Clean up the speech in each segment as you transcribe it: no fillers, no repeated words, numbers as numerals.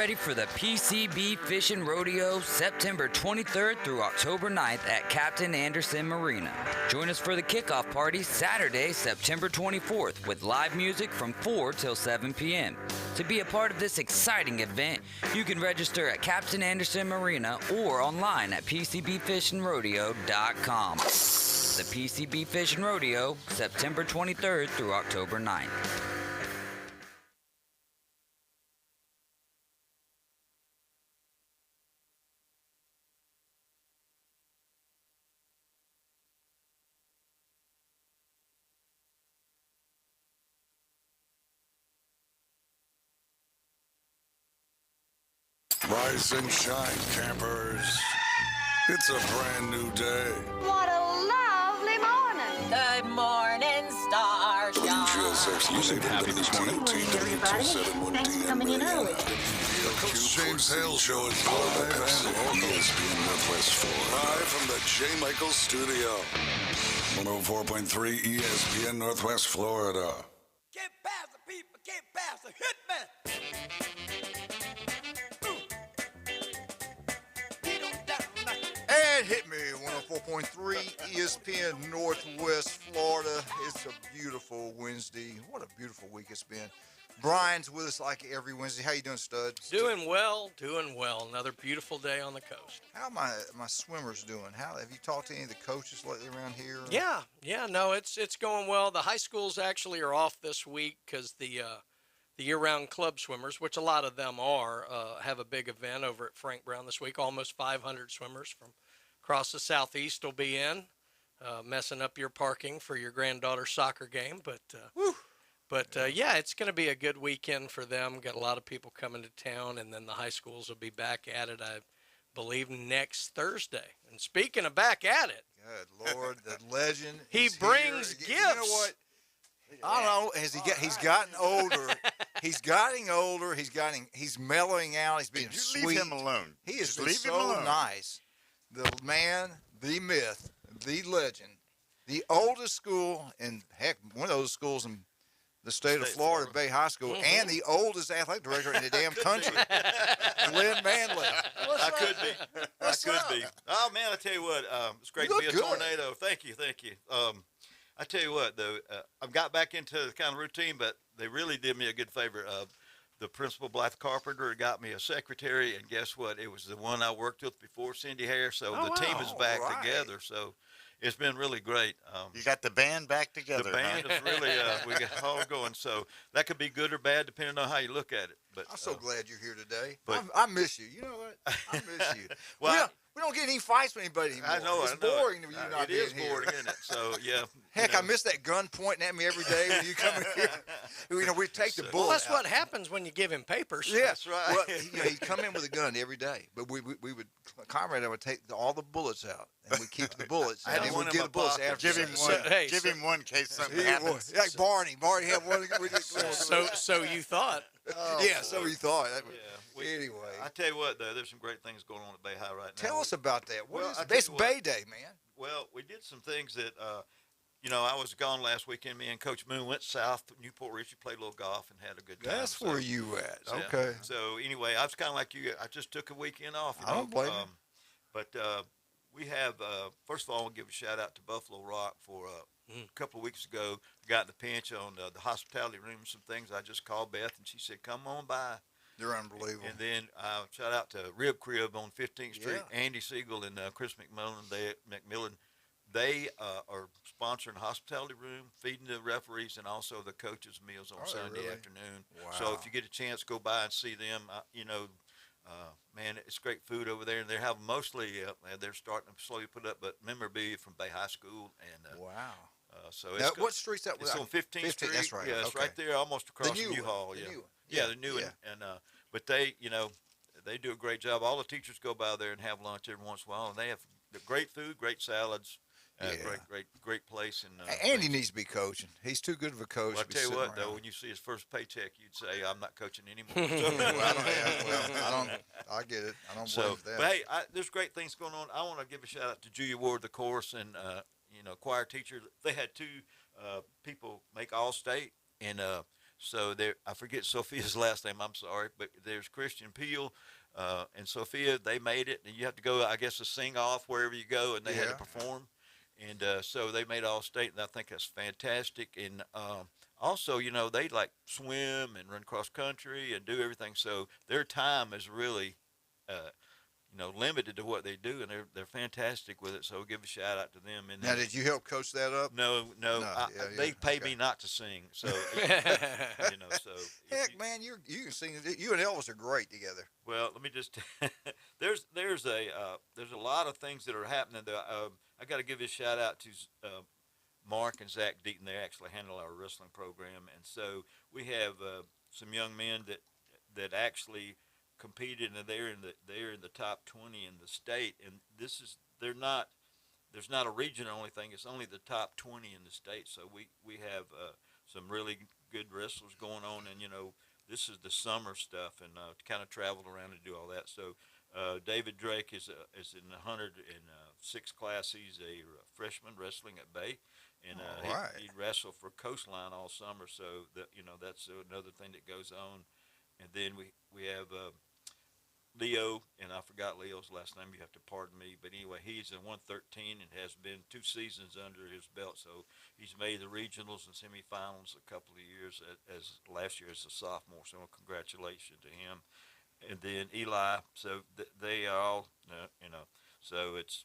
ready for the PCB Fishing Rodeo September 23rd through October 9th at Captain Anderson Marina. Join us for the kickoff party Saturday, September 24th with live music from 4 till 7 p.m. To be a part of this exciting event, you can register at Captain Anderson Marina or online at PCBFishingRodeo.com. The PCB Fishing Rodeo, September 23rd through October 9th. Rise and shine, campers. It's a brand new day. What a lovely morning. Good morning, starshine. Music happy this morning. Everybody, thanks for coming in early. The Coach James Hale Show is live and ESPN Northwest 4. Live from the J. Michael Studio. 104.3 ESPN Northwest Florida. Get past the people, get past the hit me. And hit me, 104.3 ESPN Northwest Florida. It's a beautiful Wednesday. What a beautiful week it's been. Brian's with us like every Wednesday. How you doing, Stud? Doing well, doing well. Another beautiful day on the coast. How my swimmers doing? How have you talked to any of the coaches lately around here? Yeah, no, it's going well. The high schools actually are off this week because the year-round club swimmers, which a lot of them are, have a big event over at Frank Brown this week. Almost 500 swimmers from across the southeast will be in, messing up your parking for your granddaughter's soccer game. But yeah, it's going to be a good weekend for them. Got a lot of people coming to town, and then the high schools will be back at it, I believe, next Thursday. And speaking of back at it, Good Lord, the legend. he is brings here. gifts. You know what? I don't know. He's gotten older. He's getting older. He's mellowing out. He's being sweet. Leave him alone. He is Just leave so him alone. nice. The man, the myth, the legend, the oldest school, and heck, one of those schools in the state of Florida, Bay High School, and the oldest athletic director in the damn country, Glenn Manley. I could be. What's I could up? be. Oh, man, I tell you what, it's great You to be a look good. tornado. Thank you. I tell you what, though, I've got back into the kind of routine, but they really did me a good favor. The principal, Blythe Carpenter, got me a secretary, and guess what? It was the one I worked with before, Cindy Hare, so the team is back All right. together, so it's been really great. You got the band back together. The band is really, we got all going, so that could be good or bad depending on how you look at it. But I'm so glad you're here today. but- I miss you. You know what? I miss you. Well, we don't get any fights with anybody anymore. I know It's I know boring to you not it being is here. boring, isn't it? So, yeah. Heck, you I know. miss that gun pointing at me every day when you come in here. We take the Well, bullet well, that's out. what happens when you give him papers. Yeah, That's right. Well, he'd come in with a gun every day, but we would, Conrad and I would take all the bullets out, and we'd keep the bullets, I and had then one we'd in give my the bullets pocket. after. Give him So- one. hey, Give so- him one in case something Yeah, happens. like Barney. Barney had one. So you thought. Yeah, so he thought. Anyway, I tell you what, though, there's some great things going on at Bay High right now. Tell us about that. What Well, is I it? tell It's you what. Bay Day, man. Well, we did some things that, I was gone last weekend. Me and Coach Moon went south to Newport Richie, played a little golf, and had a good time. That's where you at. So, Okay. So anyway, I was kind of like you. I just took a weekend off. I don't blame you. But we have, first of all, I want to give a shout out to Buffalo Rock for a couple of weeks ago. Got in the pinch on the hospitality room, some things. I just called Beth, and she said, come on by. They're unbelievable. And then shout out to Rib Crib on 15th Street. Yeah. Andy Siegel and Chris McMillan. They are sponsoring the hospitality room, feeding the referees, and also the coaches' meals on Are they Sunday really? afternoon. Wow. So if you get a chance, go by and see them. Man, it's great food over there, and they're having mostly they're starting to slowly put up, but memorabilia from Bay High School, and Wow. so Now, it's what street's that? it's on 15th Street. That's right. Yeah, it's okay. right there, almost across new from one, U-Haul. the Yeah, new one. yeah, Yeah, the new yeah. one. And but they, they do a great job. All the teachers go by there and have lunch every once in a while, and they have great food, great salads. Yeah. Great place. And Andy things. needs to be coaching. He's too good of a coach. Well, I to be tell you sitting what, though, around. when you see his first paycheck, you'd say, "I'm not coaching anymore." I get it. I don't So, believe that. but hey, there's great things going on. I want to give a shout out to Julia Ward, the chorus and choir teacher. They had two people make All State, and So there, I forget Sophia's last name. I'm sorry, but there's Christian Peel and Sophia. They made it, and you have to go, I guess, to sing off wherever you go, and they had to perform. And so they made all state, and I think that's fantastic. And also, you know, they like swim and run cross country and do everything. So their time is really, you know, limited to what they do, and they're fantastic with it. So give a shout out to them. And Now, did you help coach that up? No. They pay me not to sing. So you know, so heck, man, you can sing. You and Elvis are great together. Well, let me just there's a lot of things that are happening. I got to give a shout out to Mark and Zach Deaton. They actually handle our wrestling program, and so we have some young men that actually competed, and they're in the top 20 in the state. And there's not a region or anything. It's only the top 20 in the state. So we have some really good wrestlers going on, and you know, this is the summer stuff, and kind of traveled around and do all that. So David Drake is in the 106 class. He's a freshman wrestling at Bay, and he wrestled for Coastline all summer. So that's another thing that goes on. And then we have Leo, and I forgot Leo's last name. You have to pardon me, but anyway, he's in 113 and has been 2 seasons under his belt. So he's made the regionals and semifinals a couple of years as last year as a sophomore. So congratulations to him. And then Eli. So they are all, So it's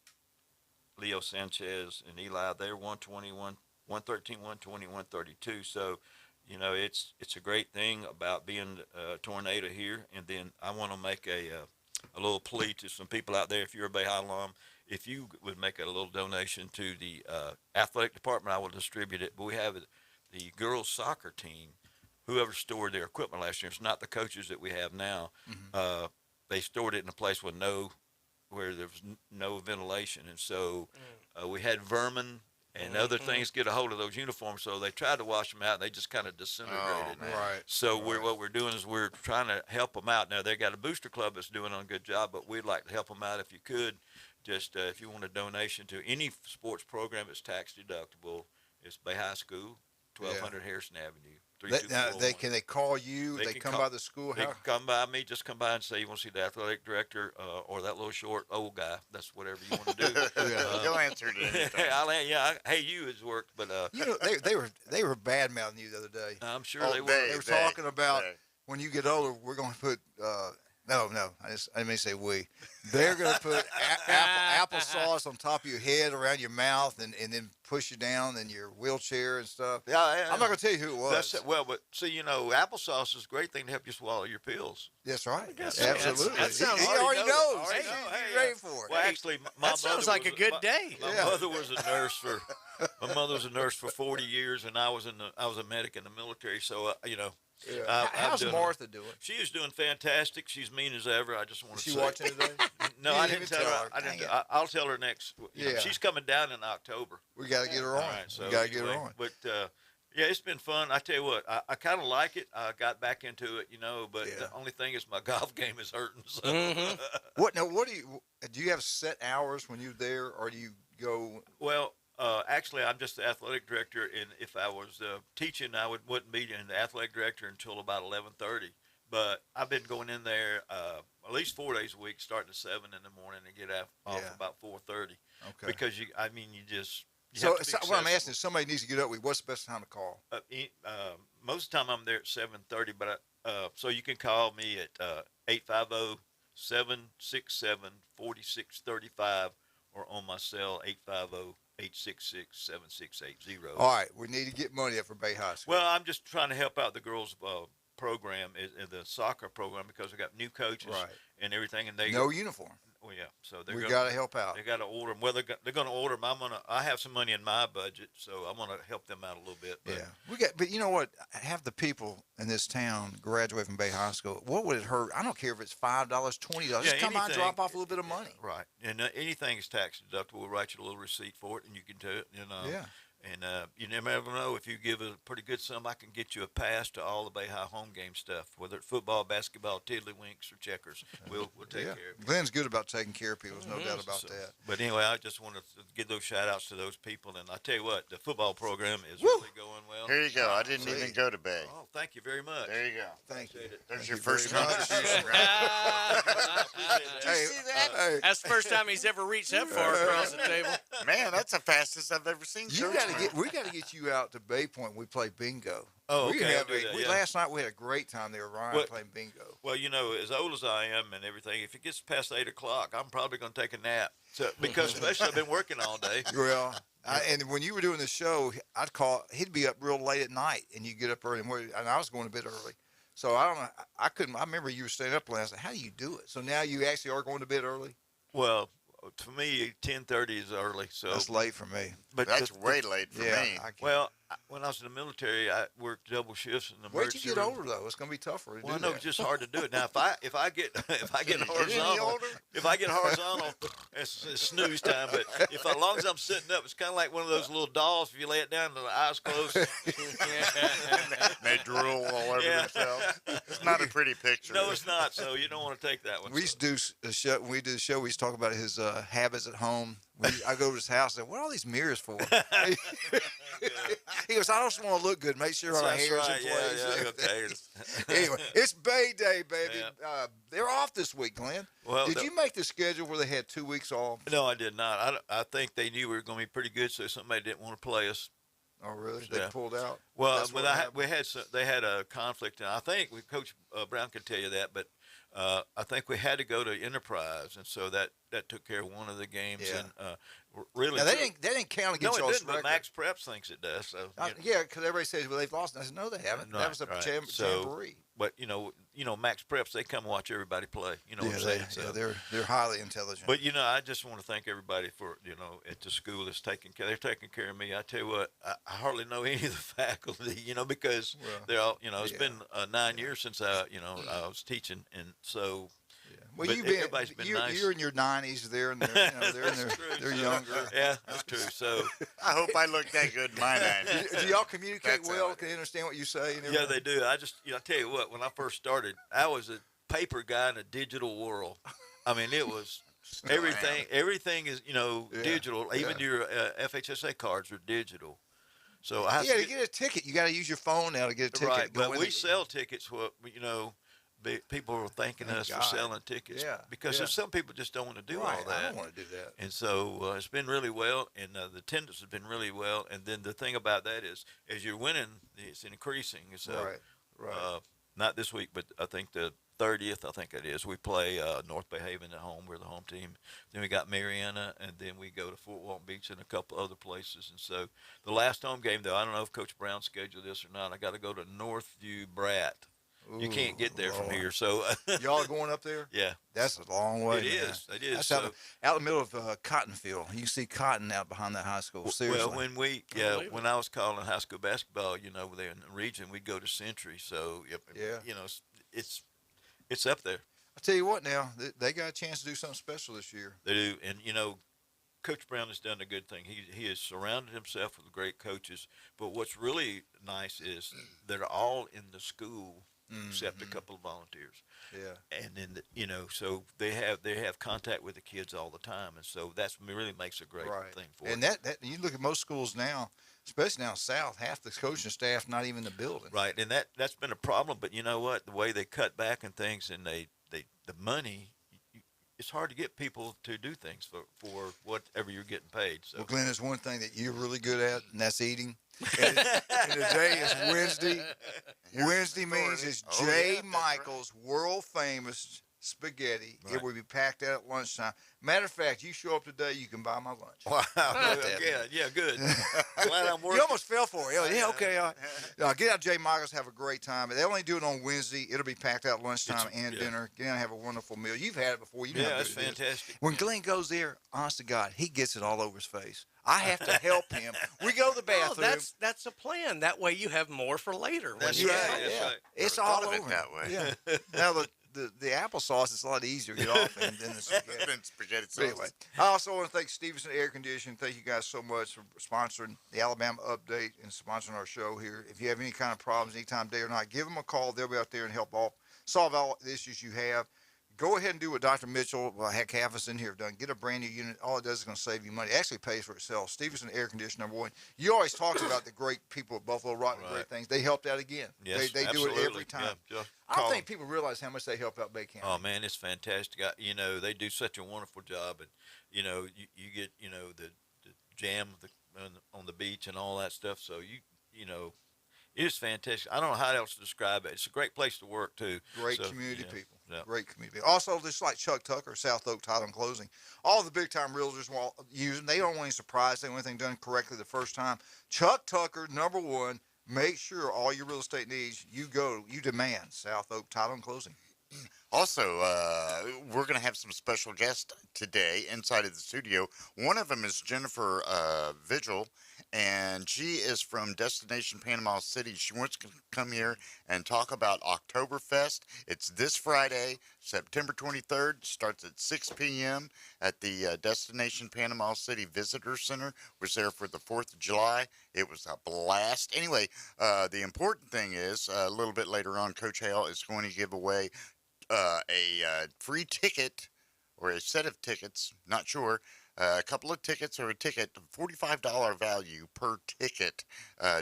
Leo Sanchez and Eli. They're 121, 113, 120, 132. So. You know, it's a great thing about being a tornado here. And then I want to make a little plea to some people out there. If you're a Bay High alum, if you would make a little donation to the athletic department, I will distribute it. But we have the girls soccer team. Whoever stored their equipment last year, it's not the coaches that we have now. Mm-hmm. They stored it in a place where there was no ventilation, and so we had vermin and other things get a hold of those uniforms, so they tried to wash them out, and they just kind of disintegrated. Oh, right. So what we're doing is we're trying to help them out. Now, they got a booster club that's doing a good job, but we'd like to help them out if you could. Just if you want a donation to any sports program, it's tax deductible. It's Bay High School, 1200 Harrison Avenue. Can they call you? They come by the school? They can come by me. Just come by and say you want to see the athletic director or that little short old guy. That's whatever you want to do. He'll answer to anything. Hey, you has worked, but they were bad mouthing you the other day. I'm sure they were. They were talking about when you get older, we're going to put. No, I didn't mean to say we. They're going to put applesauce on top of your head, around your mouth, and then push you down in your wheelchair and stuff. Yeah. I'm not going to tell you who it was. But see, applesauce is a great thing to help you swallow your pills. That's right. Absolutely. He already knows. He's ready for it. Well, actually, that sounds like a good day. My mother was a nurse for 40 years, and I was a medic in the military. So Yeah. How's Martha doing? She is doing fantastic. She's mean as ever. I just want to say. Is she watching today? No, I didn't tell her. I'll tell her next. She's coming down in October. We got to get her on. Right, so we got to get her on. But it's been fun. I tell you what, I kind of like it. I got back into it, but the only thing is my golf game is hurting. So. Mm-hmm. What do you have set hours when you're there, or do you go? Well. Actually, I'm just the athletic director, and if I was teaching, I wouldn't be in the athletic director until about 11:30. But I've been going in there at least 4 days a week, starting at 7 in the morning, and get off about 4:30. Okay. Because you just. So what I'm asking is, somebody needs to get up with. What's the best time to call? Most of the time, I'm there at 7:30. But so you can call me at 850-767-4635, or on my cell 850-866-7680. All right, we need to get money up for Bay High School. Well, I'm just trying to help out the girls' program, the soccer program, because we got new coaches and everything, and no uniform. Well, yeah, so we got to help out. They got to order them. Well, they're going to order them. I have some money in my budget, so I'm going to help them out a little bit. But. But you know what? Have the people in this town graduate from Bay High School. What would it hurt? I don't care if it's $5, $20. Just come by and drop off a little bit of money. Right, and anything is tax deductible. We'll write you a little receipt for it, and you can do it. And you never know, if you give a pretty good sum, I can get you a pass to all the Bay High home game stuff, whether it's football, basketball, tiddlywinks, or checkers. We'll take care of you. Glenn's good about taking care of people. There's no doubt about that. But anyway, I just want to give those shout-outs to those people. And I tell you what, the football program is really going well. Here you go. I didn't even go to Bay. Oh, thank you very much. There you go. Thank you. There's your first contribution. Did you see that? That's the first time he's ever reached that far across the table. Man, that's the fastest I've ever seen. We got to get you out to Bay Point. We play bingo. Oh, okay. Last night we had a great time there, Ryan, playing bingo. Well, you know, as old as I am and everything, if it gets past 8 o'clock, I'm probably going to take a nap. So, because especially I've been working all day. Well, and when you were doing the show, I'd call. He'd be up real late at night, and you get up early, and I was going to bed early. So I don't know. I couldn't. I remember you were staying up last night. How do you do it? So now you actually are going to bed early? Well, for me, 10:30 is early. So that's late for me. But that's way late for me. Well, when I was in the military, I worked double shifts in the emergency. Wait till you get older, though. It's going to be tougher. Well, no, it's just hard to do it. Now, if I get horizontal, it's snooze time. But as long as I'm sitting up, it's kind of like one of those little dolls. If you lay it down and the eyes closed, they drool all over themselves. It's not a pretty picture. No, it's not. So you don't want to take that one. We used to do a show. When we did the show, we used to talk about his habits at home. I go to his house and say, what are all these mirrors for? He goes, I just want to look good, make sure our hair's in place. Yeah, okay. Anyway, it's Bay Day, baby. Yeah. They're off this week, Glenn. Well, did you make the schedule where they had 2 weeks off? No, I did not. I think they knew we were going to be pretty good, so somebody didn't want to play us. Oh, really? They pulled out? Well, they had a conflict, and I think Coach Brown could tell you that, but I think we had to go to Enterprise, and so that took care of one of the games. Yeah. And really, now, they didn't count against y'all's record. No, it didn't, but Max Preps thinks it does. So yeah, because everybody says, well, they've lost. And I said, no, they haven't. That was a jamboree. But you know, Max Preps, they come watch everybody play. You know what I'm saying? They're highly intelligent. But I just want to thank everybody for at the school that's taking care. They're taking care of me. I tell you what, I hardly know any of the faculty. Because they're all. It's been 9 years since I was teaching, and so. Well, everybody's been nice. You're in your 90s. They're they're younger. Yeah, that's true. So I hope I look that good in my 90s. Do y'all communicate well? Can they understand what you say? Yeah, they do. I tell you what. When I first started, I was a paper guy in a digital world. I mean, it was everything. Everything is digital. Even your FHSA cards are digital. So to get a ticket, you got to use your phone now to get a ticket. Right, but we sell tickets. People are thanking us for selling tickets because some people just don't want to do all that. I don't want to do that. And so it's been really well, and the attendance has been really well. And then the thing about that is, as you're winning, it's increasing. So, not this week, but I think the 30th, I think it is. We play North Bay Haven at home. We're the home team. Then we got Mariana, and then we go to Fort Walton Beach and a couple other places. And so the last home game, though, I don't know if Coach Brown scheduled this or not. I got to go to Northview Brat. You can't get there from here, so y'all are going up there. Yeah, that's a long way. It is. That's out in the middle of cotton field. You can see cotton out behind that high school. Seriously. Well, when I was calling high school basketball, there in the region, we'd go to Century. So it's up there. I tell you what, now they got a chance to do something special this year. They do, and Coach Brown has done a good thing. He has surrounded himself with great coaches. But what's really nice is they're all in the school. Except a couple of volunteers. Yeah. And then so they have contact with the kids all the time, and so that's really makes a great thing for them. And that you look at most schools now, especially now south, half the coaching staff not even in the building. Right, and that's been a problem. But you know what? The way they cut back and things, and the money. It's hard to get people to do things for whatever you're getting paid. So. Well, Glenn, there's one thing that you're really good at, and that's eating. And today is Wednesday. Wednesday means it's J. Michael's world-famous spaghetti. Right. It will be packed out at lunchtime. Matter of fact, you show up today, you can buy my lunch. Wow. Yeah, good. Glad I'm working. You almost fell for it. Yeah, okay. All right. Get out J. Michael's, have a great time. They only do it on Wednesday. It'll be packed out lunchtime and dinner. Get down and have a wonderful meal. You've had it before. You know that's fantastic. When Glenn goes there, honest to God, he gets it all over his face. I have to help him. We go to the bathroom. Oh, that's a plan. That way you have more for later. That's right. It's all over that way. Yeah. Now the applesauce is a lot easier to get off than the spaghetti. Than spaghetti sauce. But anyway, I also want to thank Stevenson Air Conditioning. Thank you guys so much for sponsoring the Alabama Update and sponsoring our show here. If you have any kind of problems, anytime, day or night, give them a call. They'll be out there and help solve all the issues you have. Go ahead and do what Dr. Mitchell, heck, half of us in here have done. Get a brand new unit. All it does is going to save you money. It actually pays for itself. Stevenson Air Conditioning, number one. You always talk about the great people at Buffalo Rock and great things. They helped out again. Yes, they do it every time. Yeah, I don't think people realize how much they help out Bay County. Oh man, it's fantastic. They do such a wonderful job, and you get the jam on the beach and all that stuff. So it is fantastic. I don't know how else to describe it. It's a great place to work too. Great community people. Yeah. Great community. Also, just like Chuck Tucker, South Oak Title and Closing, all the big time realtors use them. They don't want any surprise. They want anything done correctly the first time. Chuck Tucker, number one. Make sure all your real estate needs, you demand South Oak Title and Closing. Also, we're going to have some special guests today inside of the studio. One of them is Jennifer Vigil, and she is from Destination Panama City. She wants to come here and talk about Oktoberfest. It's this Friday, September 23rd. Starts at 6 p.m. at the Destination Panama City Visitor Center. We're there for the 4th of July. It was a blast. Anyway, the important thing is, a little bit later on, Coach Hale is going to give away a free ticket or a set of tickets, not sure, a couple of tickets or a ticket, $45 value per ticket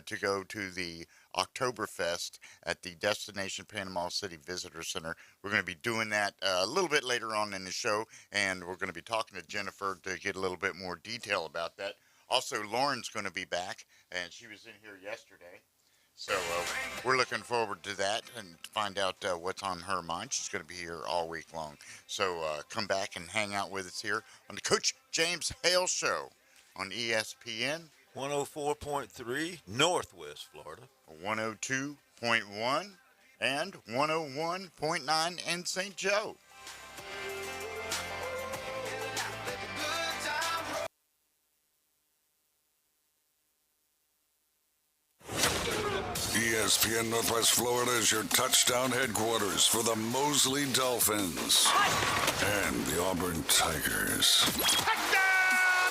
to go to the Oktoberfest at the Destination Panama City Visitor Center. We're going to be doing that a little bit later on in the show, and we're going to be talking to Jennifer to get a little bit more detail about that. Also, Lauren's going to be back, and she was in here yesterday. So we're looking forward to that and find out what's on her mind. She's going to be here all week long. So come back and hang out with us here on the Coach James Hale Show on ESPN. 104.3 Northwest Florida. 102.1 and 101.9 in St. Joe. ESPN Northwest Florida is your touchdown headquarters for the Mosley Dolphins and the Auburn Tigers. Touchdown,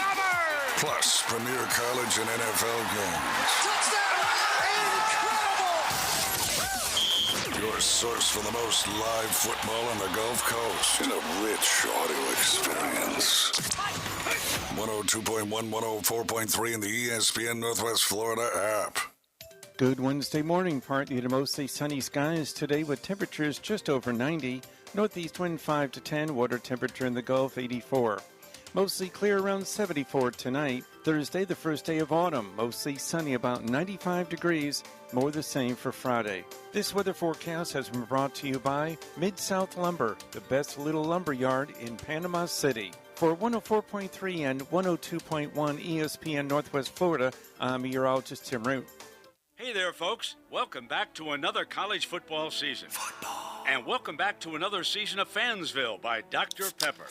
Auburn! Plus, premier college and NFL games. Touchdown! Incredible! Your source for the most live football on the Gulf Coast in a rich audio experience. 102.1, 104.3 in the ESPN Northwest Florida app. Good Wednesday morning, partly to mostly sunny skies today with temperatures just over 90. Northeast wind 5 to 10, water temperature in the Gulf 84. Mostly clear around 74 tonight. Thursday, the first day of autumn, mostly sunny about 95 degrees, more the same for Friday. This weather forecast has been brought to you by Mid-South Lumber, the best little lumber yard in Panama City. For 104.3 and 102.1 ESPN Northwest Florida, I'm meteorologist Tim Root. Hey there, folks. Welcome back to another college football season. And welcome back to another season of Fansville by Dr. Pepper.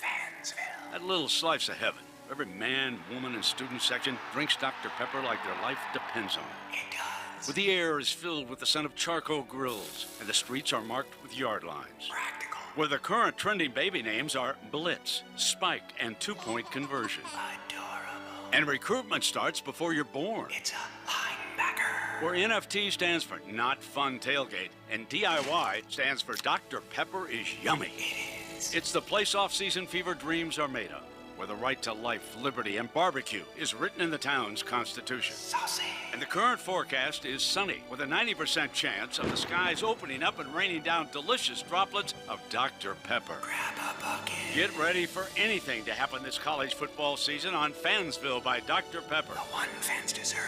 That little slice of heaven. Every man, woman, and student section drinks Dr. Pepper like their life depends on it. It does. Where the air is filled with the scent of charcoal grills, and the streets are marked with yard lines. Practical. Where the current trending baby names are Blitz, Spike, and 2-point conversion. Adorable. And recruitment starts before you're born. It's a linebacker. Where NFT stands for Not Fun Tailgate, and DIY stands for Dr. Pepper is Yummy. It is. It's the place off-season fever dreams are made of, where the right to life, liberty, and barbecue is written in the town's constitution. Saucy. And the current forecast is sunny, with a 90% chance of the skies opening up and raining down delicious droplets of Dr. Pepper. Grab a bucket. Get ready for anything to happen this college football season on Fansville by Dr. Pepper. The one fans deserve.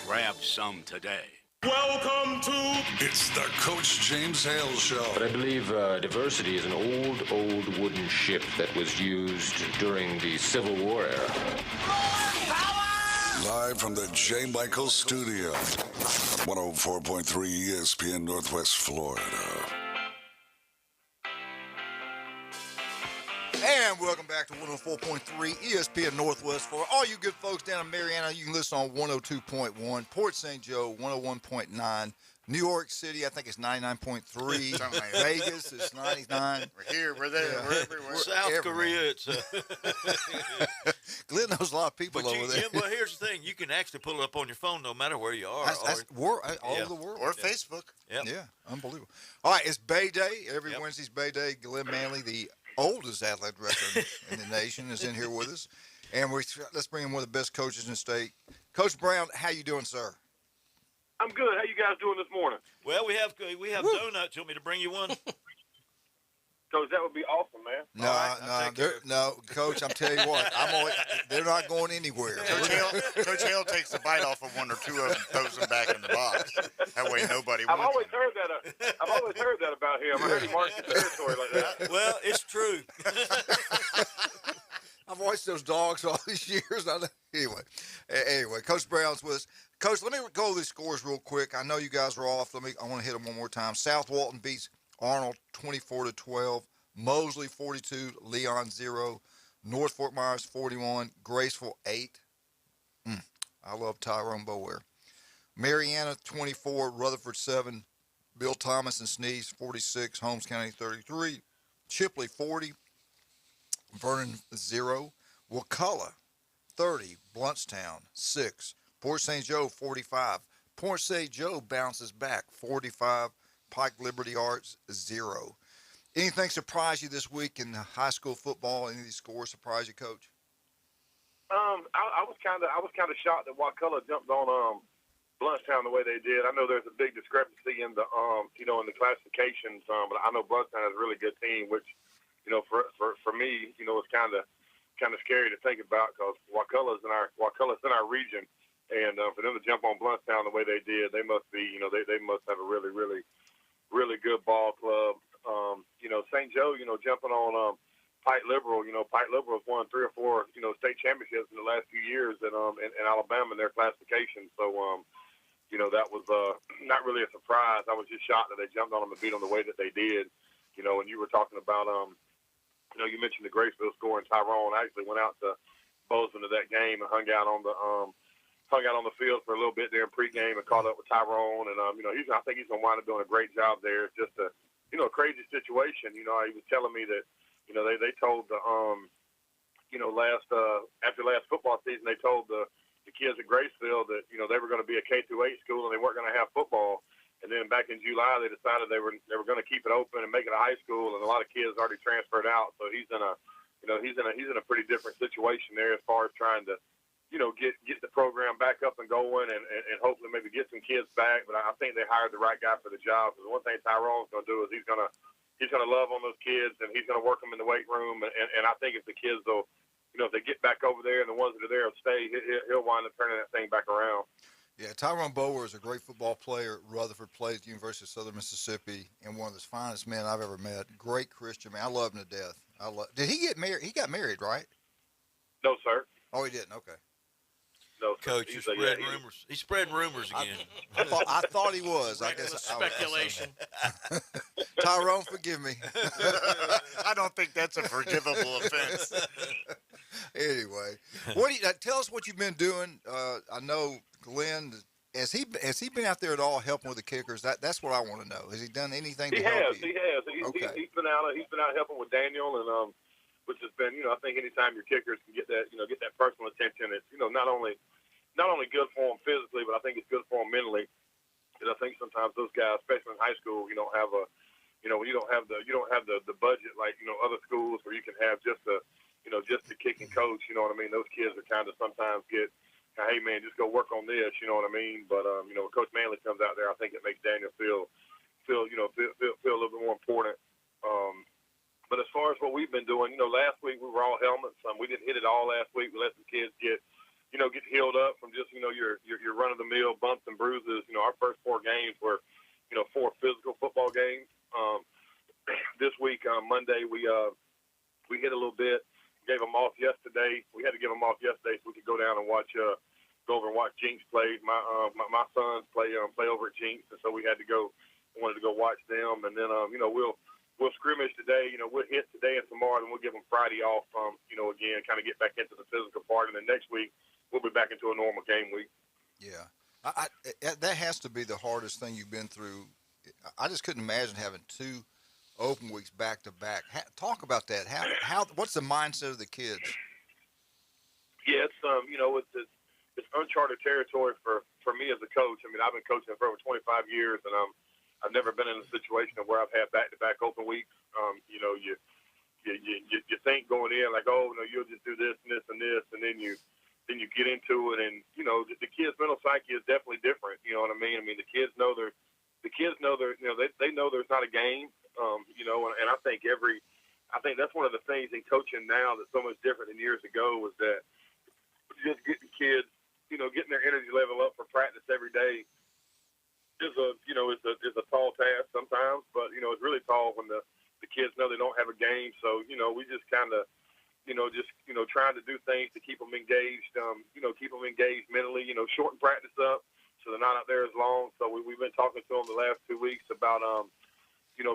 Grab some today. Welcome to It's the Coach James Hale Show. But I believe diversity is an old wooden ship that was used during the Civil War era. Live from the J. Michael Studio, 104.3 ESPN Northwest Florida. And welcome back to 104.3 ESPN Northwest. For all you good folks down in Mariana, you can listen on 102.1, Port St. Joe, 101.9, New York City, I think it's 99.3. Vegas, it's 99. We're here, we're there, we're everywhere. South Korea, it's Glenn knows a lot of people over there. Yeah, but here's the thing: you can actually pull it up on your phone, no matter where you are. All over the world. Or Facebook. Yep. Yeah, unbelievable. All right, it's Bay Day. Every Wednesday's Bay Day. Glenn Manley, the oldest athletic director in the nation, is in here with us. And let's bring in one of the best coaches in the state. Coach Brown, how you doing, sir? I'm good. How you guys doing this morning? Well, we have donuts. You want me to bring you one? Coach, that would be awesome, man. No, Coach. I'm telling you what, they're not going anywhere. Coach Hale takes a bite off of one or two of them, throws them back in the box. That way nobody. I've always heard that about him. I heard he marks the territory like that. Well, it's true. I've watched those dogs all these years. Anyway, Coach Brown's with us. Coach, let me go over these scores real quick. I know you guys are off. I want to hit them one more time. South Walton beats Arnold 24-12. Mosley 42, Leon 0. North Fort Myers 41, Graceville 8. I love Tyrone Bower. Mariana 24, Rutherford 7. Bill Thomas and Sneeze 46, Holmes County 33. Chipley 40. Vernon 0. Wakulla 30. Bluntstown 6. Port St. Joe 45. Port St. Joe bounces back 45. Pike Liberty Arts 0. Anything surprise you this week in high school football? Any of these scores surprise you, Coach? I was kind of shocked that Wakulla jumped on Bluntstown the way they did. I know there's a big discrepancy in the in the classifications, but I know Bluntstown is a really good team, which for me, it's kind of scary to think about because Wakulla's in our region, and for them to jump on Bluntstown the way they did, they must be they must have a really really really good ball club. St. Joe, jumping on Pike Liberal. Pike Liberal has won 3 or 4 state championships in the last few years in Alabama in their classification. So that was not really a surprise. I was just shocked that they jumped on them and beat them the way that they did. And you were talking about you mentioned the Graceville score, and Tyrone. I actually went out to Bozeman to that game and hung out on the field for a little bit there in pregame and caught up with Tyrone. And I think he's gonna wind up doing a great job there. It's just a crazy situation. He was telling me that they told the after last football season they told the kids at Graceville that they were going to be a K-8 school and they weren't going to have football. And then back in July, they decided they were going to keep it open and make it a high school, and a lot of kids already transferred out. So he's in a pretty different situation there as far as trying to, get the program back up and going, and hopefully maybe get some kids back. But I think they hired the right guy for the job. Because one thing Tyrone's going to do is he's going to love on those kids, and he's going to work them in the weight room. And I think if the kids will, if they get back over there and the ones that are there will stay, he'll wind up turning that thing back around. Yeah, Tyrone Bower is a great football player. Rutherford played at the University of Southern Mississippi, and one of the finest men I've ever met. Great Christian man. I love him to death. Did he get married? He got married, right? No, sir. Oh, he didn't. Okay. No, sir. Coach, you're spreading rumors. He's spreading rumors again. I thought he was. I guess speculation. Tyrone, forgive me. I don't think that's a forgivable offense. Anyway, tell us what you've been doing. I know Glenn. Has he been out there at all helping with the kickers? That's what I want to know. Has he done anything to help you? He has. He's been out helping with Daniel, and which has been, I think anytime your kickers can get that personal attention, it's not only good for them physically, but I think it's good for them mentally. Because I think sometimes those guys, especially in high school, you don't have the budget like other schools where you can have just a kicking coach. You know what I mean? Those kids are kind of sometimes get, hey man, just go work on this. You know what I mean? But when Coach Manley comes out there, I think it makes Daniel feel a little bit more important. But as far as what we've been doing, last week we were all helmets. We didn't hit it all last week. We let some kids get healed up from just your run of the mill bumps and bruises. Our first 4 games were 4 physical football games. This week Monday we hit a little bit. Gave them off yesterday. We had to give them off yesterday so we could go down and go over and watch Jinx play. My sons play over at Jinx, and so we wanted to go watch them. And then we'll scrimmage today. We'll hit today and tomorrow, and we'll give them Friday off. Again, kind of get back into the physical part, and then next week we'll be back into a normal game week. Yeah, That has to be the hardest thing you've been through. I just couldn't imagine having 2 open weeks back to back. Talk about that. What's the mindset of the kids? Yeah, it's it's uncharted territory for me as a coach. I mean, I've been coaching for over 25 years, and I've never been in a situation where I've had back-to-back open weeks. You think going in like, oh no, you'll just do this and this and this, and then you get into it, and the kids' mental psyche is definitely different. You know what I mean? I mean, the kids know they know there's not a game. And I think that's one of the things in coaching now that's so much different than years ago was that just getting kids, getting their energy level up for practice every day is a tall task sometimes, but it's really tall when the kids know they don't have a game. So we just kind of trying to do things to keep them engaged, keep them engaged mentally, shorten practice up so they're not out there as long. So we've been talking to them the last 2 weeks about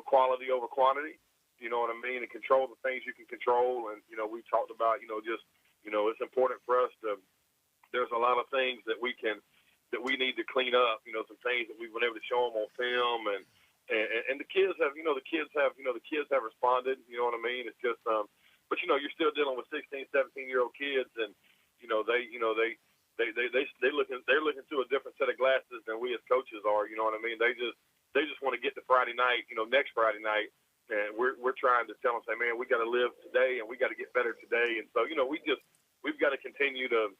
quality over quantity. You know what I mean, and control the things you can control. And we talked about it's important for us to. There's a lot of things that we need to clean up. Some things that we've been able to show them on film, and the kids have responded. You know what I mean? It's just but you're still dealing with 16, 17-year-old kids, and they're looking through a different set of glasses than we as coaches are. You know what I mean? They just want to get to Friday night. Next Friday night. And we're trying to tell them, say, man, we got to live today, and we got to get better today. And so, we've got to continue to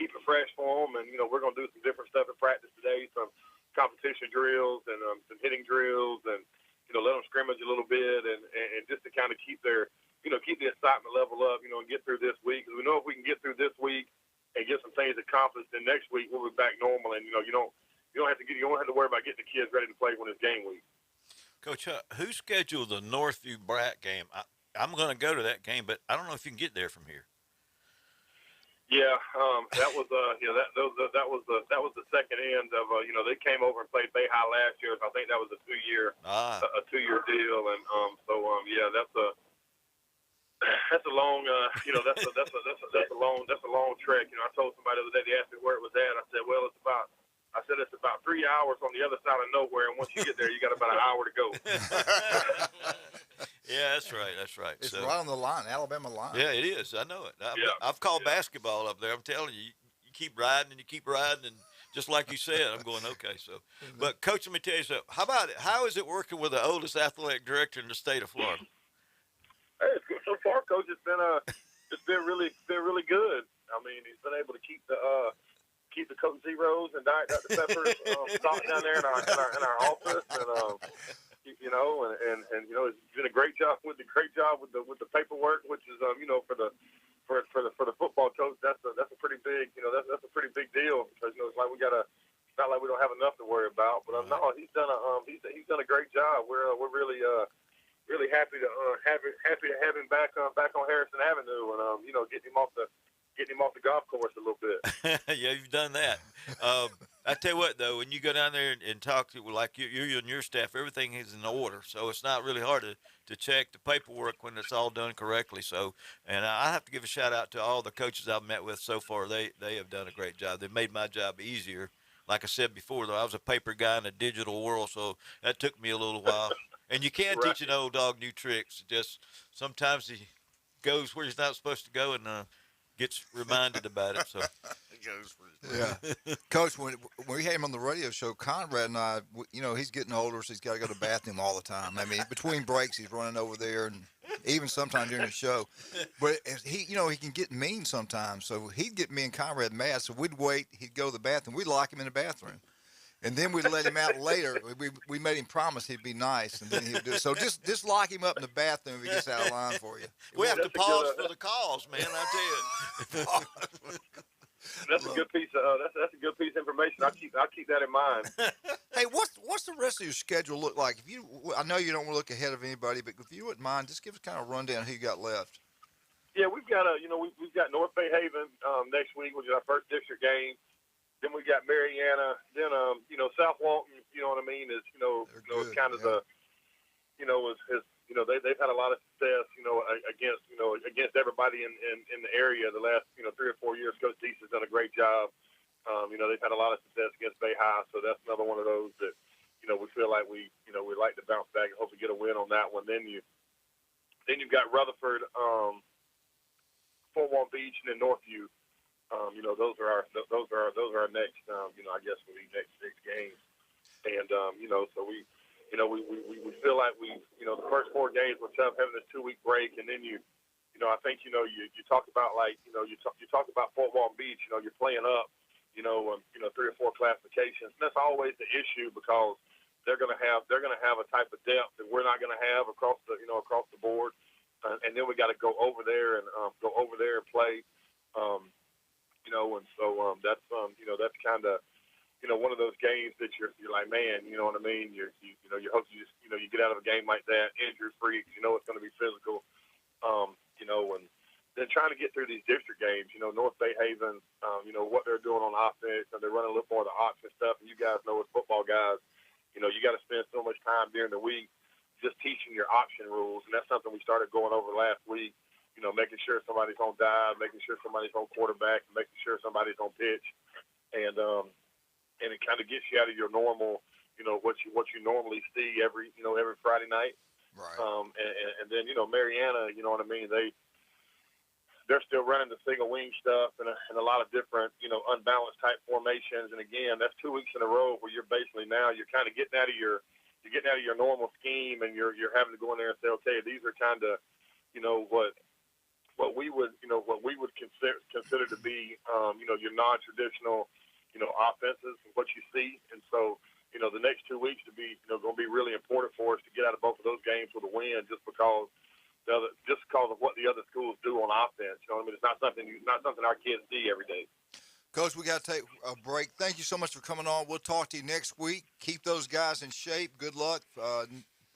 keep it fresh for them. And we're going to do some different stuff in practice today, some competition drills and some hitting drills, and let them scrimmage a little bit, and just to kind of keep their keep the excitement level up, and get through this week. Because we know if we can get through this week and get some things accomplished, then next week we'll be back normal. And you don't have to worry about getting the kids ready to play when it's game week. Coach, who scheduled the Northview Brat game? I'm going to go to that game, but I don't know if you can get there from here. Yeah, that was that was the second end of they came over and played Bay High last year. So I think that was a 2-year deal, and that's a long that's a long trek. I told somebody the other day, they asked me where it was at. I said, well, it's about 3 hours on the other side of nowhere, and once you get there, you got about an hour to go. Yeah, that's right. It's right on the line, Alabama line. Yeah, it is. I know it. I've called basketball up there. I'm telling you, you keep riding and you keep riding, and just like you said, I'm going, okay. So, but Coach, let me tell you something. How is it working with the oldest athletic director in the state of Florida? Hey, so far, Coach, it's been really good. I mean, he's been able to keep the Coke Zeros and Diet Dr. Peppers stocked down there in our office, and he's doing a great job with the paperwork, which is for the football coach, that's a pretty big that's a pretty big deal, because it's like it's not like we don't have enough to worry about, but no, he's done a great job. We're really happy to have him back on Harrison Avenue, and getting him off the golf course a little bit. Yeah, you've done that. I tell you what, though, when you go down there and talk to, like you and your staff, everything is in order. So it's not really hard to check the paperwork when it's all done correctly. So, and I have to give a shout out to all the coaches I've met with so far. They have done a great job. They've made my job easier. Like I said before, though, I was a paper guy in a digital world, so that took me a little while. And you can't teach an old dog new tricks. Just sometimes he goes where he's not supposed to go, and gets reminded about it. So, yeah, Coach, when we had him on the radio show, Conrad and I, he's getting older, so he's got to go to the bathroom all the time. I mean, between breaks, he's running over there, and even sometimes during the show. But he can get mean sometimes, so he'd get me and Conrad mad. So we'd wait, he'd go to the bathroom, we'd lock him in the bathroom. And then we'd let him out later. We made him promise he'd be nice, and then he'd do it. So just lock him up in the bathroom if he gets out of line for you. We have to pause for the calls, man. I tell you. That's a good piece of that's a good piece of information. I'll keep that in mind. Hey, what's the rest of your schedule look like? I know you don't want to look ahead of anybody, but if you wouldn't mind, just give us kind of a rundown of who you got left. Yeah, we've got we've got North Bay Haven next week, which is our first district game. Then we got Mariana. Then South Walton. You know what I mean? Is it's kind of the they've had a lot of success against everybody in the area the last 3 or 4 years. Coach Deese has done a great job. They've had a lot of success against Bay High, so that's another one of those that, we feel like we like to bounce back and hopefully get a win on that one. Then you've got Rutherford, Fort Walton Beach, and then Northview. Those are our next, I guess will be next 6 games. And so we feel like the first 4 games were tough, having this 2-week break, and then I think you talk about you talk about Fort Walton Beach. You're playing up, 3 or 4 classifications. And that's always the issue because they're going to have a type of depth that we're not going to have across the board. And then we got to go over there and play. That's kind of one of those games that you're like, man, you know what I mean? You hope you get out of a game like that injury free. It's going to be physical. And then trying to get through these district games. North Bay Haven, what they're doing on offense, and they're running a little more of the option stuff. And you guys know as football guys, you got to spend so much time during the week just teaching your option rules, and that's something we started going over last week. Making sure somebody's on dive, making sure somebody's on quarterback, and making sure somebody's on pitch, and it kind of gets you out of your normal, what you normally see every Friday night. Right. And then Mariana, you know what I mean? They're still running the single wing stuff and a lot of different unbalanced type formations. And again, that's 2 weeks in a row where you're basically now you're kind of getting out of your normal scheme, and you're having to go in there and say, okay, these are kind of what we would consider to be your non-traditional offenses and what you see. And so the next 2 weeks to be going to be really important for us to get out of both of those games with a win, just because of what the other schools do on offense. It's not something our kids see every day. Coach, we got to take a break. Thank you so much for coming on. We'll talk to you next week. Keep those guys in shape. Good luck.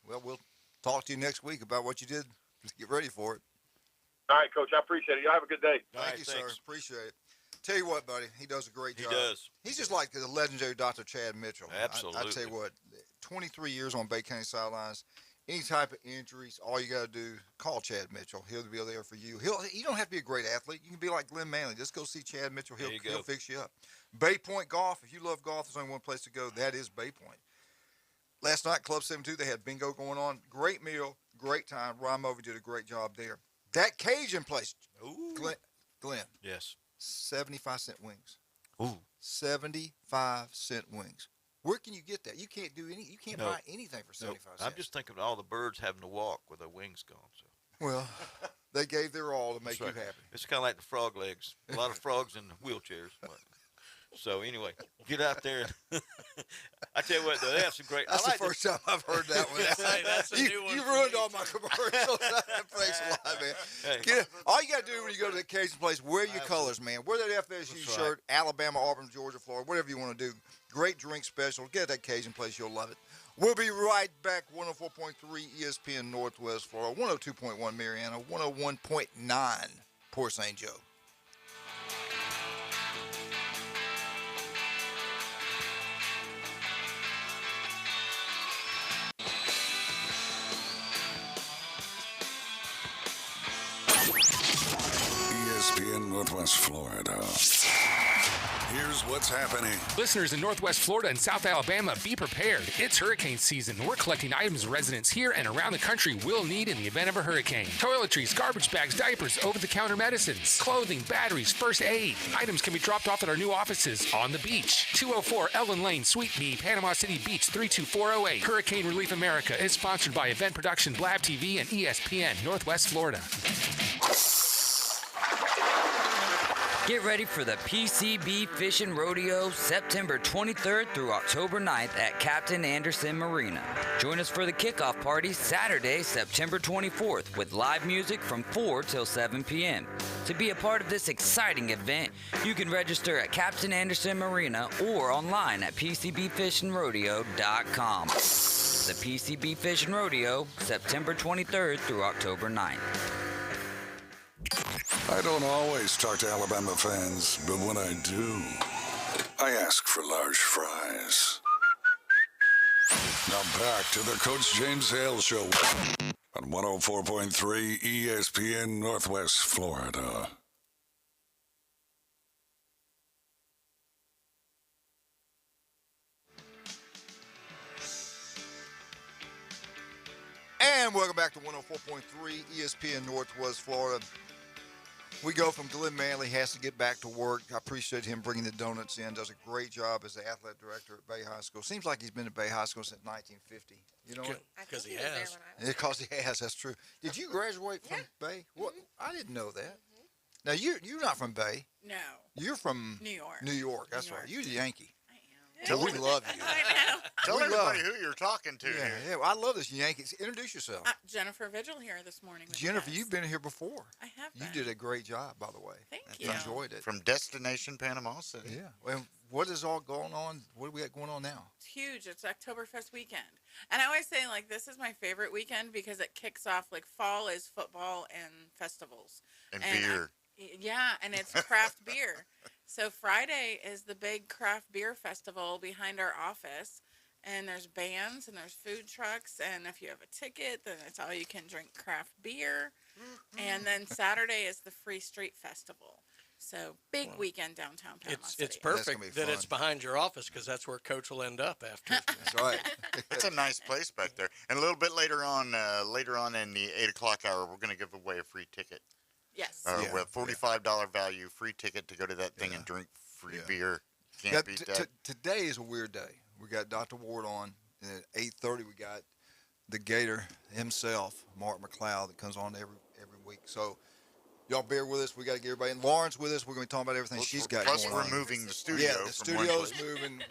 We'll talk to you next week about what you did. Just get ready for it. All right, Coach. I appreciate it. Y'all have a good day. Thank you, sir. Appreciate it. Tell you what, buddy, he does a great job. He does. He's just like the legendary Dr. Chad Mitchell. Absolutely. I tell you what, 23 years on Bay County sidelines. Any type of injuries, all you got to do, call Chad Mitchell. He'll be there for you. You don't have to be a great athlete. You can be like Glenn Manley. Just go see Chad Mitchell. He'll fix you up. Bay Point Golf. If you love golf, there's only one place to go. That is Bay Point. Last night, Club 72, they had bingo going on. Great meal, great time. Ron Movey did a great job there. That Cajun place, Glenn. Yes. 75-cent wings. Ooh. 75-cent wings. Where can you get that? You can't buy anything for 75 cents. I'm just thinking of all the birds having to walk with their wings gone. So. Well, they gave their all to make you happy. It's kind of like the frog legs. A lot of frogs in wheelchairs. So anyway, get out there. And I tell you what, they have some great. That's the first time I've heard that one. That's a new one. You ruined all my commercials. Thanks a lot, man. Hey. All you got to do when you go to the Cajun place, wear your colors, man. Wear that FSU shirt, Alabama, Auburn, Georgia, Florida, whatever you want to do. Great drink special. Get that Cajun place. You'll love it. We'll be right back. 104.3 ESPN Northwest Florida, 102.1 Mariana, 101.9 Port St. Joe. ESPN Northwest Florida. Here's what's happening. Listeners in Northwest Florida and South Alabama, be prepared. It's hurricane season. We're collecting items residents here and around the country will need in the event of a hurricane. Toiletries, garbage bags, diapers, over-the-counter medicines, clothing, batteries, first aid. Items can be dropped off at our new offices on the beach. 204 Ellen Lane, Suite B, Panama City Beach, 32408. Hurricane Relief America is sponsored by Event Production, Blab TV, and ESPN Northwest Florida. Get ready for the PCB Fishing Rodeo September 23rd through October 9th at Captain Anderson Marina. Join us for the kickoff party Saturday, September 24th with live music from 4 till 7 p.m. To be a part of this exciting event, you can register at Captain Anderson Marina or online at PCBFishingRodeo.com. The PCB Fishing Rodeo, September 23rd through October 9th. I don't always talk to Alabama fans, but when I do, I ask for large fries. Now back to the Coach James Hale Show on 104.3 ESPN Northwest Florida. And welcome back to 104.3 ESPN Northwest Florida. We go from Glenn Manley has to get back to work. I appreciate him bringing the donuts in. Does a great job as the athletic director at Bay High School. Seems like he's been at Bay High School since 1950. You know what? Because he has. Because he has. That's true. Did you graduate from Bay? What? I didn't know that. Now you're not from Bay. No. You're from New York. New York. That's right. You're the Yankee. I We love you. I know. Tell We everybody love- who you're talking to Yeah, here. yeah. Well, I love this Yankees. Introduce yourself. Jennifer Vigil here this morning. With Jennifer, you guys. you've been here before. I have You been. did a great job, by the way. Thank I you. enjoyed it. From Destination Panama City. Yeah. Well, what is all going on? What do we got going on now? It's huge. It's Oktoberfest weekend. And I always say, like, this is my favorite weekend because it kicks off, like, fall is football and festivals. And beer. Yeah, and it's craft beer. So Friday is the big craft beer festival behind our office. And there's bands and there's food trucks. And if you have a ticket, then it's all you can drink craft beer. And then Saturday is the Free Street Festival. So big weekend downtown Panama City. It's perfect that it's behind your office because that's where Coach will end up after. That's right. It's a nice place back there. And a little bit later on in the 8 o'clock hour, we're going to give away a free ticket. Yes. With $45 value, free ticket to go to that thing and drink free beer. Can't Now, beat that. Today is a weird day. We got Dr. Ward on, and at 8:30 we got the Gator himself, Mark McLeod, that comes on every week. So y'all bear with us. We got to get everybody. And Lauren's with us. We're going to be talking about everything she's got Plus, going we're on. moving the studio. Yeah, the from one studio's place. moving.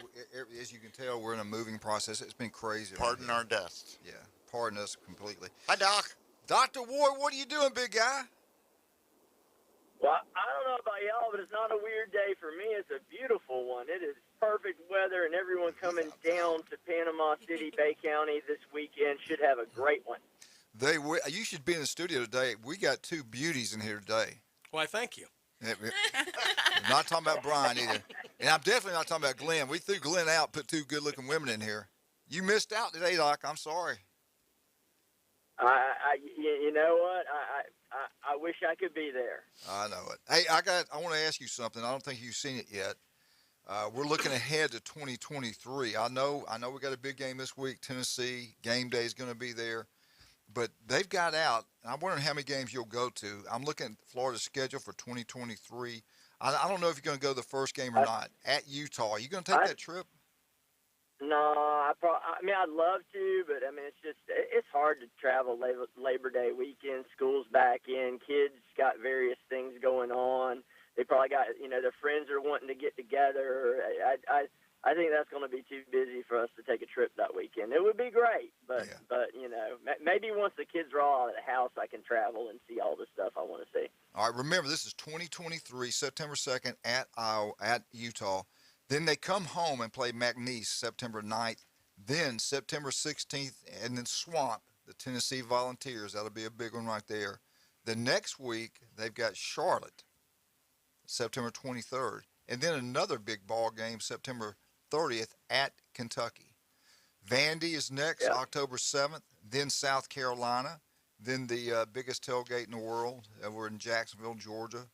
As you can tell, we're in a moving process. It's been crazy. Pardon our dust. Yeah, pardon us completely. Hi, Doc. Dr. Ward, what are you doing, big guy? Well, I don't know about y'all, but it's not a weird day for me. It's a beautiful one. It is perfect weather, and everyone coming down to Panama City, Bay County this weekend should have a great one. You should be in the studio today. We got two beauties in here today. Why, thank you. I'm not talking about Brian either. And I'm definitely not talking about Glenn. We threw Glenn out, put two good-looking women in here. You missed out today, Doc. I'm sorry. You know what? I wish I could be there. I know it. Hey, I want to ask you something. I don't think you've seen it yet. We're looking ahead to 2023. I know we got a big game this week. Tennessee game day is going to be there, but they've got out. I'm wondering how many games you'll go to. I'm looking at Florida's schedule for 2023. I don't know if you're going to go to the first game or not at Utah. Are you going to take that trip? No, I mean, I'd love to, but I mean, it's hard to travel Labor Day weekend. School's back in. Kids got various things going on. They probably got, their friends are wanting to get together. I think that's going to be too busy for us to take a trip that weekend. It would be great, but maybe once the kids are all out of the house, I can travel and see all the stuff I want to see. All right, remember, this is 2023, September 2nd at Utah. Then they come home and play McNeese September 9th. Then September 16th, and then Swamp, the Tennessee Volunteers. That'll be a big one right there. The next week, they've got Charlotte, September 23rd. And then another big ball game, September 30th at Kentucky. Vandy is next, October 7th. Then South Carolina. Then the biggest tailgate in the world. We're in Jacksonville, Georgia.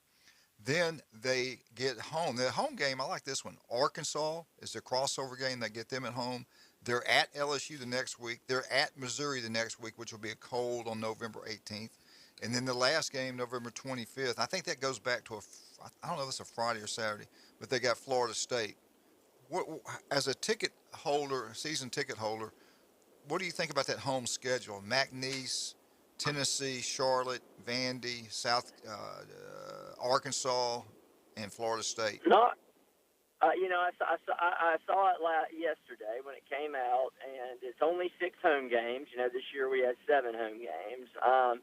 Then they get home. The home game, I like this one. Arkansas is the crossover game. They get them at home. They're at LSU the next week. They're at Missouri the next week, which will be a cold on November 18th. And then the last game, November 25th. I think that goes back to I don't know if it's a Friday or Saturday, but they got Florida State. As a ticket holder, season ticket holder, what do you think about that home schedule? McNeese, Tennessee, Charlotte, Vandy, Arkansas, and Florida State. I saw it yesterday when it came out, and it's only 6 home games. This year we had 7 home games. I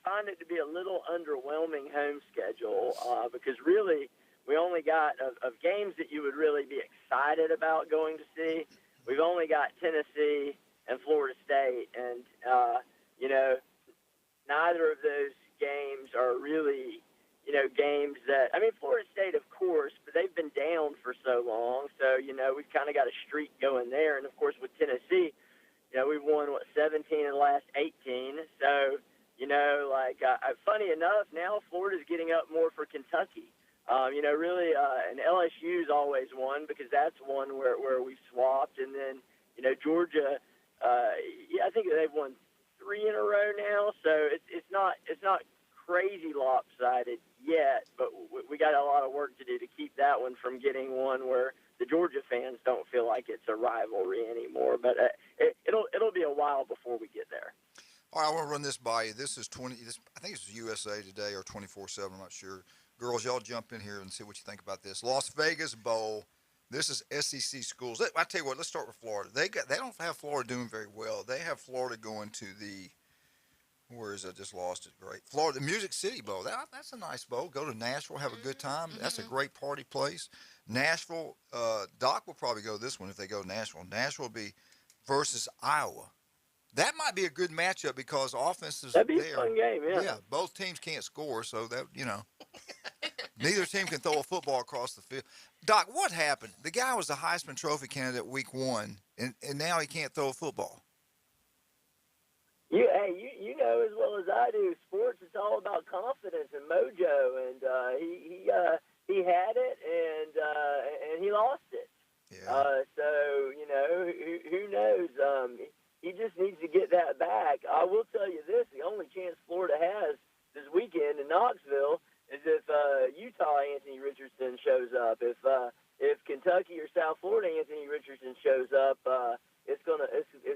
find it to be a little underwhelming home schedule because really we only got of games that you would really be excited about going to see. We've only got Tennessee and Florida State, and neither of those games are really, games that, Florida State, of course, but they've been down for so long. So, we've kind of got a streak going there. And, of course, with Tennessee, we've won, 17 in the last 18. So, funny enough, now Florida's getting up more for Kentucky. Really, and LSU's always won because that's one where we've swapped. And then, Georgia Yeah, I think they've won 3 in a row now, so it's not crazy lopsided yet, but we got a lot of work to do to keep that one from getting one where the Georgia fans don't feel like it's a rivalry anymore. But it'll be a while before we get there. All right, I want to run this by you. This is I think it's USA Today or 24/7. I'm not sure. Girls, y'all jump in here and see what you think about this. Las Vegas Bowl. This is SEC schools. I tell you what. Let's start with Florida. They don't have Florida doing very well. They have Florida going to the. Where is it? I just lost it. Great. Florida, the Music City Bowl. That's a nice bowl. Go to Nashville, have a good time. That's a great party place. Nashville, Doc will probably go this one if they go to Nashville. Nashville will be versus Iowa. That might be a good matchup because offenses That'd be there. a fun game, yeah. Yeah, both teams can't score, so that, neither team can throw a football across the field. Doc, what happened? The guy was the Heisman Trophy candidate week 1, and now he can't throw a football. You know as well as I do, sports is all about confidence and mojo, and he had it and he lost it. Yeah. So who knows? He just needs to get that back. I will tell you this: the only chance Florida has this weekend in Knoxville is if Utah Anthony Richardson shows up. If Kentucky or South Florida Anthony Richardson shows up, it's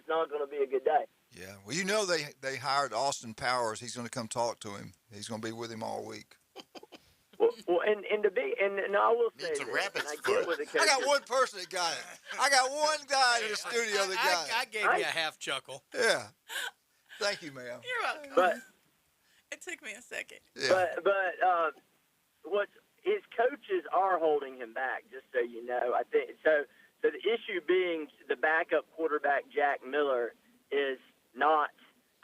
not gonna be a good day. Yeah, well, they hired Austin Powers. He's going to come talk to him. He's going to be with him all week. Well, and I will say this, and I get with the coaches. I got one person that got it. I got one guy in the studio that got it. I gave you a half chuckle. Yeah. Thank you, ma'am. You're welcome. But it took me a second. Yeah. But his coaches are holding him back. Just so you know, I think so. So the issue being the backup quarterback Jack Miller is not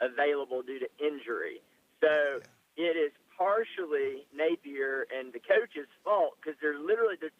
available due to injury. So it is partially Napier and the coach's fault because they're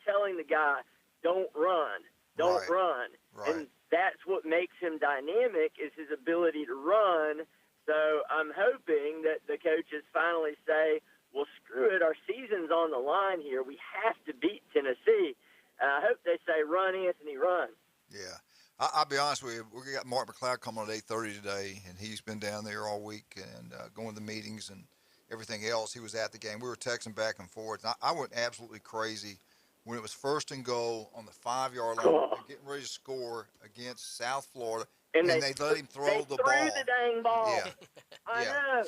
telling the guy, don't run. Right. And that's what makes him dynamic is his ability to run. So I'm hoping that the coaches finally say, well, screw it. Our season's on the line here. We have to beat Tennessee. I hope they say, run, Anthony, run. Yeah. I'll be honest with you. We got Mark McLeod coming on at 8:30 today, and he's been down there all week and going to the meetings and everything else. He was at the game. We were texting back and forth. And I went absolutely crazy when it was 1st and goal on the 5-yard line. They're getting ready to score against South Florida, and they let him throw the ball. They threw the dang ball. Yeah. I know.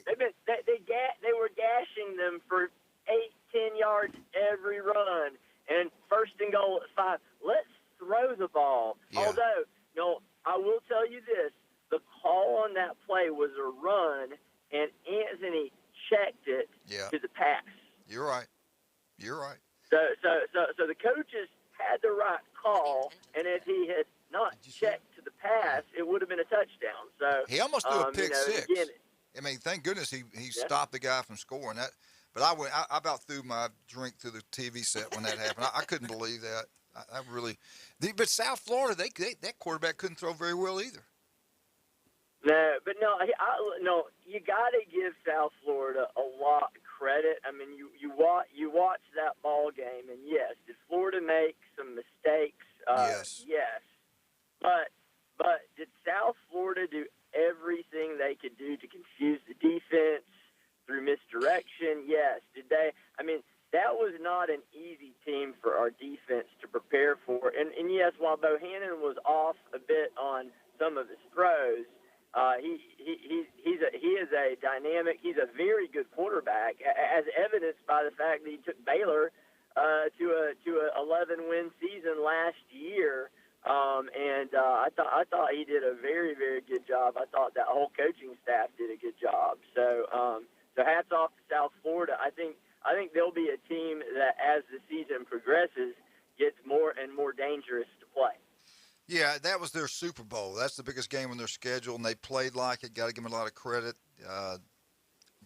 They were gashing them for 8-10 yards every run, and 1st and goal at 5. Let's throw the ball. Yeah. Although, I will tell you this: the call on that play was a run, and Anthony checked it to the pass. You're right. So the coaches had the right call, and if he had not checked to the pass, it would have been a touchdown. So he almost threw a pick six. Again, I mean, thank goodness he stopped the guy from scoring that. But I about threw my drink through the TV set when that happened. I couldn't believe that. I really. But South Florida, that quarterback couldn't throw very well either. No, you got to give South Florida a lot of credit. I mean, you watch that ball game, and yes, did Florida make some mistakes? Yes. But did South Florida do everything they could do to confuse the defense through misdirection? Yes. Did they? I mean, that was not an easy team for our defense to prepare for. And yes, while Bohannon was off a bit on some of his throws, he is a dynamic. He's a very good quarterback, as evidenced by the fact that he took Baylor to a 11-win season last year. I thought he did a very, very good job. I thought that whole coaching staff did a good job. So hats off to South Florida. I think they'll be a team that, as the season progresses, gets more and more dangerous to play. Yeah, that was their Super Bowl. That's the biggest game on their schedule, and they played like it. Got to give them a lot of credit.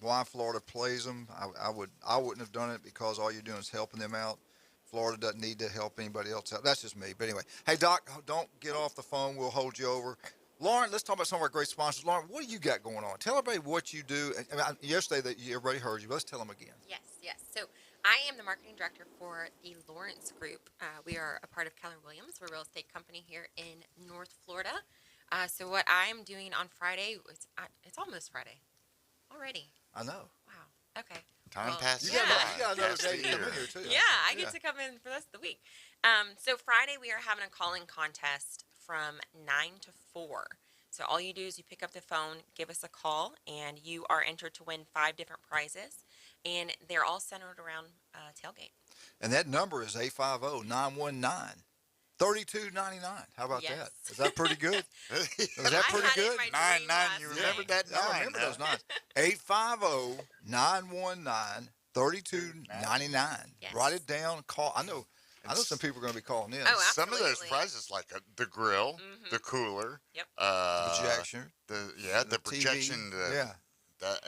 Why Florida plays them, I wouldn't have done it because all you're doing is helping them out. Florida doesn't need to help anybody else out. That's just me. But anyway, hey, Doc, don't get off the phone. We'll hold you over. Lauren, let's talk about some of our great sponsors. Lauren, what do you got going on? Tell everybody what you do. Yesterday, everybody heard you. Let's tell them again. Yes. So I am the marketing director for the Lawrence Group. We are a part of Keller Williams. We're a real estate company here in North Florida. So what I'm doing on Friday, it's almost Friday already. I know. Wow. Okay. Time passes. You got another day to come in here, too. Yeah, I get to come in for the rest of the week. So Friday we are having a calling contest from 9 to 4. So all you do is you pick up the phone, give us a call, and you are entered to win 5 different prizes. And they're all centered around tailgate. And that number is 850-919-3299. How about that? Is that pretty good? Is that pretty good? 99. You remember that 9? I remember those 9s. 850-919-3299. Yes. Write it down. Call. I know some people are going to be calling in. Oh, some of those prizes, like the grill, the cooler, projection, the projection,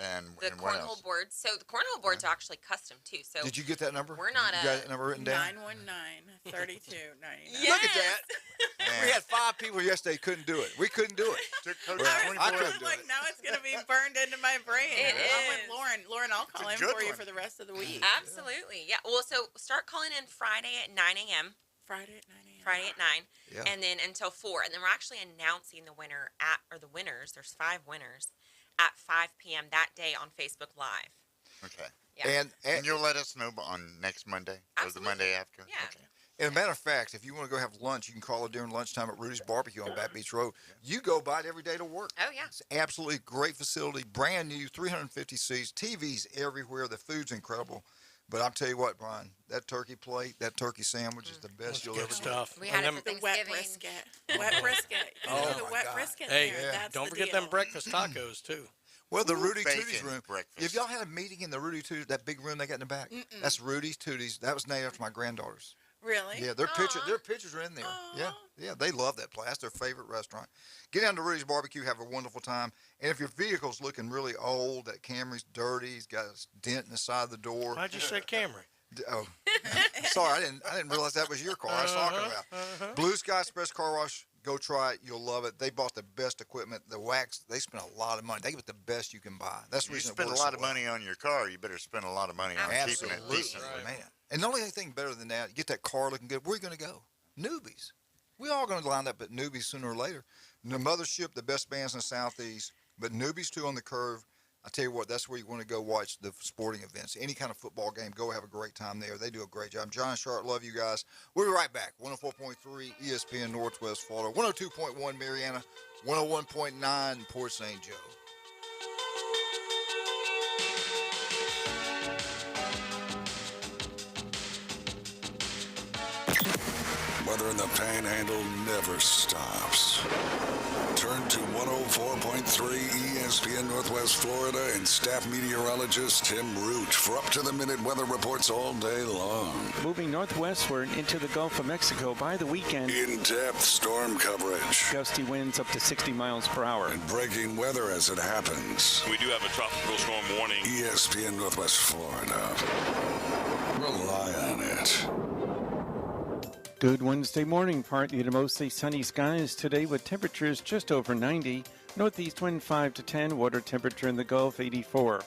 and the what cornhole else? boards. So the cornhole boards are actually custom too. So did you get that number? We're not you got that number written down? 919-3299. Look at that. We had 5 people yesterday couldn't do it. We couldn't do it. I couldn't like, now it's going to be burned into my brain. It I'm is. with Lauren. Lauren, I'll call in for you for the rest of the week. Absolutely. Yeah. Well, so start calling in Friday at 9 a.m. Friday at 9 a.m. Friday at 9. Yeah. And then until 4. And then we're actually announcing the winner the winners. There's 5 winners at 5 p.m. that day on Facebook Live. Okay. Yeah. And you'll let us know on next Monday or the Monday after? Yeah. Okay. And a matter of fact, if you want to go have lunch, you can call it during lunchtime at Rudy's Barbecue on Back Beach Road. You go by it every day to work. Oh, yeah. It's absolutely great facility, brand new, 350 seats, TVs everywhere. The food's incredible. But I'll tell you what, Brian, that turkey plate, that turkey sandwich is the best you'll ever stuff. We had it for The wet Thanksgiving. brisket. Wet brisket. The wet brisket Hey, there. That's don't the forget deal. them breakfast tacos, too. Well, the Rudy bacon Tootie's room. breakfast. If y'all had a meeting in the Rudy Tooties, that big room they got in the back, that's Rudy's Tooties. That was named after my granddaughters. Really? Yeah, their pictures are in there. Yeah, they love that place. That's their favorite restaurant. Get down to Rudy's Barbecue, have a wonderful time. And if your vehicle's looking really old, that Camry's dirty, it's got a dent in the side of the door. Why'd you say Camry? Oh, sorry, I didn't realize that was your car I was talking about. Blue Sky Express Car Wash, go try it. You'll love it. They bought the best equipment. The wax, they spent a lot of money. They get the best you can buy. That's the You reason it spend a works lot so of well. money on your car. You better spend a lot of money on keeping it decent. Man. And the only thing better than that, you get that car looking good. Where are you going to go? Newbies. We all going to line up at Newbies sooner or later. The Mothership, the best bands in the Southeast, but Newbies too on the curve. I tell you what, that's where you want to go watch the sporting events. Any kind of football game, go have a great time there. They do a great job. John Sharp, love you guys. We'll be right back. 104.3 ESPN Northwest Florida, 102.1 Mariana, 101.9 Port St. Joe. Weather in the Panhandle never stops. Turn to 104.3 ESPN Northwest Florida and staff meteorologist Tim Root for up-to-the-minute weather reports all day long. Moving northwestward into the Gulf of Mexico by the weekend. In-depth storm coverage. Gusty winds up to 60 miles per hour. And breaking weather as it happens. We do have a tropical storm warning. ESPN Northwest Florida. Rely on it. Good Wednesday morning. Partly to mostly sunny skies today with temperatures just over 90. Northeast wind 5 to 10. Water temperature in the Gulf 84.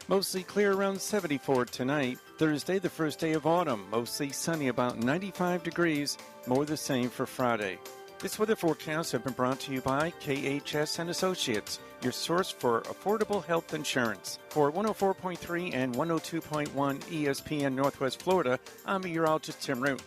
Mostly clear around 74 tonight. Thursday, the first day of autumn. Mostly sunny about 95 degrees. More the same for Friday. This weather forecast has been brought to you by KHS and Associates, your source for affordable health insurance. For 104.3 and 102.1 ESPN Northwest Florida, I'm meteorologist Tim Root.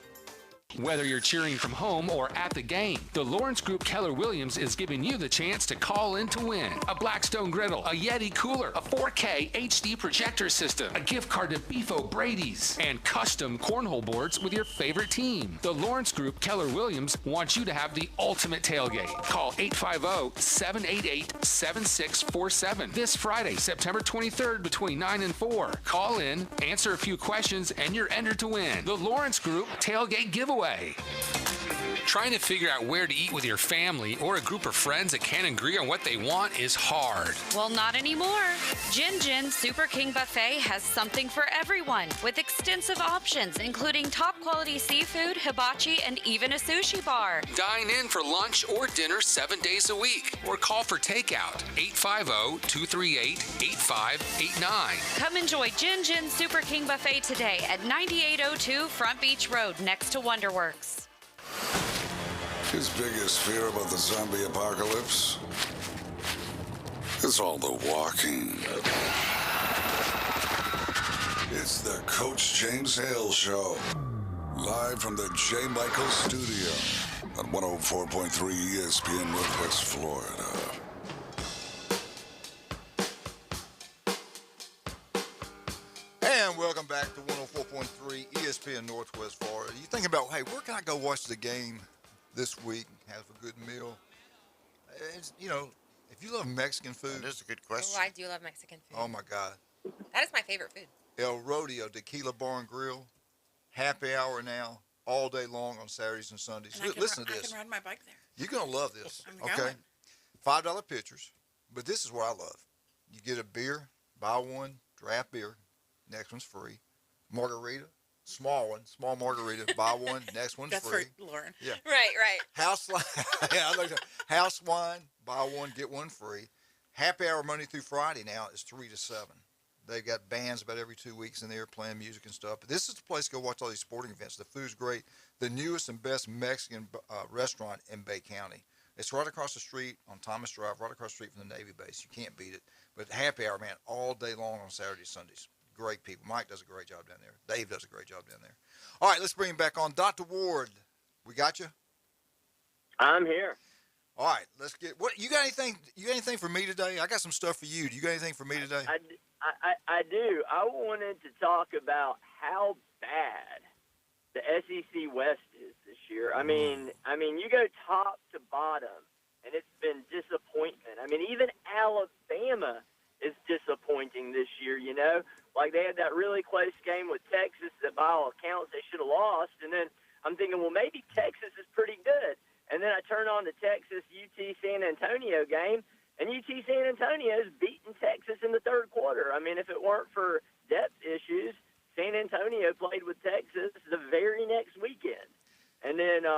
Whether you're cheering from home or at the game, the Lawrence Group Keller Williams is giving you the chance to call in to win a Blackstone griddle, a Yeti cooler, a 4K HD projector system, a gift card to Beef O'Brady's, and custom cornhole boards with your favorite team. The Lawrence Group Keller Williams wants you to have the ultimate tailgate. Call 850-788-7647 this Friday, September 23rd between 9 and 4. Call in, answer a few questions, and you're entered to win the Lawrence Group Tailgate Giveaway. Trying to figure out where to eat with your family or a group of friends that can't agree on what they want is hard. Well, not anymore. Jin Jin Super King Buffet has something for everyone with extensive options, including top quality seafood, hibachi, and even a sushi bar. Dine in for lunch or dinner 7 days a week or call for takeout 850-238-8589. Come enjoy Jin Jin Super King Buffet today at 9802 Front Beach Road next to Wonderworks. His biggest fear about the zombie apocalypse is all the walking. It's the Coach James Hale Show, live from the J. Michael Studio on 104.3 ESPN Northwest Florida. And welcome back to 104.3 ESPN Northwest Florida. You think about, hey, where can I go watch the game this week, have a good meal? It's, you know, if you love Mexican food. That is a good question. Oh, I do love Mexican food. Oh, my God. That is my favorite food. El Rodeo Tequila Bar and Grill, happy hour now, all day long on Saturdays and Sundays. Listen to this. I can ride my bike there. You're going to love this, I'm okay? going. $5 pitchers, but this is what I love. You get a beer, buy one, draft beer, next one's free. Margarita, small one, small margarita, buy one, next one's That's free. for Lauren. Yeah. Right. House yeah, I like that. House wine, buy one, get one free. Happy hour Monday through Friday now is 3 to 7. They've got bands about every 2 weeks in there playing music and stuff. But this is the place to go watch all these sporting events. The food's great. The newest and best Mexican restaurant in Bay County. It's right across the street on Thomas Drive, right across the street from the Navy base. You can't beat it. But happy hour, man, all day long on Saturdays, Sundays. Great people. Mike does a great job down there. Dave does a great job down there. All right, let's bring him back on. Dr. Ward, we got you? I'm here. All right, let's get – what you got anything? You got anything for me today? I got some stuff for you. Do you got anything for me today? I do. I wanted to talk about how bad the SEC West is this year. I mean, you go top to bottom, and it's been disappointment. I mean, even Alabama is disappointing this year, you know? Like, they had that really close game with Texas that, by all accounts, they should have lost. And then I'm thinking, well, maybe Texas is pretty good. And then I turn on the Texas-UT San Antonio game, and UT San Antonio's beating Texas in the third quarter. I mean, if it weren't for depth issues, San Antonio played with Texas the very next weekend. And then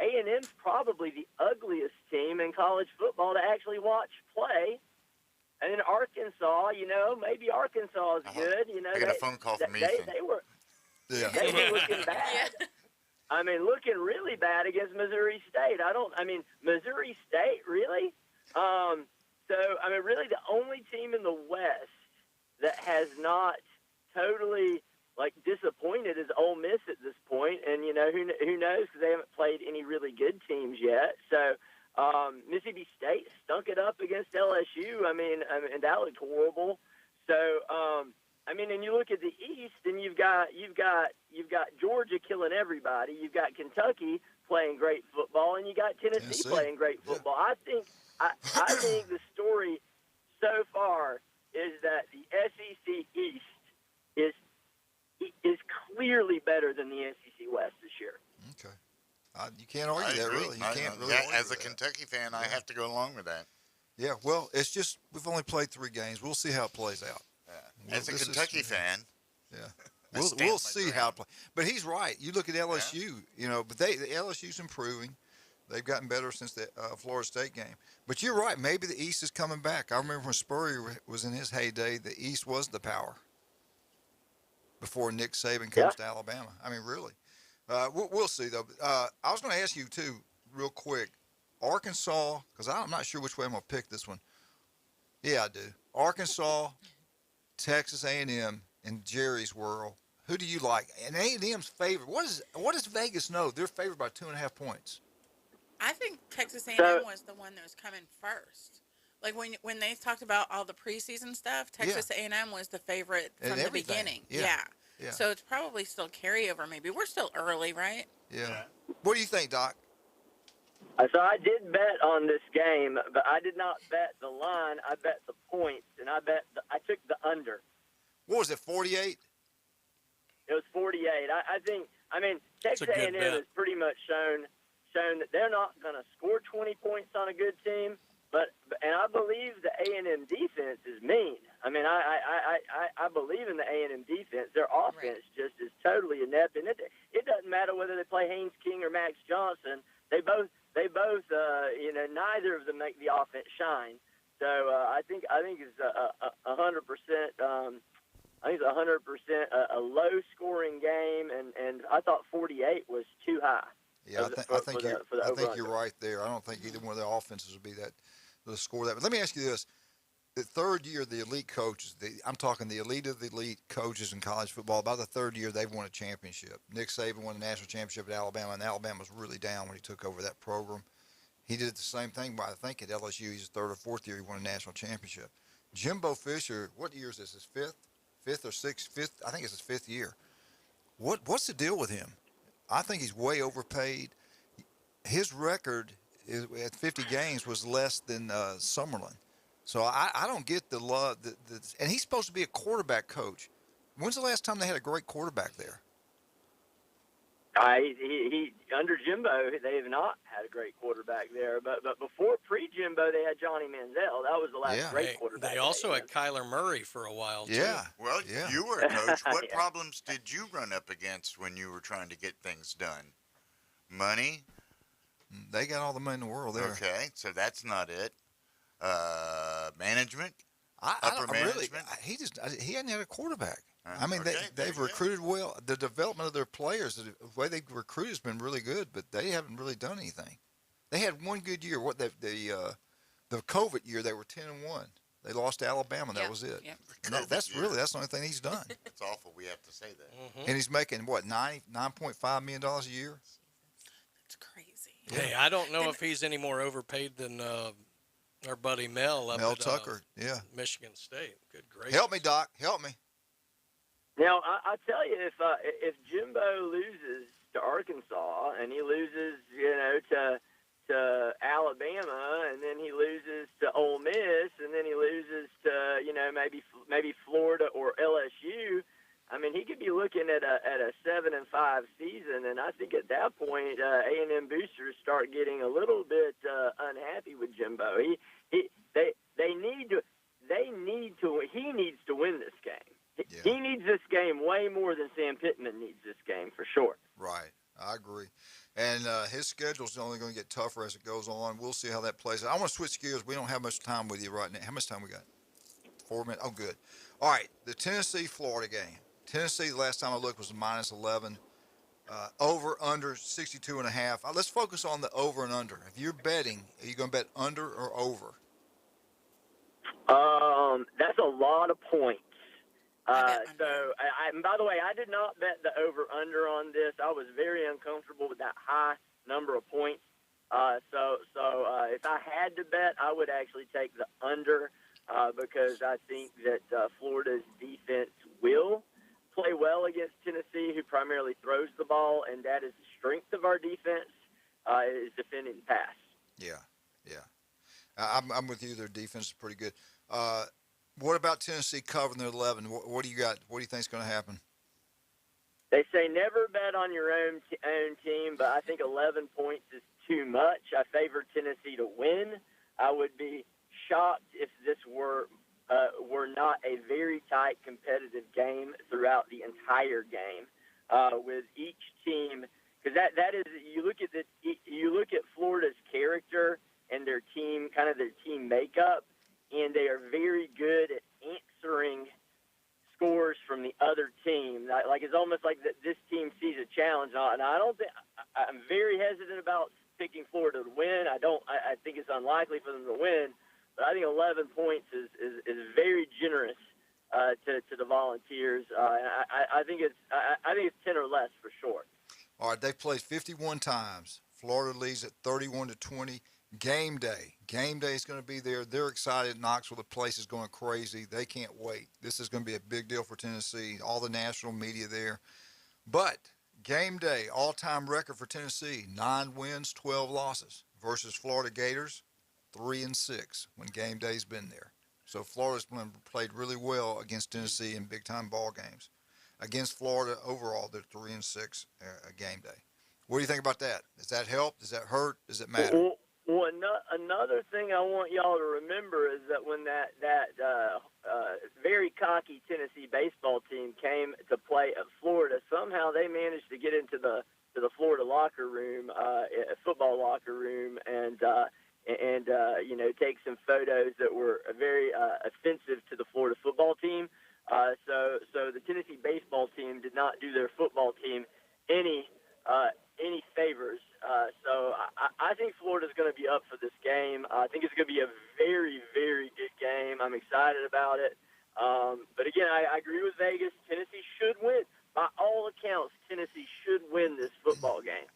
A&M's probably the ugliest team in college football to actually watch play. And then Arkansas, you know, maybe Arkansas is good. You know, I got a phone call from Ethan. They were looking bad. I mean, looking really bad against Missouri State. Missouri State, really? Really the only team in the West that has not totally, disappointed is Ole Miss at this point. And, you know, who knows, because they haven't played any really good teams yet. So, Mississippi State stunk it up against LSU. And that looked horrible. So, and you look at the East, and you've got Georgia killing everybody. You've got Kentucky playing great football, and you got Tennessee playing great football. I think the story so far is that the SEC East is clearly better than the SEC West this year. Okay. You can't argue that, really. You can't really argue as a Kentucky fan, I have to go along with that. Yeah, well, it's just we've only played 3 games. We'll see how it plays out. As a Kentucky fan. Yeah. We'll see how it plays. But he's right. You look at LSU, you know, but the LSU's improving. They've gotten better since the Florida State game. But you're right. Maybe the East is coming back. I remember when Spurrier was in his heyday, the East was the power before Nick Saban comes to Alabama. I mean, really. We'll see, though. I was going to ask you, too, real quick. Arkansas, because I'm not sure which way I'm going to pick this one. Yeah, I do. Arkansas, Texas A&M, in Jerry's world. Who do you like? And A&M's favorite. What does Vegas know? They're favored by 2.5 points. I think Texas A&M was the one that was coming first. Like when they talked about all the preseason stuff, Texas A&M was the favorite from the beginning. Yeah. So it's probably still carryover. Maybe we're still early, right? Yeah. What do you think, Doc? So I did bet on this game, but I did not bet the line. I bet the points, and I took the under. What was it? 48. It was 48. I think. Texas A&M has pretty much shown that they're not going to score 20 points on a good team. And I believe the A&M defense is mean. I mean, I believe in the A&M defense. Their offense just is totally inept, and it doesn't matter whether they play Haynes King or Max Johnson. They both, neither of them make the offense shine. So I think it's 100%. I think it's 100% a low-scoring game, and I thought 48 was too high. Yeah, I think you're right there. I don't think either one of the offenses would be that. To score that. But let me ask you this. The third year, the elite coaches, I'm talking the elite of the elite coaches in college football, about the third year, they've won a championship. Nick Saban won the national championship at Alabama, and Alabama was really down when he took over that program. He did the same thing, I think, at LSU. He's third or fourth year he won a national championship. Jimbo Fisher, what year is this? His fifth or sixth? Fifth? I think it's his fifth year. What's the deal with him? I think he's way overpaid. His record at 50 games was less than Summerlin. So I don't get the love. And he's supposed to be a quarterback coach. When's the last time they had a great quarterback there? He under Jimbo, they have not had a great quarterback there. But before pre-Jimbo, they had Johnny Manziel. That was the last great quarterback. They also had Kyler Murray for a while, too. Yeah. Well, you were a coach. What problems did you run up against when you were trying to get things done? Money? They got all the money in the world there. Okay, so that's not it. Management? Upper management? He hadn't had a quarterback. I mean, they've recruited well. The development of their players, the way they recruit has been really good, but they haven't really done anything. They had one good year. The COVID year, they were 10-1. They lost to Alabama. That was it. Yep. That's the only thing he's done. It's awful. We have to say that. Mm-hmm. And he's making what, $9.5 million a year? That's crazy. Hey, I don't know if he's any more overpaid than our buddy Mel up at Tucker. Michigan State. Good gracious. Help me, Doc. Help me. Now, I tell you, if Jimbo loses to Arkansas and he loses, to Alabama, and then he loses to Ole Miss, and then he loses to, maybe Florida or LSU, I mean, he could be looking at a 7-5 season, and I think at that point, A&M boosters start getting a little bit unhappy with Jimbo. He needs to win this game. Yeah. He needs this game way more than Sam Pittman needs this game, for sure. Right. I agree. And his schedule's only going to get tougher as it goes on. We'll see how that plays out. I want to switch gears. We don't have much time with you right now. How much time we got? 4 minutes? Oh, good. All right, the Tennessee-Florida game. Tennessee, the last time I looked, was -11. Over, under, 62.5. Let's focus on the over and under. If you're betting, are you going to bet under or over? That's a lot of points. And by the way, I did not bet the over-under on this. I was very uncomfortable with that high number of points. So if I had to bet, I would actually take the under because I think that Florida's defense will play well against Tennessee, who primarily throws the ball, and that is the strength of our defense, is defending the pass. Yeah. I'm with you. Their defense is pretty good. What about Tennessee covering their 11? What do you got? What do you think is going to happen? They say never bet on your own team, but I think 11 points is too much. I favor Tennessee to win. I would be shocked if this were not a very tight competitive game throughout the entire game, with each team, because that is, you look at Florida's character and their team, kind of their team makeup, and they are very good at answering scores from the other team. Like, it's almost like that this team sees a challenge, and I'm very hesitant about picking Florida to win. I think it's unlikely for them to win. But I think 11 points is very generous to the Volunteers. I think it's 10 or less for sure. All right, they've played 51 times. Florida leads at 31-20. Game day is going to be there. They're excited. Knoxville, the place is going crazy. They can't wait. This is going to be a big deal for Tennessee. All the national media there. But game day, all-time record for Tennessee: 9 wins, 12 losses versus Florida Gators, 3-6 when game day's been there. So Florida's played really well against Tennessee in big-time ball games. Against Florida, overall, they're 3-6 game day. What do you think about that? Does that help? Does that hurt? Does it matter? Well, another thing I want y'all to remember is that when that very cocky Tennessee baseball team came to play at Florida, somehow they managed to get into the Florida locker room, football locker room, and take some photos that were very offensive to the Florida football team. So the Tennessee baseball team did not do their football team any favors. So I think Florida's going to be up for this game. I think it's going to be a very, very good game. I'm excited about it. But again, I agree with Vegas. Tennessee should win. By all accounts, Tennessee should win this football game.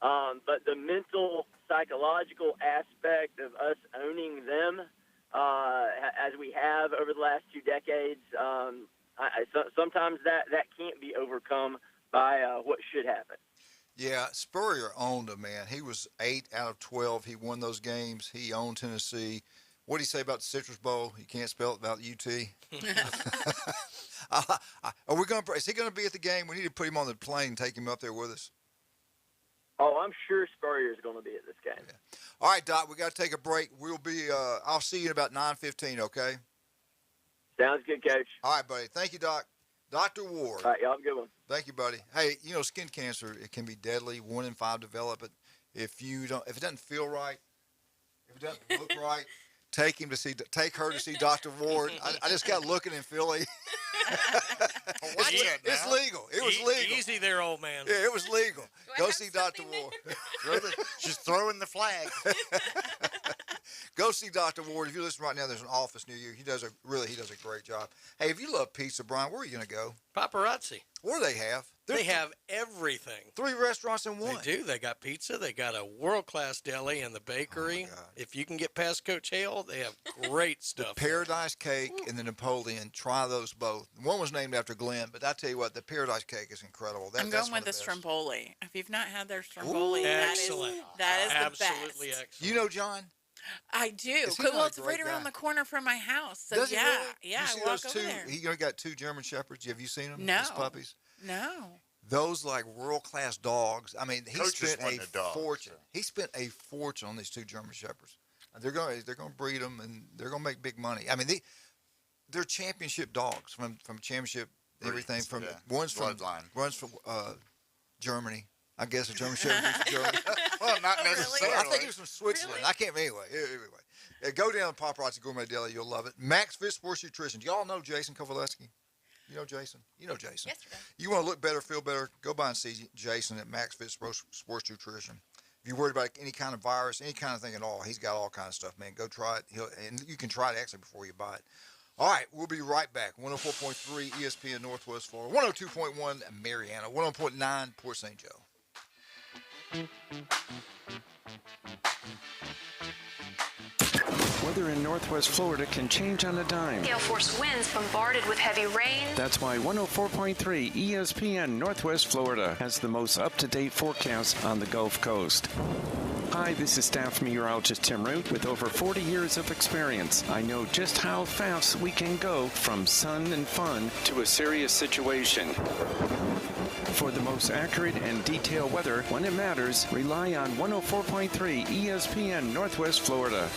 But the mental, psychological aspect of us owning them, as we have over the last 2 decades, sometimes that can't be overcome by what should happen. Yeah, Spurrier owned him, man. He was 8 out of 12. He won those games. He owned Tennessee. What do you say about the Citrus Bowl? You can't spell it without UT. Are we going? Is he going to be at the game? We need to put him on the plane and take him up there with us. Oh, I'm sure Spurrier's going to be at this game. Yeah. All right, Doc, we got to take a break. We'll be. I'll see you in about 9:15. Okay. Sounds good, Coach. All right, buddy. Thank you, Doc. Dr. Ward. All right, y'all have a good one. Thank you, buddy. Hey, skin cancer, it can be deadly. 1 in 5 develop it. If it doesn't feel right, if it doesn't look right, take her to see Dr. Ward. I just got looking in Philly. It's legal. It was legal. Easy there, old man. Yeah, it was legal. Go see Dr. Ward. She's throwing the flag. Go see Dr. Ward. If you listen right now, there's an office near you. He does a great job. Hey, if you love pizza, Brian, where are you going to go? Paparazzi. What do they have? They have everything. 3 restaurants in one. They do. They got pizza. They got a world-class deli and the bakery. Oh, if you can get past Coach Hale, they have great stuff. The Paradise Cake and the Napoleon. Try those both. One was named after Glenn, but I tell you what, the Paradise Cake is incredible. I'm going with the Stromboli. If you've not had their Stromboli, that is the best. Absolutely excellent. You know John? I do. Well, it's right around the corner from my house. So Does he really? yeah, You see I walk those over two? there. He got 2 German Shepherds. Have you seen them? No. These puppies? No. Those world-class dogs. I mean, he Coach is spent wanting a dog, fortune. so. He spent a fortune on these 2 German Shepherds. They're going to breed them, and they're going to make big money. I mean, they're championship dogs from championship everything. From one's from Germany. I guess a German Shepherd is from Germany. Well, not necessarily. I think it was from Switzerland. Really? I can't. Anyway. Go down to Paparazzi Gourmet Deli. You'll love it. Max Fit Sports Nutrition. Do y'all know Jason Kovaleski? You know Jason? You know Jason. Yesterday. You want to look better, feel better, go by and see Jason at Max Fit Sports Nutrition. If you're worried about any kind of virus, any kind of thing at all, he's got all kinds of stuff, man. Go try it. And you can try it actually before you buy it. All right, we'll be right back. 104.3 ESPN Northwest Florida, 102.1 Mariana, 101.9 Port St. Joe. Weather in Northwest Florida can change on a dime. Gale force winds bombarded with heavy rain. That's why 104.3 ESPN Northwest Florida has the most up-to-date forecast on the Gulf Coast. Hi, this is staff meteorologist Tim Root. With over 40 years of experience, I know just how fast we can go from sun and fun to a serious situation. For the most accurate and detailed weather when it matters, rely on 104.3 ESPN Northwest Florida.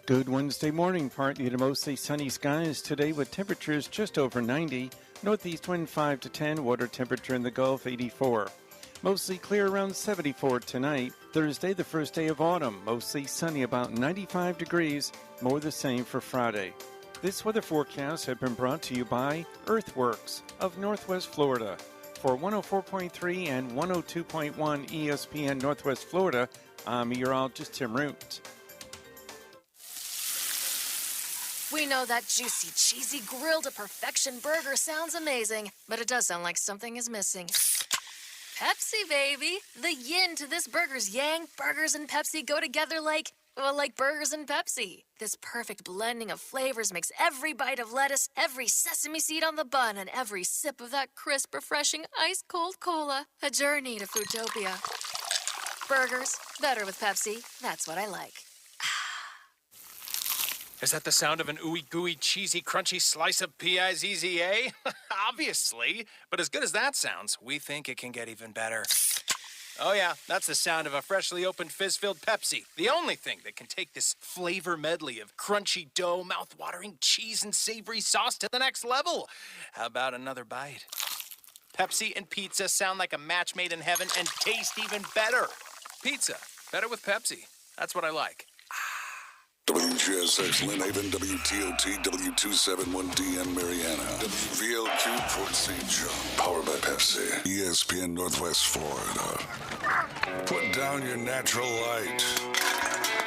Good Wednesday morning, partly to mostly sunny skies today with temperatures just over 90. Northeast wind 5 to 10, water temperature in the Gulf 84. Mostly clear around 74 tonight. Thursday, the first day of autumn, mostly sunny about 95 degrees, more the same for Friday. This weather forecast has been brought to you by Earthworks of Northwest Florida. For 104.3 and 102.1 ESPN Northwest Florida, I'm meteorologist Tim Root. We know that juicy, cheesy, grilled to perfection burger sounds amazing, but it does sound like something is missing. Pepsi, baby! The yin to this burger's yang. Burgers and Pepsi go together like burgers and Pepsi. This perfect blending of flavors makes every bite of lettuce, every sesame seed on the bun, and every sip of that crisp, refreshing, ice-cold cola a journey to Foodtopia. Burgers, better with Pepsi. That's what I like. Is that the sound of an ooey gooey, cheesy, crunchy slice of P-I-Z-Z-A? Obviously. But as good as that sounds, we think it can get even better. Oh, yeah, that's the sound of a freshly opened fizz-filled Pepsi. The only thing that can take this flavor medley of crunchy dough, mouth-watering cheese, and savory sauce to the next level. How about another bite? Pepsi and pizza sound like a match made in heaven and taste even better. Pizza, better with Pepsi. That's what I like. WGSX Lynn Haven, WTOT, W271DN Mariana, WVLQ Port St. John, powered by Pepsi, ESPN Northwest Florida. Put down your natural light.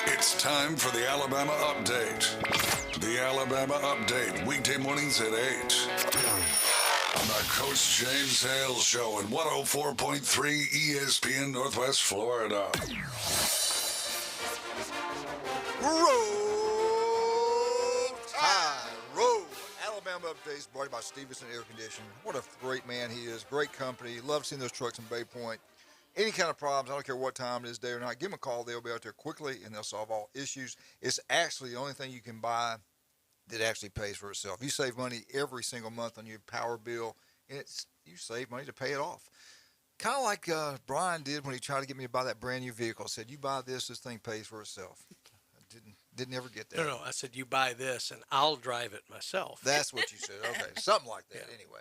It's time for the Alabama Update. The Alabama Update, weekday mornings at 8. On the Coach James Hale Show at 104.3 ESPN Northwest Florida. Roll Tide, roll. Alabama Updates brought to you by Stevenson Air Conditioning. What a great man he is. Great company. Love seeing those trucks in Bay Point. Any kind of problems, I don't care what time it is, day or night, give them a call. They'll be out there quickly, and they'll solve all issues. It's actually the only thing you can buy that actually pays for itself. You save money every single month on your power bill, and you save money to pay it off. Kind of like Brian did when he tried to get me to buy that brand new vehicle. Said, you buy this thing pays for itself. Didn't ever get that. No, I said, you buy this, and I'll drive it myself. That's what you said. Okay, something like that. Yeah. Anyway,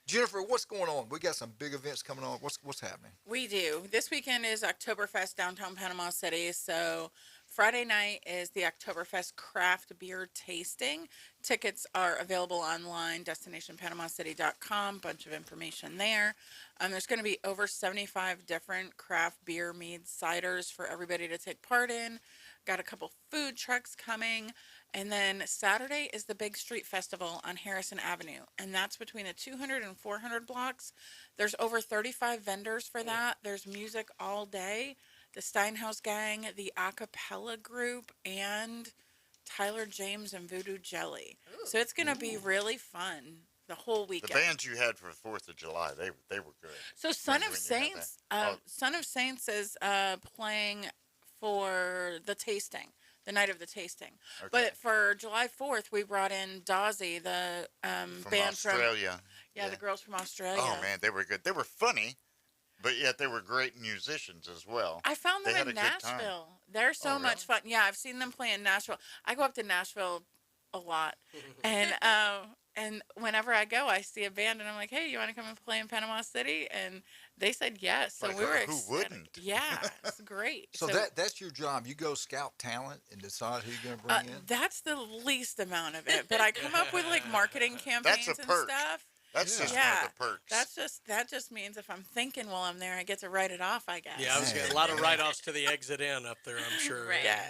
Jennifer, what's going on? We got some big events coming on. What's happening? We do. This weekend is Oktoberfest downtown Panama City. So Friday night is the Oktoberfest craft beer tasting. Tickets are available online, destinationpanamacity.com. Bunch of information there. There's going to be over 75 different craft beer, meads, ciders for everybody to take part in. Got a couple food trucks coming. And then Saturday is the big street festival on Harrison Avenue. And that's between the 200 and 400 blocks. There's over 35 vendors for that. There's music all day. The Steinhaus Gang, the a cappella group, and Tyler James and Voodoo Jelly. Ooh. So it's going to be really fun the whole weekend. The bands you had for the 4th of July, they were good. So Son of Saints is playing for the tasting, the night of the tasting. Okay. But for July 4th, we brought in Dawsey, the band Australia. The girls from Australia. Oh, man, they were good. They were funny, but yet they were great musicians as well. I found them in Nashville. They're so much fun. Yeah, I've seen them play in Nashville. I go up to Nashville a lot. And whenever I go, I see a band, and I'm like, hey, you want to come and play in Panama City? And they said yes. So we were excited. Who wouldn't? Yeah, it's great. So that's your job. You go scout talent and decide who you're going to bring in? That's the least amount of it. But I come up with, like, marketing campaigns and stuff. That's just one of the perks. That just means if I'm thinking while I'm there, I get to write it off, I guess. Yeah, I was getting a lot of write-offs to the exit in up there, I'm sure. Right. Yeah.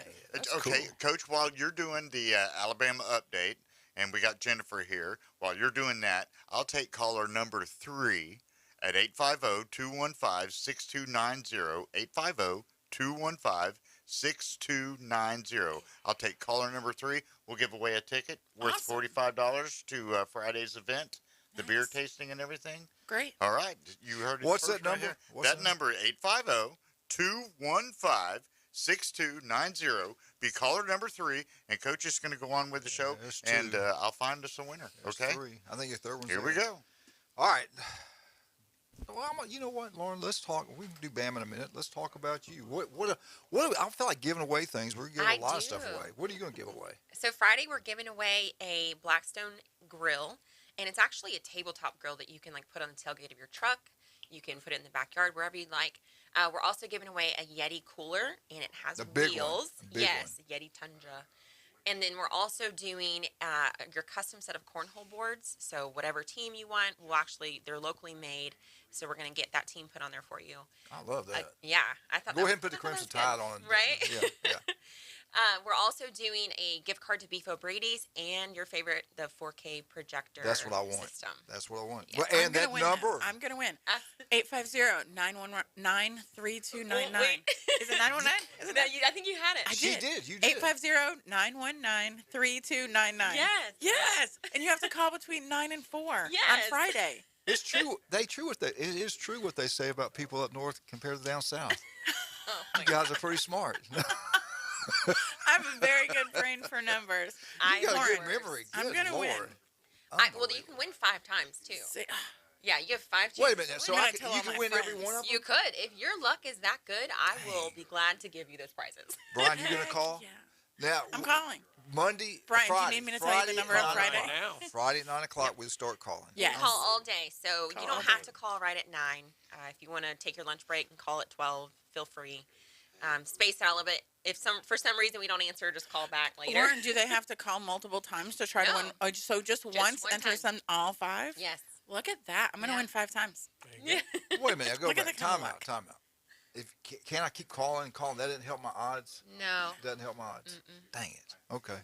Okay, cool. Coach, while you're doing the Alabama update, and we got Jennifer here, while you're doing that, I'll take caller number 3 at 850-215-6290, 850-215-6290. I'll take caller number 3. We'll give away a ticket worth $45 to Friday's event. The beer tasting and everything. Great. All right. You heard it. What's that number? That number, 850-215-6290. Be caller number 3, and Coach is going to go on with the show, and I'll find us a winner. Okay? 3. I think your third one's Here we go. All right. Well, you know what, Lauren? Let's talk. We can do BAM in a minute. Let's talk about you. What? I feel like giving away things. We're giving a lot of stuff away. What are you going to give away? So Friday we're giving away a Blackstone grill. And it's actually a tabletop grill that you can, like, put on the tailgate of your truck. You can put it in the backyard, wherever you'd like. We're also giving away a Yeti cooler, and it has wheels. Yes, Yeti Tundra. And then we're also doing your custom set of cornhole boards. So whatever team you want, they're locally made. So we're going to get that team put on there for you. I love that. Yeah. I thought Go ahead and put the Crimson Tide on. Right? Yeah. We're also doing a gift card to Beef O'Brady's and your favorite, the 4K projector. That's what I want. System. That's what I want. Yeah. And that number. I'm going to win. 850-919-3299. Is it 919? I think you had it. She did. You did. 850-919-3299. Yes. And you have to call between 9 and 4 on Friday. It's true. It is true what they say about people up north compared to down south. You guys are pretty smart. I have a very good brain for numbers. You got a good memory. I'm going to win. Well, you can win 5 times, too. Yeah, you have 5 chances. Wait a minute. to So win. you can win every one of them? You could. If your luck is that good, I will be glad to give you those prizes. Brian, you going to call? Yeah. Now, I'm calling. Monday, Brian, Friday. do you need me to tell you the number on Friday? Friday at 9 o'clock, we'll start calling. You can call all day, so Call you all don't have day. to call right at 9. If you want to take your lunch break and call at 12, feel free. Space out a little bit. If for some reason we don't answer, just call back later. Lauren, do they have to call multiple times to try to win? Oh, so just once, one enter time. some all 5? Yes. Look at that. I'm going to win 5 times. Yeah. Wait a minute. I go Look at back. the kind of Time out. Can I keep calling? That didn't help my odds? No. Doesn't help my odds. Dang it. Okay.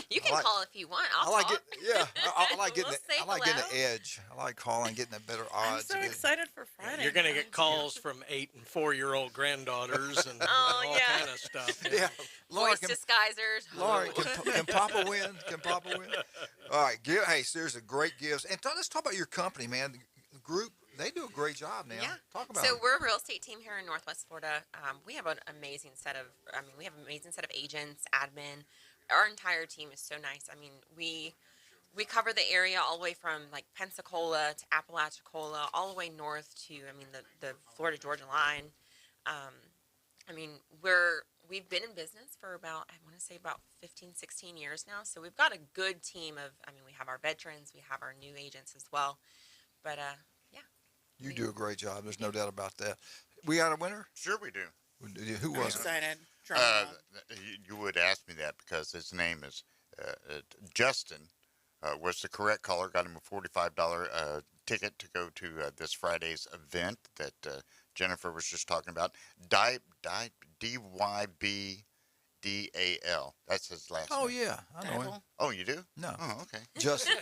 You can call if you want. I I'll like talk. I like getting We'll getting say the edge. I like calling, getting the better odds. I'm so excited for Friday. You're going to get calls from 8 and 4-year-old granddaughters and all kind of stuff. Yeah. Voice disguisers. Lauren, can Papa win? Can Papa win? All right. Hey, seriously, great gifts. And let's talk about your company, man. The group, they do a great job now. Yeah. Talk about So it. we're a real estate team here in Northwest Florida. We have an amazing set of agents, admin. Our entire team is so nice. I mean, we cover the area all the way from like Pensacola to Apalachicola, all the way north to, the Florida-Georgia line. We've been in business for about 15, 16 years now. So we've got a good team of, we have our veterans, we have our new agents as well. But, yeah. You do a great job. There's no doubt about that. We got a winner? Sure we do. Who was it? Excited. You would ask me that because his name is Justin. Was the correct caller. Got him a $45 ticket to go to this Friday's event that Jennifer was just talking about. DYBDAL. That's his last name. Oh, yeah. I know him. Oh, you do? No. Oh, okay. Justin.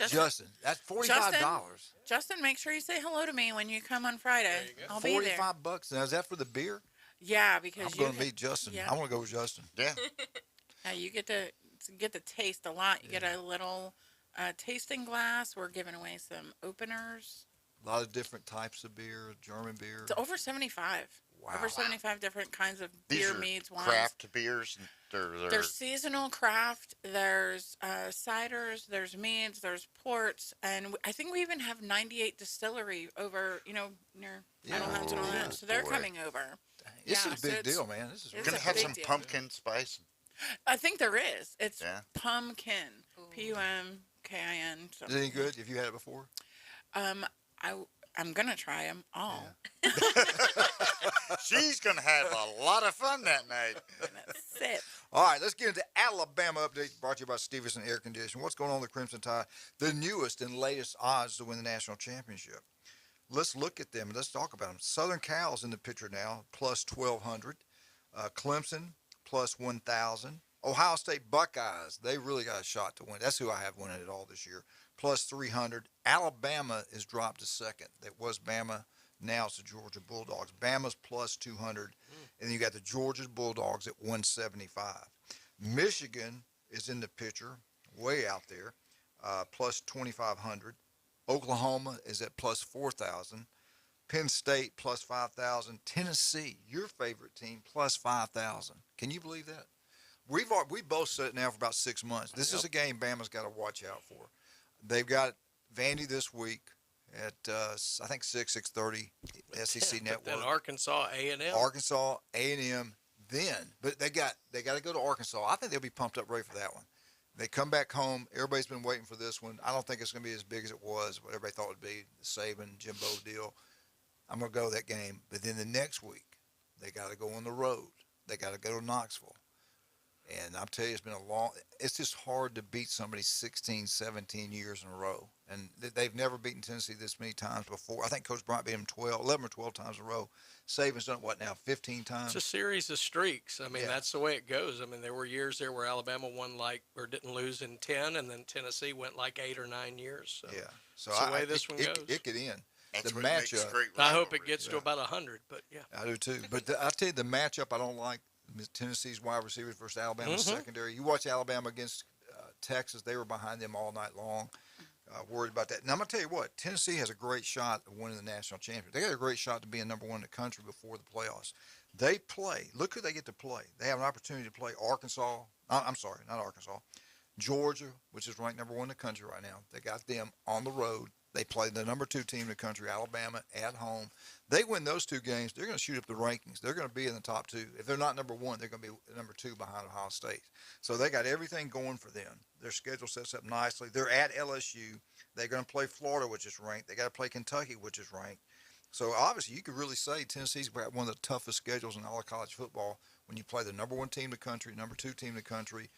Justin. That's $45. Justin, make sure you say hello to me when you come on Friday. I'll be there. $45. Now, is that for the beer? Yeah, because I'm going to meet Justin. Yeah. I want to go with Justin. Yeah. You get to taste a lot. You get a little tasting glass. We're giving away some openers. A lot of different types of beer, German beer. It's over 75. Wow. Over 75 different kinds of These beer, are meads, wines. craft beers. There's seasonal craft. There's ciders. There's meads. There's ports. And I think we even have 98 Distillery over, near Idlehouse and all that. So they're coming over. This is a big deal, man. This is Going to have some pumpkin spice. I think there is. It's pumpkin. P-U-M-K-I-N. Is it any good? Have you had it before? I'm going to try them all. She's going to have a lot of fun that night. Sip. All right, let's get into Alabama update brought to you by Stevenson Air Conditioning. What's going on with the Crimson Tide? The newest and latest odds to win the national championship. Let's look at them. Let's talk about them. Southern Cal's in the picture now, plus 1,200. Clemson, plus 1,000. Ohio State Buckeyes, they really got a shot to win. That's who I have winning it all this year. Plus 300. Alabama is dropped to second. That was Bama. Now it's the Georgia Bulldogs. Bama's plus 200. And then you got the Georgia Bulldogs at 175. Michigan is in the picture, way out there, plus 2,500. Oklahoma is at plus 4,000. Penn State plus 5,000. Tennessee, your favorite team, plus 5,000. Can you believe that? We both said it now for about 6 months. This is a game Bama's got to watch out for. They've got Vandy this week at I think 6:30 SEC Network. Then Arkansas A&M. Arkansas A&M. But they got to go to Arkansas. I think they'll be pumped up ready for that one. They come back home. Everybody's been waiting for this one. I don't think it's going to be as big as it was. What everybody thought it would be, the Saban Jimbo deal. I'm going to go to that game. But then the next week, they got to go on the road. They got to go to Knoxville. And I'll tell you, it's just hard to beat somebody 16, 17 years in a row. And they've never beaten Tennessee this many times before. I think Coach Bryant beat them 11 or 12 times in a row. Saban's done it, 15 times? It's a series of streaks. That's the way it goes. There were years there where Alabama won or didn't lose in 10, and then Tennessee went 8 or 9 years. So So that's the way this one goes. It could end. That's the what makes matchup. great I hope it gets to about 100, but yeah. I do too. But I'll tell you, the matchup I don't like. Tennessee's wide receivers versus Alabama's secondary. You watch Alabama against Texas, they were behind them all night long, worried about that. Now, I'm going to tell you what, Tennessee has a great shot of winning the national championship. They got a great shot to being number one in the country before the playoffs. They play. Look who they get to play. They have an opportunity to play Georgia, which is ranked number one in the country right now. They got them on the road They play the number 2 team in the country, Alabama, at home. They win those 2 games, they're going to shoot up the rankings. They're going to be in the top 2. If they're not number 1, they're going to be number 2 behind Ohio State. So they got everything going for them. Their schedule sets up nicely. They're at LSU. They're going to play Florida, which is ranked. They got to play Kentucky, which is ranked. So obviously, you could really say Tennessee's got one of the toughest schedules in all of college football when you play the number 1 team in the country, number 2 team in the country.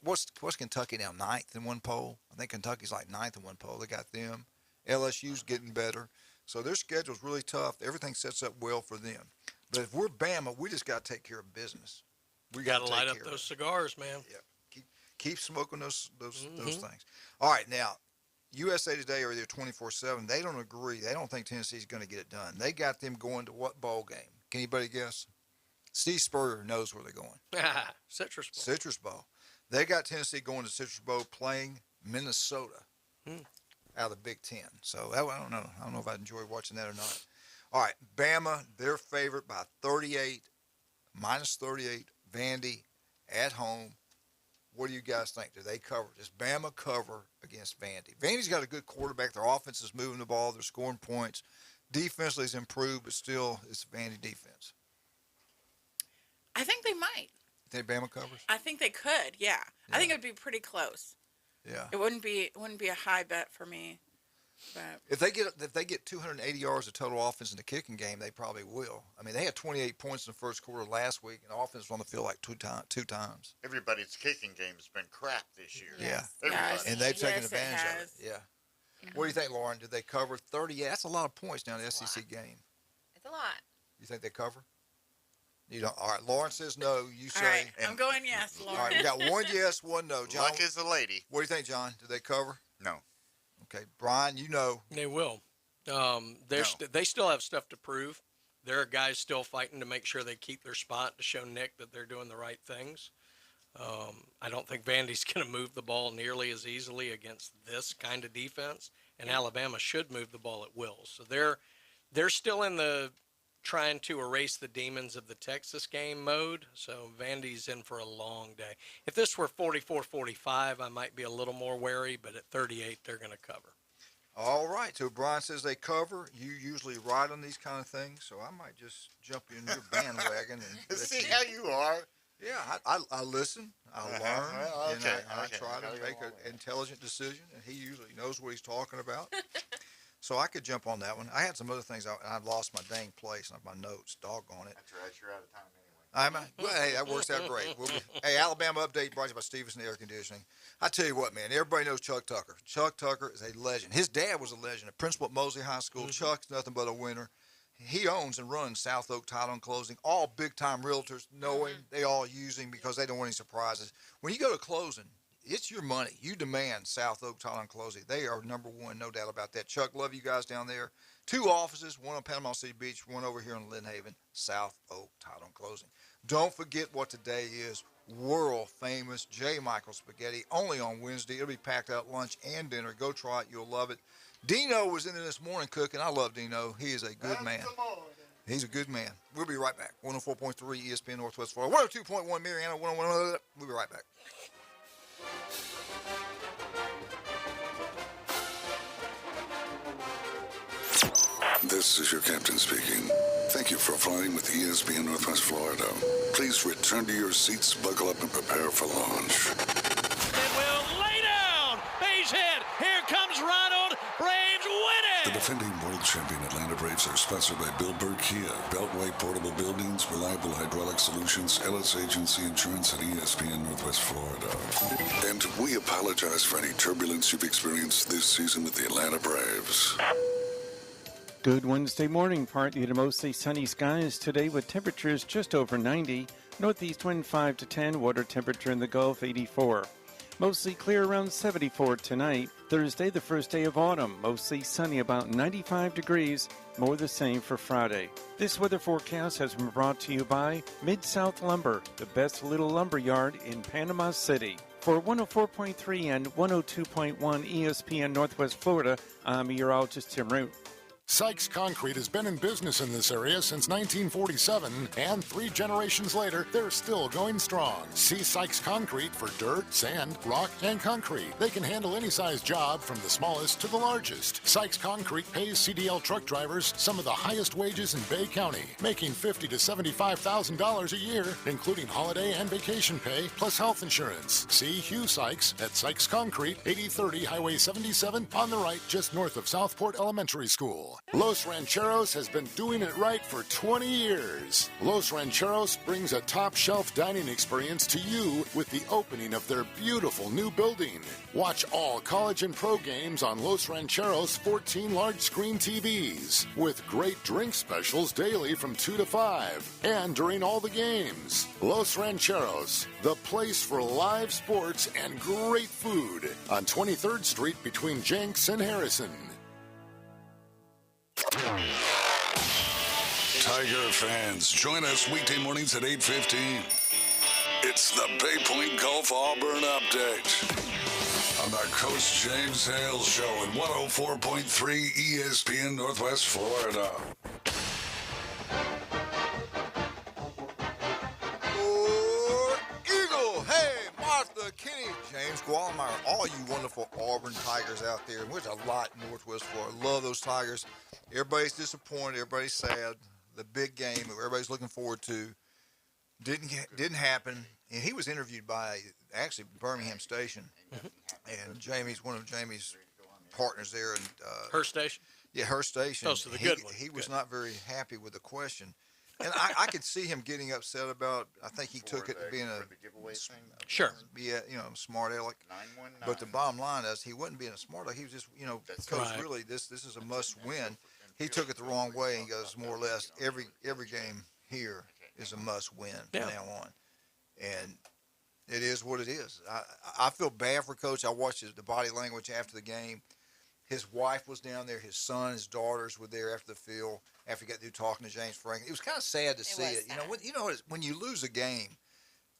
What's Kentucky now? 9th in one poll. I think Kentucky's like 9th in one poll. They got them. LSU's getting better. So their schedule's really tough. Everything sets up well for them. But if we're Bama, we just got to take care of business. We got to light up those cigars, man. Yeah. Keep smoking those things. All right, now, USA Today are there 24/7. They don't agree. They don't think Tennessee's going to get it done. They got them going to what bowl game? Can anybody guess? Steve Spurrier knows where they're going. Citrus Bowl. Citrus Bowl. They got Tennessee going to Citrus Bowl playing Minnesota out of the Big Ten. So I don't know. I don't know if I'd enjoy watching that or not. All right, Bama, they're favored by 38, minus 38. Vandy at home. What do you guys think? Do they cover? Does Bama cover against Vandy? Vandy's got a good quarterback. Their offense is moving the ball. They're scoring points. Defensively has improved, but still it's Vandy defense. I think they might. You think Bama covers? I think they could. Yeah. I think it would be pretty close. Yeah. It wouldn't be a high bet for me. But If they get 280 yards of total offense in the kicking game, they probably will. I mean, they had 28 points in the first quarter last week, and the offense was on the field like two times. Everybody's kicking game has been crap this year. Yeah. Everybody. And they've taken advantage of it. has. Yeah. What do you think, Lauren? Did they cover 30? Yeah, that's a lot of points down the SEC game. It's a lot. You think they cover? You don't. All right. Lauren says no. You say. all right, I'm going yes, Lauren. All right. We got one yes, one no. John, Luck is a lady. what do you think, John? Did they cover? No. Okay. Brian, you know. They will. They still have stuff to prove. There are guys still fighting to make sure they keep their spot to show Nick that they're doing the right things. I don't think Vandy's going to move the ball nearly as easily against this kind of defense, and Alabama should move the ball at will. So they're still in the trying to erase the demons of the Texas game mode. So Vandy's in for a long day. If this were 44-45, I might be a little more wary, but at 38, they're going to cover. All right. So Brian says they cover. You usually ride on these kind of things, so I might just jump in your bandwagon and See how you are. Yeah, I listen, I learn, Well, and okay, I try to make an intelligent decision, and he usually knows what he's talking about. So I could jump on that one. I had some other things. I lost my dang place, my notes. Doggone it. That's right. You're out of time anyway. Well, hey, that works out great. Hey, Alabama update brought to you by Stevenson Air Conditioning. I tell you what, man, everybody knows Chuck Tucker. Chuck Tucker is a legend. His dad was a legend, a principal at Mosley High School. Chuck's nothing but a winner. He owns and runs South Oak Title and Closing. All big-time realtors know him. They all use him because they don't want any surprises. When you go to closing, it's your money. You demand South Oak Title and Closing. They are number one, no doubt about that. Chuck, love you guys down there. 2 offices, one on Panama City Beach, one over here in Lynn Haven, South Oak Title and Closing. Don't forget what today is. World-famous J. Michael Spaghetti, only on Wednesday. It'll be packed out lunch and dinner. Go try it. You'll love it. Dino was in there this morning cooking. I love Dino. He is a good man. He's a good man. We'll be right back. 104.3 ESPN Northwest Florida. 102.1 Mariana. 101. We'll be right back. This is your captain speaking. Thank you for flying with ESPN Northwest Florida. Please return to your seats, buckle up, and prepare for launch. It will lay down. Base hit. Here comes Ronald. Braves win it. The defending world champion Atlanta Braves are sponsored by Bill Burr Kia, Beltway Portable Buildings, Reliable Hydraulic Solutions, Ellis Agency Insurance, and ESPN Northwest Florida. And we apologize for any turbulence you've experienced this season with the Atlanta Braves. Good Wednesday morning. Partly to mostly sunny skies today with temperatures just over 90. Northeast wind 5 to 10. Water temperature in the Gulf 84. Mostly clear around 74 tonight. Thursday, the first day of autumn. Mostly sunny, about 95 degrees. More the same for Friday. This weather forecast has been brought to you by Mid-South Lumber, the best little lumber yard in Panama City. For 104.3 and 102.1 ESPN Northwest Florida, I'm meteorologist Tim Root. Sykes Concrete has been in business in this area since 1947, and 3 generations later, they're still going strong. See Sykes Concrete for dirt, sand, rock, and concrete. They can handle any size job from the smallest to the largest. Sykes Concrete pays CDL truck drivers some of the highest wages in Bay County, making $50,000 to $75,000 a year, including holiday and vacation pay, plus health insurance. See Hugh Sykes at Sykes Concrete, 8030 Highway 77, on the right, just north of Southport Elementary School. Los Rancheros has been doing it right for 20 years. Los Rancheros brings a top-shelf dining experience to you with the opening of their beautiful new building. Watch all college and pro games on Los Rancheros' 14 large-screen TVs, with great drink specials daily from 2 to 5, and during all the games. Los Rancheros, the place for live sports and great food, on 23rd Street between Jenks and Harrison. Tiger fans, join us weekday mornings at 8:15. It's the Bay Point Golf Auburn Update on the Coach James Hale Show at 104.3 ESPN Northwest Florida. Eagle, hey, Martha, Kenny, James Gualmeyer, all you wonderful Auburn Tigers out there, which a lot in Northwest Florida. Love those Tigers. Everybody's disappointed. Everybody's sad. The big game that everybody's looking forward to didn't happen. And he was interviewed by actually Birmingham Station, and Jamie's one of Jamie's partners there, and Her station. Yeah, her station. Close to the good one. He was not very happy with the question. And I could see him getting upset about. I think he took it being a sure, smart aleck. But the bottom line is, he wasn't being a smart aleck. He was just, Coach, right. really, this is a must win. He took it the wrong way and goes, more or less, every game here is a must win from now on, and it is what it is. I feel bad for Coach. I watched the body language after the game. His wife was down there. His son, his daughters were there after the field. After he got through talking to James Franklin, it was kind of sad to see it. When you lose a game,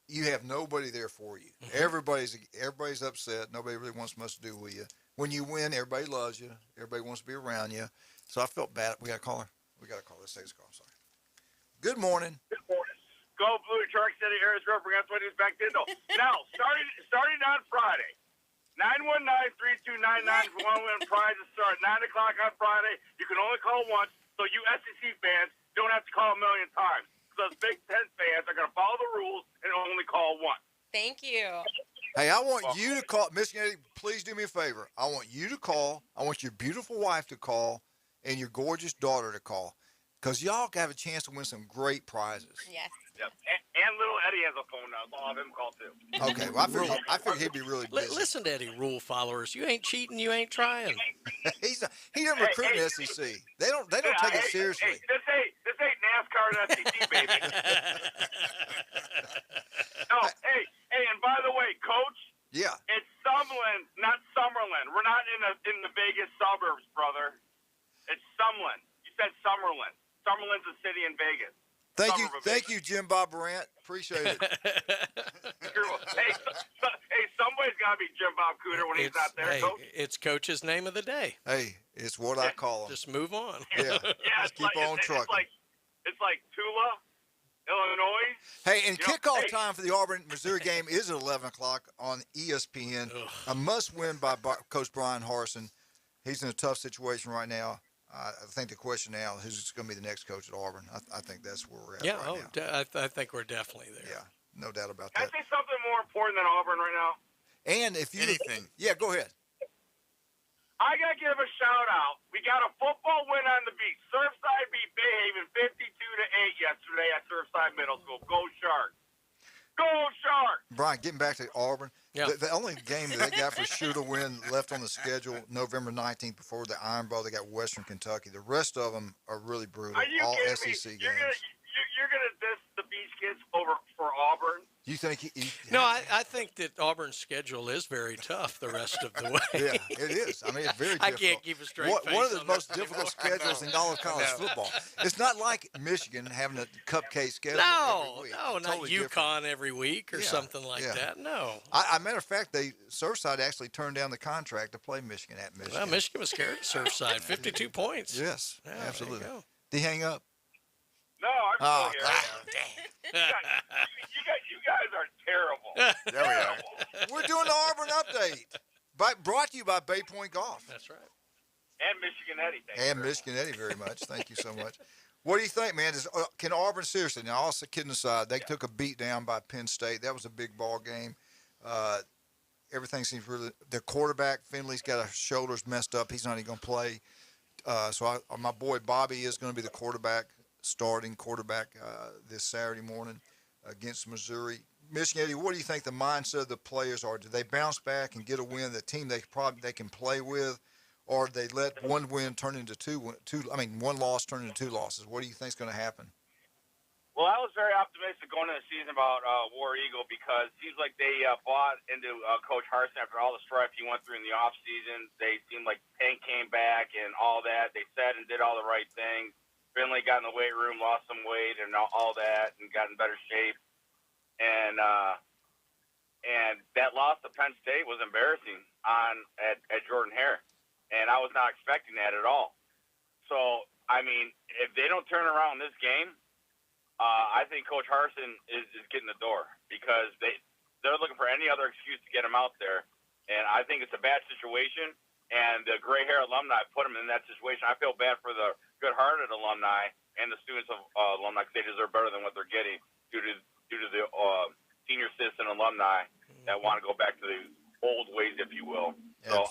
you have nobody there for you. Mm-hmm. Everybody's upset. Nobody really wants much to do with you. When you win, everybody loves you. Everybody wants to be around you. So I felt bad. We got a caller. Let's take this call. Sorry. Good morning. Good morning. Go Blue, Shark City, Harris River, forgot what is back Dindle. Now, starting on Friday, 919-3299 for one win prizes start at 9 o'clock on Friday. You can only call once, so you SEC fans don't have to call a million times. So those Big Ten fans are going to follow the rules and only call once. Thank you. Hey, I want you to call. Michigan Eddie, please do me a favor. I want you to call. I want your beautiful wife to call and your gorgeous daughter to call, because y'all have a chance to win some great prizes. Yes. Yep. And little Eddie has a phone now, so I'll have him call too. Okay, well, I figured he'd be really busy. Listen to Eddie, rule followers. You ain't cheating. You ain't trying. He didn't recruit an SEC. They don't take it seriously. This ain't NASCAR and SEC, baby. No, hey, and by the way, Coach. Yeah. It's Summerlin, not Summerlin. We're not in the Vegas suburbs, brother. It's Summerlin. You said Summerlin. Summerlin's a city in Vegas. Thank you, Jim Bob Brandt. Appreciate it. Hey, somebody's got to be Jim Bob Cooter when he's not there, hey, Coach. It's Coach's name of the day. Hey, it's what I call him. Just move on. Yeah, just keep on trucking. It's like Tula, Illinois. Hey, and kickoff time for the Auburn-Missouri game is at 11 o'clock on ESPN. A must-win by Coach Brian Harsin. He's in a tough situation right now. I think the question now, who's going to be the next coach at Auburn? I think that's where we're at right now. I think we're definitely there. Yeah, no doubt about Can that. I say something more important than Auburn right now? And if you yeah, go ahead. I got to give a shout-out. We got a football win on the beach. Surfside beat Bayhaven 52-8 yesterday at Surfside Middle School. Go Sharks. Go Sharks! Brian, getting back to Auburn, yeah. the only game that they got for sure to win left on the schedule, November 19th, before the Iron Bowl, they got Western Kentucky. The rest of them are really brutal. Are you all kidding SEC me? games. You're gonna diss the Beach kids over for Auburn? You think No, I think that Auburn's schedule is very tough the rest of the way. Yeah, it is. I mean, it's very difficult. I can't keep a straight face. One of the on most this difficult anymore. schedules in all of college football. It's not like Michigan having a cupcake schedule every week. No, not Totally UConn every week or something like that. No. Matter of fact, Surfside actually turned down the contract to play Michigan at Michigan. Well, Michigan was scared of Surfside. 52 points. Yes, Yeah, absolutely. there you go. Did he hang up? No, I'm still here. Dang. You guys are terrible. There we are. We're doing the Auburn update. Brought to you by Bay Point Golf. That's right. And Michigan Eddie. And Michigan Eddie very much. Thank you so much. What do you think, man? Can Auburn seriously? Now, also kidding aside, they took a beat down by Penn State. That was a big ball game. Everything seems really. Their quarterback Finley's got his shoulders messed up. He's not even going to play. So my boy Bobby is going to be the starting quarterback this Saturday morning against Missouri. Michigan Eddie, what do you think the mindset of the players are? Do they bounce back and get a win? The team they can play with, or they let one win turn into one loss turn into two losses? What do you think is going to happen? Well, I was very optimistic going into the season about War Eagle because it seems like they bought into Coach Harsin after all the strife he went through in the offseason. They seemed like Tank came back and all that. They said and did all the right things. Finley got in the weight room, lost some weight and all that, and got in better shape. And that loss to Penn State was embarrassing at Jordan Hare, and I was not expecting that at all. So, I mean, if they don't turn around this game, I think Coach Harsin is getting the door because they're looking for any other excuse to get him out there, and I think it's a bad situation. And the gray hair alumni put him in that situation. I feel bad for the good-hearted alumni and the students of alumni because they deserve better than what they're getting due to the senior citizen alumni that want to go back to the old ways, if you will. So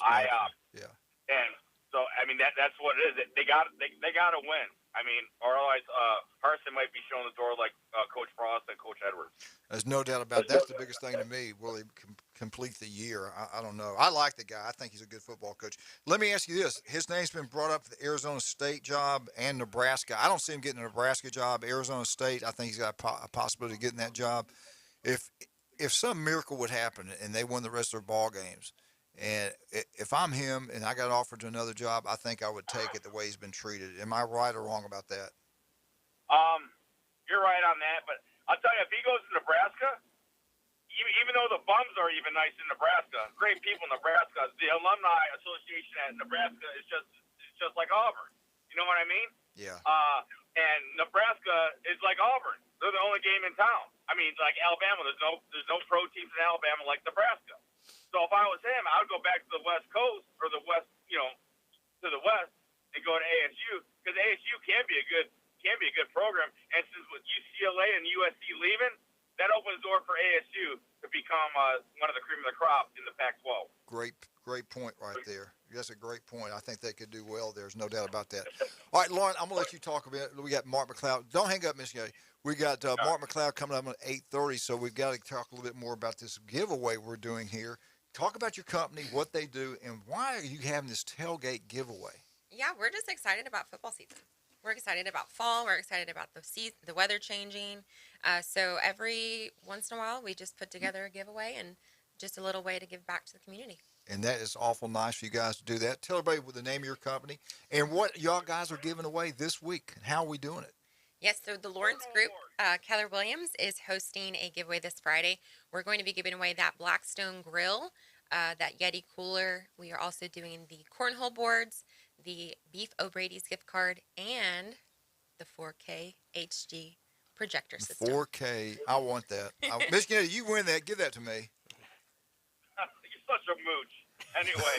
and so I mean that's what it is. They got to win. I mean, or otherwise Harsin might be showing the door like Coach Frost and Coach Edwards. There's no doubt about it. That's the biggest thing to me. Will he complete the year? I don't know. I like the guy. I think he's a good football coach. Let me ask you this. His name's been brought up for the Arizona State job and Nebraska. I don't see him getting a Nebraska job. Arizona State, I think he's got a possibility of getting that job. If some miracle would happen and they won the rest of their ball games, and if I'm him and I got offered to another job, I think I would take it the way he's been treated. Am I right or wrong about that? You're right on that, but I'll tell you, if he goes to Nebraska, even though the bums are even nice in Nebraska, great people in Nebraska, the alumni association at Nebraska is just like Auburn. You know what I mean? Yeah. And Nebraska is like Auburn. They're the only game in town. I mean, like Alabama, there's no pro teams in Alabama like Nebraska. So if I was him, I would go back to the West Coast or the West, to the West and go to ASU because ASU can be a good program. And since with UCLA and USC leaving, that opens the door for ASU to become one of the cream of the crop in the Pac-12. Great point right there. That's a great point. I think they could do well. There's no doubt about that. All right, Lauren, I'm going to let you talk a bit. We got Mark McLeod. Don't hang up, Michigan. We got Mark McLeod coming up at 8:30, so we've got to talk a little bit more about this giveaway we're doing here. Talk about your company, what they do, and why are you having this tailgate giveaway? Yeah, we're just excited about football season. We're excited about fall. We're excited about the weather changing. So every once in a while, we just put together a giveaway and just a little way to give back to the community. And that is awful nice for you guys to do that. Tell everybody what the name of your company and what y'all guys are giving away this week and how are we doing it. Yes, so the Lawrence Group, Keller Williams, is hosting a giveaway this Friday. We're going to be giving away that Blackstone Grill, that Yeti cooler. We are also doing the cornhole boards, the Beef O'Brady's gift card, and the 4K HD projector system. 4K, I want that. Michigan, you win that. Give that to me. You're such a mooch. Anyway.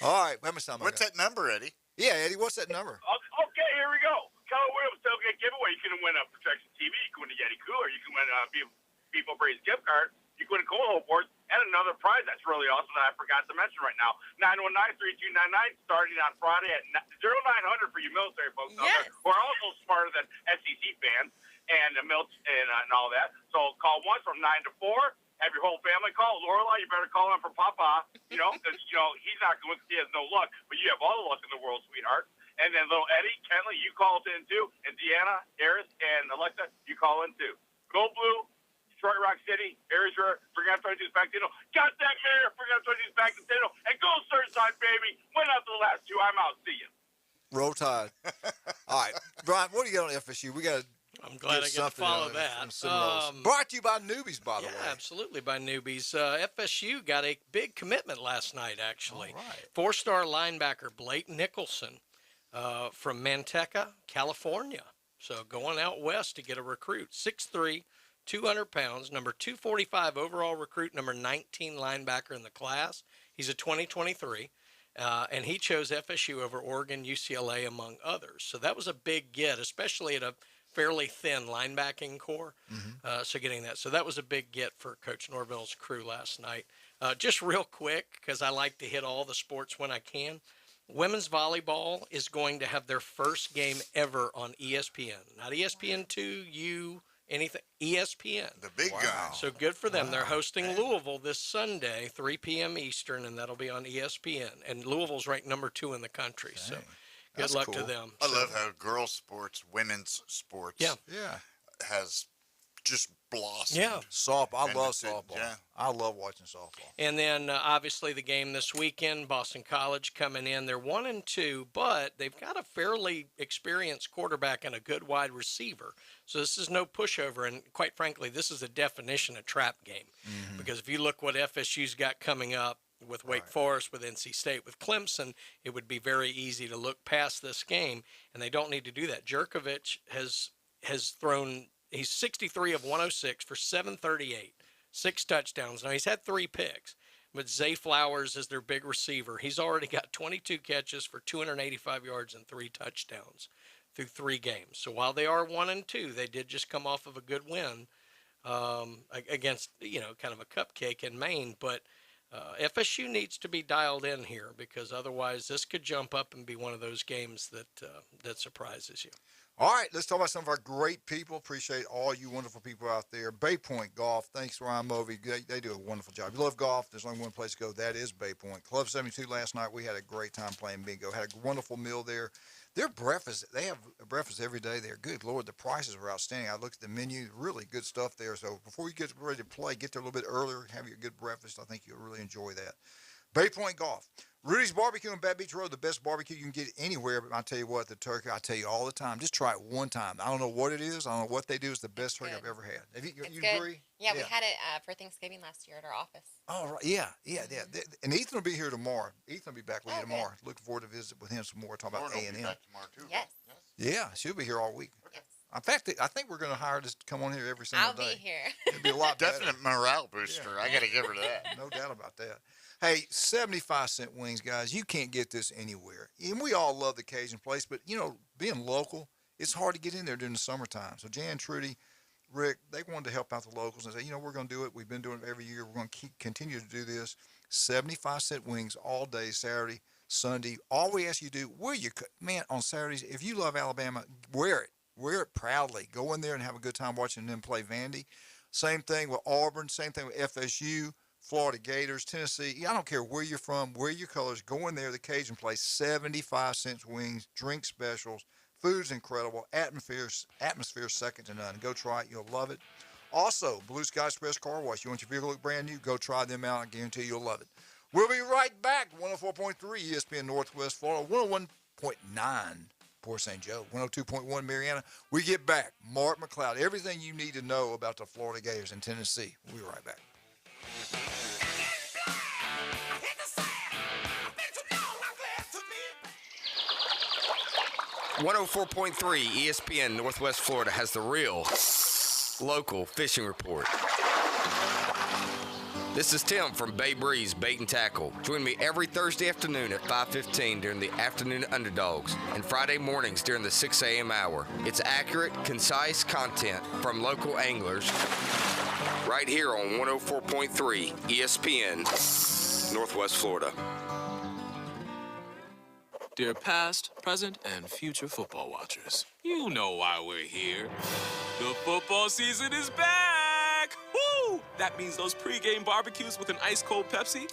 All right. How much time? What's that number, Eddie? Yeah, Eddie, what's that number? Okay, here we go. Keller Williams tailgate giveaway. You can win a projection TV. You can win a Yeti cooler. You can win a Beef O'Brady's gift card. You can win a cornhole board and another prize that's really awesome that I forgot to mention right now. 919-3299 starting on Friday at 0900 for you military folks out there who are also smarter than SEC fans and and all that. So call once from 9 to 4. Have your whole family call. Lorelai, you better call in for Papa, because, he's not going because he has no luck. But you have all the luck in the world, sweetheart. And then little Eddie, Kenley, you call in too. And Deanna, Eris, and Alexa, you call in too. Go Blue, Detroit Rock City, Aries Roar, forget 22's back to got that mayor, forget 22's back to and go Surfside, baby. Win out to the last two. I'm out. See you. Roll Tide. All right, Brian, what do you got on FSU? We got to. I'm glad I get to follow that. Brought to you by Newbies, by the way. Yeah, absolutely, by Newbies. FSU got a big commitment last night, actually. All right. 4-star linebacker Blake Nicholson from Manteca, California. So going out west to get a recruit. 6'3", 200 pounds, number 245 overall recruit, number 19 linebacker in the class. He's a 2023. And he chose FSU over Oregon, UCLA, among others. So that was a big get, especially at a fairly thin linebacking core. So getting that. So that was a big get for Coach Norvell's crew last night. Just real quick, because I like to hit all the sports when I can. Women's volleyball is going to have their first game ever on ESPN. Not ESPN2, anything. ESPN. The big guy. So good for them. They're hosting Louisville this Sunday, 3 p.m. Eastern, and that'll be on ESPN. And Louisville's ranked number 2 in the country. So good luck to them. I love how girls' sports, women's sports, has just blossomed. Yeah. Softball. I love softball. Yeah. I love watching softball. And then obviously the game this weekend, Boston College coming in. They're 1-2, but they've got a fairly experienced quarterback and a good wide receiver. So this is no pushover. And quite frankly, this is a definition of trap game. Because if you look what FSU's got coming up with Wake Forest, with NC State, with Clemson, it would be very easy to look past this game. And they don't need to do that. Jerkovich has thrown, he's 63 of 106 for 738. 6 touchdowns. Now, he's had 3 picks, but Zay Flowers is their big receiver. He's already got 22 catches for 285 yards and 3 touchdowns through 3 games. So while they are 1-2, they did just come off of a good win against, kind of a cupcake in Maine. But FSU needs to be dialed in here, because otherwise this could jump up and be one of those games that surprises you. All right, let's talk about some of our great people. Appreciate all you wonderful people out there. Bay Point Golf, thanks, Ryan Movey. They do a wonderful job. If you love golf, there's only one place to go. That is Bay Point. Club 72 last night, we had a great time playing bingo. Had a wonderful meal there. Their breakfast, they have breakfast every day there. Good Lord, the prices were outstanding. I looked at the menu, really good stuff there. So before you get ready to play, get there a little bit earlier, have your good breakfast. I think you'll really enjoy that. Bay Point Golf. Rudy's Barbecue on Bad Beach Road, the best barbecue you can get anywhere. But I tell you what, the turkey, I tell you all the time, just try it one time. I don't know what it is. I don't know what they do. It's the best turkey I've ever had. Have you agree? Yeah, we had it for Thanksgiving last year at our office. Oh, right. Yeah. And Ethan will be here tomorrow. Ethan will be back with you tomorrow. Looking forward to visit with him some more, talk about A&M. Yes. Yeah, she'll be here all week. Yes. In fact, I think we're going to hire this to come on here every single day. I'll be here. It'll be a lot better. Definite morale booster. Yeah. I got to give her that. No doubt about that. Hey, 75-cent wings, guys. You can't get this anywhere. And we all love the Cajun place, but, being local, it's hard to get in there during the summertime. So Jan, Trudy, Rick, they wanted to help out the locals and say, we're going to do it. We've been doing it every year. We're going to continue to do this. 75-cent wings all day, Saturday, Sunday. All we ask you to do, on Saturdays, if you love Alabama, wear it. Wear it proudly. Go in there and have a good time watching them play Vandy. Same thing with Auburn. Same thing with FSU. Florida Gators, Tennessee. I don't care where you're from, wear your colors. Go in there, the Cajun place, 75 cents wings, drink specials. Food's incredible. Atmosphere second to none. Go try it. You'll love it. Also, Blue Sky Express Car Wash. You want your vehicle to look brand new? Go try them out. I guarantee you'll love it. We'll be right back. 104.3 ESPN Northwest Florida, 101.9 Port St. Joe, 102.1 Mariana. We get back. Mark McLeod. Everything you need to know about the Florida Gators in Tennessee. We'll be right back. 104.3 ESPN Northwest Florida has the real local fishing report. This is Tim from Bay Breeze Bait and Tackle. Join me every Thursday afternoon at 5:15 during the Afternoon Underdogs and Friday mornings during the 6 a.m. hour. It's accurate, concise content from local anglers right here on 104.3 ESPN Northwest Florida. Dear past, present, and future football watchers, you know why we're here. The football season is back! Woo! That means those pregame barbecues with an ice-cold Pepsi,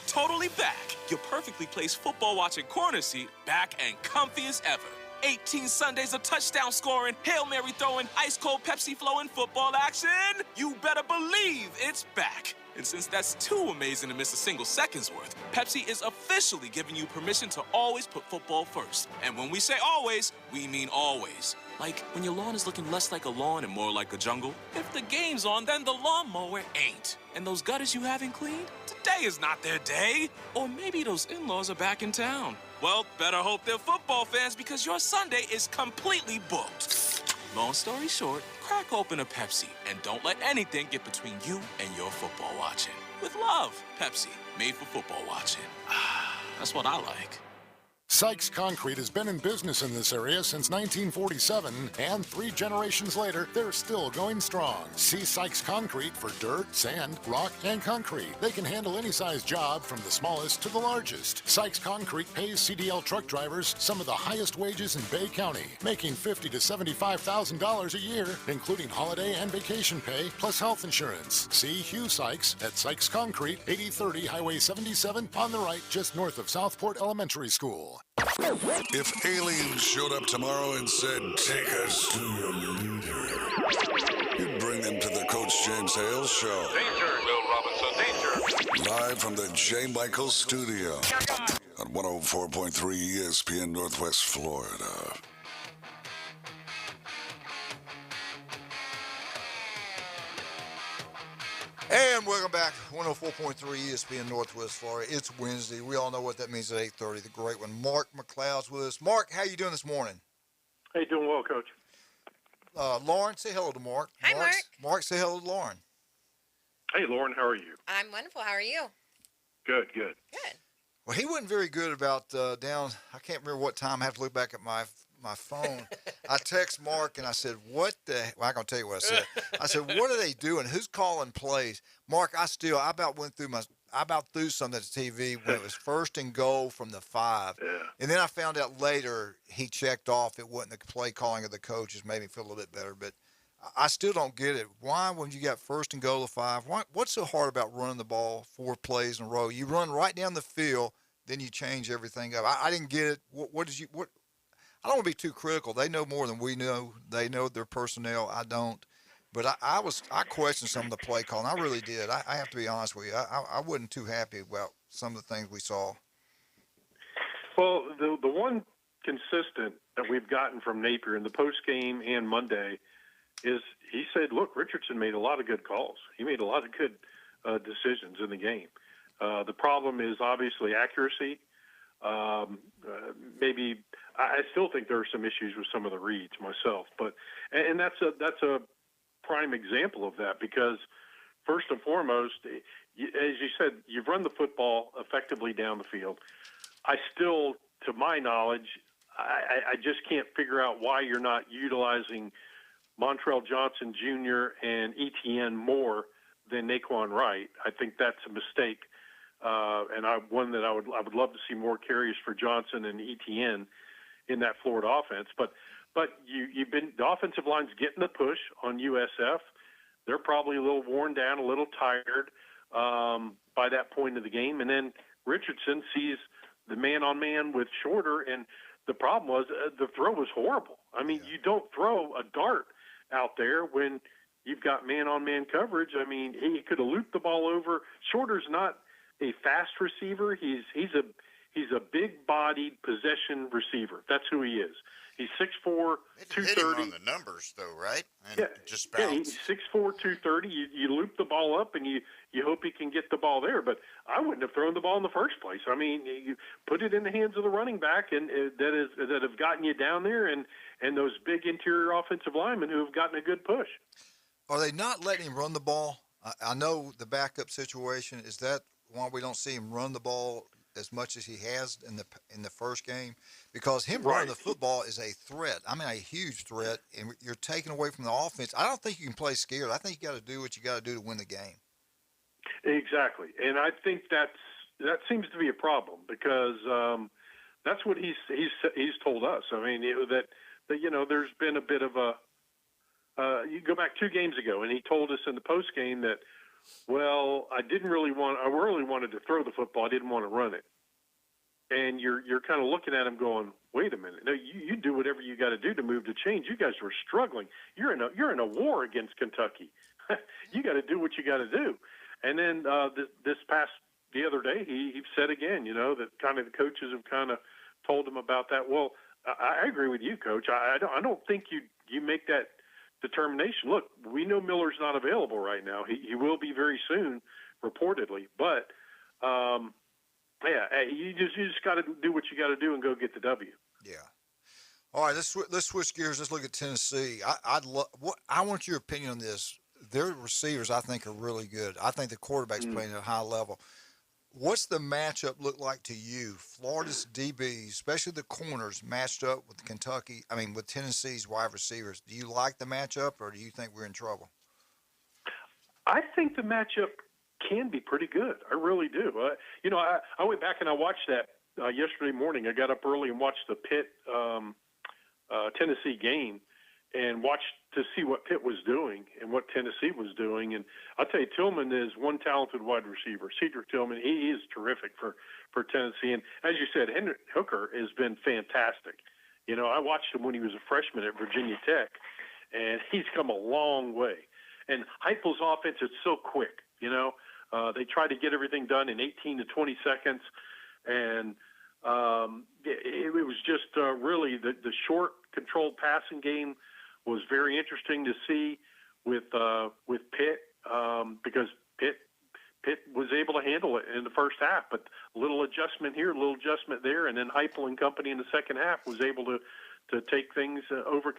totally back. Your perfectly placed football watching corner seat, back and comfy as ever. 18 Sundays of touchdown scoring, Hail Mary throwing, ice-cold Pepsi flowing football action. You better believe it's back. And since that's too amazing to miss a single second's worth, Pepsi is officially giving you permission to always put football first. And when we say always, we mean always. Like when your lawn is looking less like a lawn and more like a jungle. If the game's on, then the lawnmower ain't. And those gutters you haven't cleaned, today is not their day. Or maybe those in-laws are back in town. Well, better hope they're football fans because your Sunday is completely booked. Long story short, crack open a Pepsi and don't let anything get between you and your football watching. With love, Pepsi, made for football watching. That's what I like. Sykes Concrete has been in business in this area since 1947, and 3 generations later, they're still going strong. See Sykes Concrete for dirt, sand, rock, and concrete. They can handle any size job from the smallest to the largest. Sykes Concrete pays CDL truck drivers some of the highest wages in Bay County, making $50,000 to $75,000 a year, including holiday and vacation pay, plus health insurance. See Hugh Sykes at Sykes Concrete, 8030 Highway 77 on the right, just north of Southport Elementary School. If aliens showed up tomorrow and said, take us to your leader, you'd bring them to the Coach James Hale Show. Danger, Will Robinson, danger. Live from the J. Michael Studio on 104.3 ESPN Northwest Florida. And welcome back, 104.3 ESPN Northwest Florida. It's Wednesday. We all know what that means at 8:30. The great one, Mark McLeod's with us. Mark, how you doing this morning? Hey, doing well, Coach. Lauren, say hello to Mark. Hi, Mark. Mark, say hello to Lauren. Hey, Lauren, how are you? I'm wonderful. How are you? Good, good. Good. Well, he wasn't very good about down. I can't remember what time. I have to look back at my phone. I text Mark and I said, well, I'm going to tell you what I said. I said, what are they doing? Who's calling plays? Mark, I about threw something at the TV when it was 1st and goal from the 5. Yeah. And then I found out later he checked off. It wasn't the play calling of the coaches. Made me feel a little bit better. But I still don't get it. Why, when you got 1st and goal to 5, what's so hard about running the ball 4 plays in a row? You run right down the field, then you change everything up. I didn't get it. What I don't want to be too critical. They know more than we know. They know their personnel. I don't. But I questioned some of the play calling. I really did. I have to be honest with you. I wasn't too happy about some of the things we saw. Well, the one consistent that we've gotten from Napier in the post game and Monday is he said, look, Richardson made a lot of good calls. He made a lot of good decisions in the game. The problem is obviously accuracy. Maybe I still think there are some issues with some of the reads myself, and that's a prime example of that because first and foremost, as you said, you've run the football effectively down the field. I still, to my knowledge, I just can't figure out why you're not utilizing Montrell Johnson Jr. and ETN more than Naquan Wright. I think that's a mistake. And I would love to see more carries for Johnson and ETN in that Florida offense. But the offensive line's getting the push on USF. They're probably a little worn down, a little tired by that point of the game. And then Richardson sees the man-on-man with Shorter, and the problem was the throw was horrible. I mean, you don't throw a dart out there when you've got man-on-man coverage. I mean, he could have looped the ball over. Shorter's not a fast receiver. He's a big-bodied possession receiver. That's who he is. He's 6'4", 230. Hit him on the numbers, though, right? And just bounce. Yeah, he's 6'4", 230. You loop the ball up, and you hope he can get the ball there. But I wouldn't have thrown the ball in the first place. I mean, you put it in the hands of the running back, and that have gotten you down there, and those big interior offensive linemen who have gotten a good push. Are they not letting him run the ball? I know the backup situation. Is that why we don't see him run the ball as much as he has in the first game? Because him running the football is a threat. I mean, a huge threat, and you're taking away from the offense. I don't think you can play scared. I think you got to do what you got to do to win the game. Exactly, and I think that seems to be a problem because that's what he's told us. I mean, that there's been a bit of a you go back 2 games ago, and he told us in the post game that, well, I really wanted to throw the football. I didn't want to run it. and you're kind of looking at them going, wait a minute, no, you do whatever you got to do to move the chains. You guys were struggling. You're in a war against Kentucky. You got to do what you got to do. And then the other day, he said again, that kind of the coaches have kind of told him about that. Well, I agree with you, Coach. I don't think you make that determination. Look, we know Miller's not available right now. He will be very soon, reportedly. But you just got to do what you got to do and go get the W. Yeah. All right, let's switch gears. Let's look at Tennessee. I want your opinion on this. Their receivers, I think, are really good. I think the quarterback's playing at a high level. What's the matchup look like to you? Florida's DBs, especially the corners, matched up with with Tennessee's wide receivers. Do you like the matchup, or do you think we're in trouble? I think the matchup can be pretty good. I really do. I went back and I watched that yesterday morning. I got up early and watched the Pitt Tennessee game and watched to see what Pitt was doing and what Tennessee was doing. And I'll tell you, Tillman is one talented wide receiver. Cedric Tillman, he is terrific for Tennessee. And as you said, Hendrick Hooker has been fantastic. I watched him when he was a freshman at Virginia Tech, and he's come a long way. And Heupel's offense is so quick, They try to get everything done in 18 to 20 seconds. And it was just really the short, controlled passing game was very interesting to see with Pitt because Pitt was able to handle it in the first half, but a little adjustment here, a little adjustment there, and then Heupel and company in the second half was able to take things over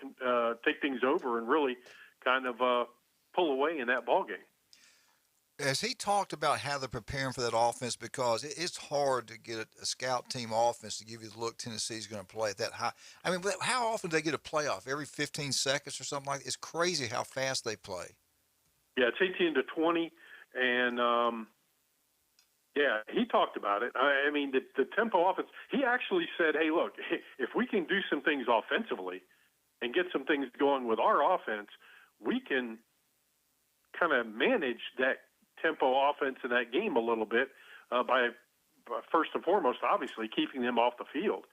and really kind of pull away in that ball game. Has he talked about how they're preparing for that offense? Because it's hard to get a scout team offense to give you the look Tennessee's going to play at that high. I mean, how often do they get a playoff? Every 15 seconds or something like that? It's crazy how fast they play. Yeah, it's 18 to 20, and he talked about it. I mean, the tempo offense. He actually said, "Hey, look, if we can do some things offensively and get some things going with our offense, we can kind of manage that tempo offense in that game a little bit by first and foremost, obviously, keeping them off the field."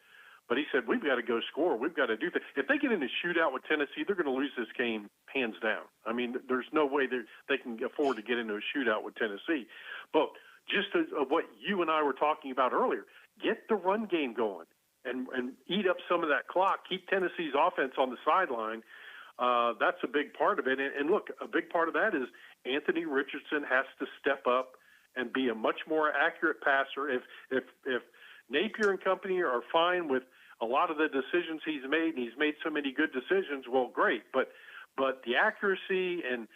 But he said, we've got to go score. We've got to do things. If they get in a shootout with Tennessee, they're going to lose this game hands down. I mean, there's no way they can afford to get into a shootout with Tennessee. But just what you and I were talking about earlier, get the run game going and eat up some of that clock. Keep Tennessee's offense on the sideline. That's a big part of it. And look, a big part of that is Anthony Richardson has to step up and be a much more accurate passer. If Napier and company are fine with a lot of the decisions he's made, and he's made so many good decisions, well, great. But the accuracy and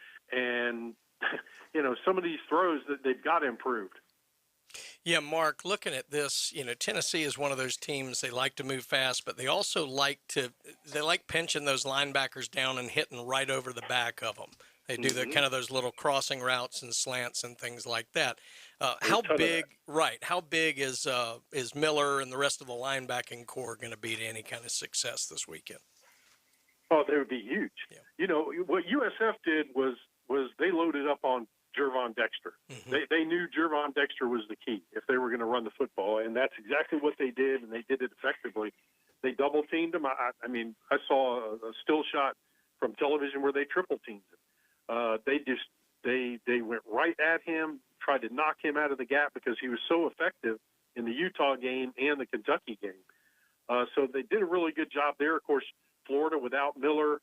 some of these throws that they've got improved. Yeah, Mark, looking at this, Tennessee is one of those teams, they like to move fast, but they also like pinching those linebackers down and hitting right over the back of them. They do the kind of those little crossing routes and slants and things like that. How big is Miller and the rest of the linebacking core going to be to any kind of success this weekend? Oh, they would be huge. Yeah. What USF did was they loaded up on Jervon Dexter. Mm-hmm. They knew Jervon Dexter was the key if they were going to run the football, and that's exactly what they did, and they did it effectively. They double-teamed him. I saw a still shot from television where they triple-teamed him. They went right at him, tried to knock him out of the gap because he was so effective in the Utah game and the Kentucky game. So they did a really good job there. Of course, Florida without Miller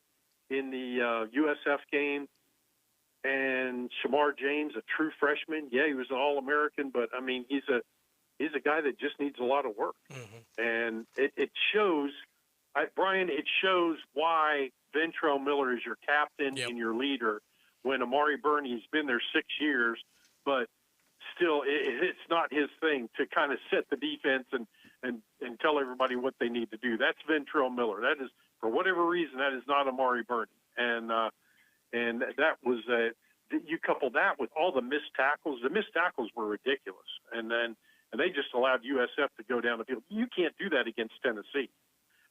in the USF game. And Shamar James, a true freshman. Yeah, he was an All-American, but, I mean, he's a guy that just needs a lot of work. Mm-hmm. And it shows, Brian, it shows why Ventrell Miller is your captain and your leader when Amari Burney's been there 6 years, but still it's not his thing to kind of set the defense and tell everybody what they need to do. That's Ventrell Miller. That is, for whatever reason, that is not Amari Burney. And that was you couple that with all the missed tackles. The missed tackles were ridiculous, and they just allowed USF to go down the field. You can't do that against Tennessee.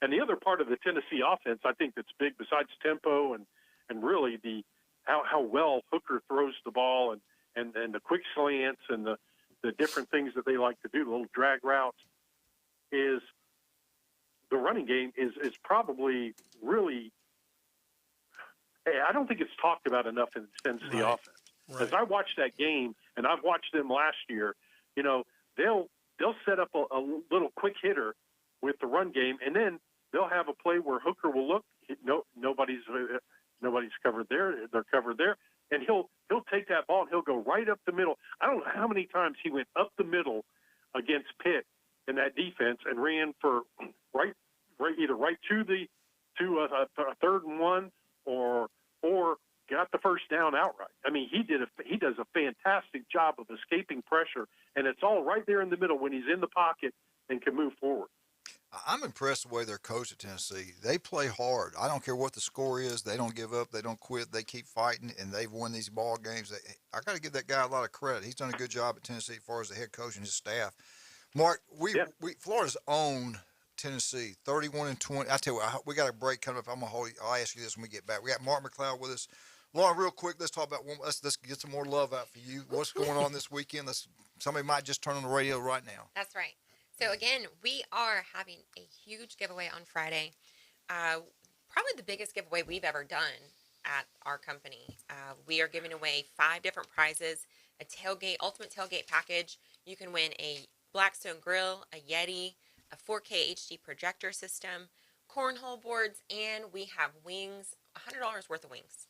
And the other part of the Tennessee offense, I think that's big besides tempo and really how well Hooker throws the ball and the quick slants and the different things that they like to do, the little drag routes. is the running game is probably really. I don't think it's talked about enough in the sense of the offense. Right. As I watched that game, and I've watched them last year, they'll set up a little quick hitter with the run game, and then they'll have a play where Hooker will look. Nobody's covered there. They're covered there, and he'll take that ball and he'll go right up the middle. I don't know how many times he went up the middle against Pitt in that defense and ran for either right to a 3rd and 1 or got the first down outright. I mean, he does a fantastic job of escaping pressure, and it's all right there in the middle when he's in the pocket and can move forward. I'm impressed the way they're coached at Tennessee. They play hard. I don't care what the score is. They don't give up. They don't quit. They keep fighting, and they've won these ball games. I got to give that guy a lot of credit. He's done a good job at Tennessee as far as the head coach and his staff. Mark, Florida's owned Tennessee 31-20. I tell you what, we got a break coming up. I'll ask you this when we get back. We got Mark McLeod with us. Lauren, real quick, let's talk about let's get some more love out for you. What's going on this weekend? Somebody might just turn on the radio right now. That's right. So again, we are having a huge giveaway on Friday. Probably the biggest giveaway we've ever done at our company. We are giving away 5 different prizes: a ultimate tailgate package. You can win a Blackstone grill, a Yeti, a 4K HD projector system, cornhole boards, and we have wings, $100 worth of wings.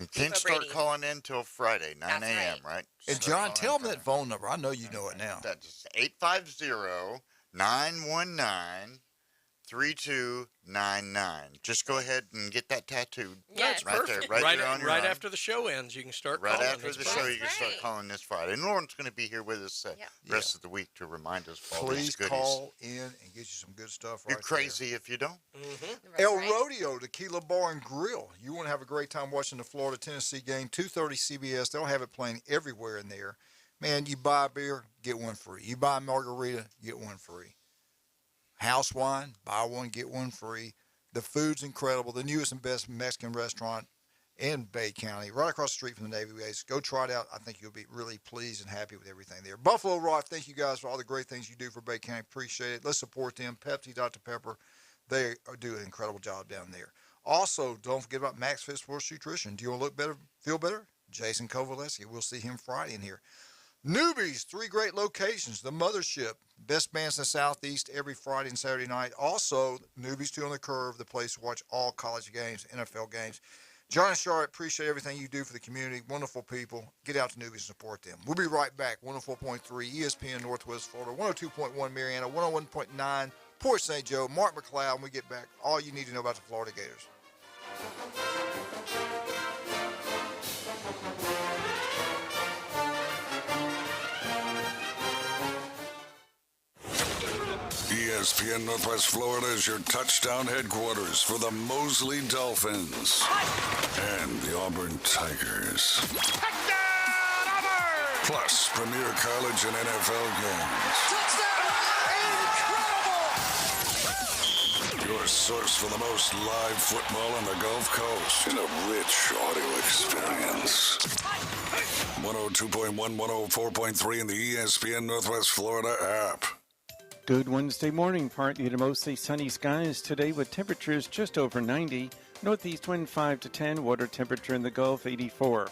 You can't start calling in till Friday, 9 a.m., right? And John, tell them that phone number. I know you know it now. That's 850-919-3299. Just go ahead and get that tattooed. Yeah, it's perfect. Right there on your arm. After the show ends, you can start calling. Right after the show, you can start calling this Friday. And Lauren's going to be here with us the rest of the week to remind us of all these goodies. Please call in and get you some good stuff right You're crazy if you don't. Mm-hmm. El Rodeo Tequila Bar and Grill. You want to have a great time watching the Florida-Tennessee game, 2:30 CBS. They'll have it playing everywhere in there. Man, you buy a beer, get one free. You buy a margarita, get one free. House wine, buy one, get one free. The food's incredible. The newest and best Mexican restaurant in Bay County, right across the street from the Navy base. Go try it out. I think you'll be really pleased and happy with everything there. Buffalo Rock, thank you guys for all the great things you do for Bay County. Appreciate it. Let's support them. Pepsi, Dr. Pepper, they do an incredible job down there. Also, don't forget about Max Fit Sports Nutrition. Do you want to look better, feel better? Jason Kovaleski. We'll see him Friday in here. Newbies, 3 great locations. The Mothership, best bands in the Southeast every Friday and Saturday night. Also, Newbies 2 on the Curve, the place to watch all college games, NFL games. John and Charlotte, appreciate everything you do for the community. Wonderful people. Get out to Newbies and support them. We'll be right back. 104.3 ESPN Northwest Florida, 102.1 Mariana, 101.9 Port St. Joe. Mark McLeod, when we get back, all you need to know about the Florida Gators. ESPN Northwest Florida is your touchdown headquarters for the Mosley Dolphins and the Auburn Tigers. Plus, premier college and NFL games. Touchdown! Your source for the most live football on the Gulf Coast in a rich audio experience. 102.1, 104.3 in the ESPN Northwest Florida app. Good Wednesday morning. Partly to mostly sunny skies today with temperatures just over 90. Northeast wind 5 to 10. Water temperature in the Gulf 84.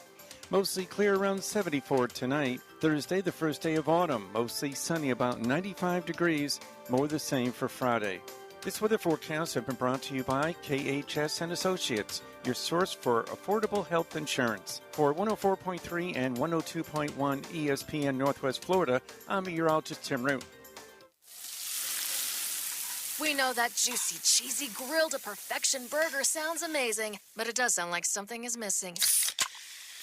Mostly clear around 74 tonight. Thursday, the first day of autumn. Mostly sunny, about 95 degrees. More the same for Friday. This weather forecast has been brought to you by KHS and Associates, your source for affordable health insurance. For 104.3 and 102.1 ESPN Northwest Florida, I'm meteorologist Tim Root. We know that juicy, cheesy, grilled to perfection burger sounds amazing, but it does sound like something is missing.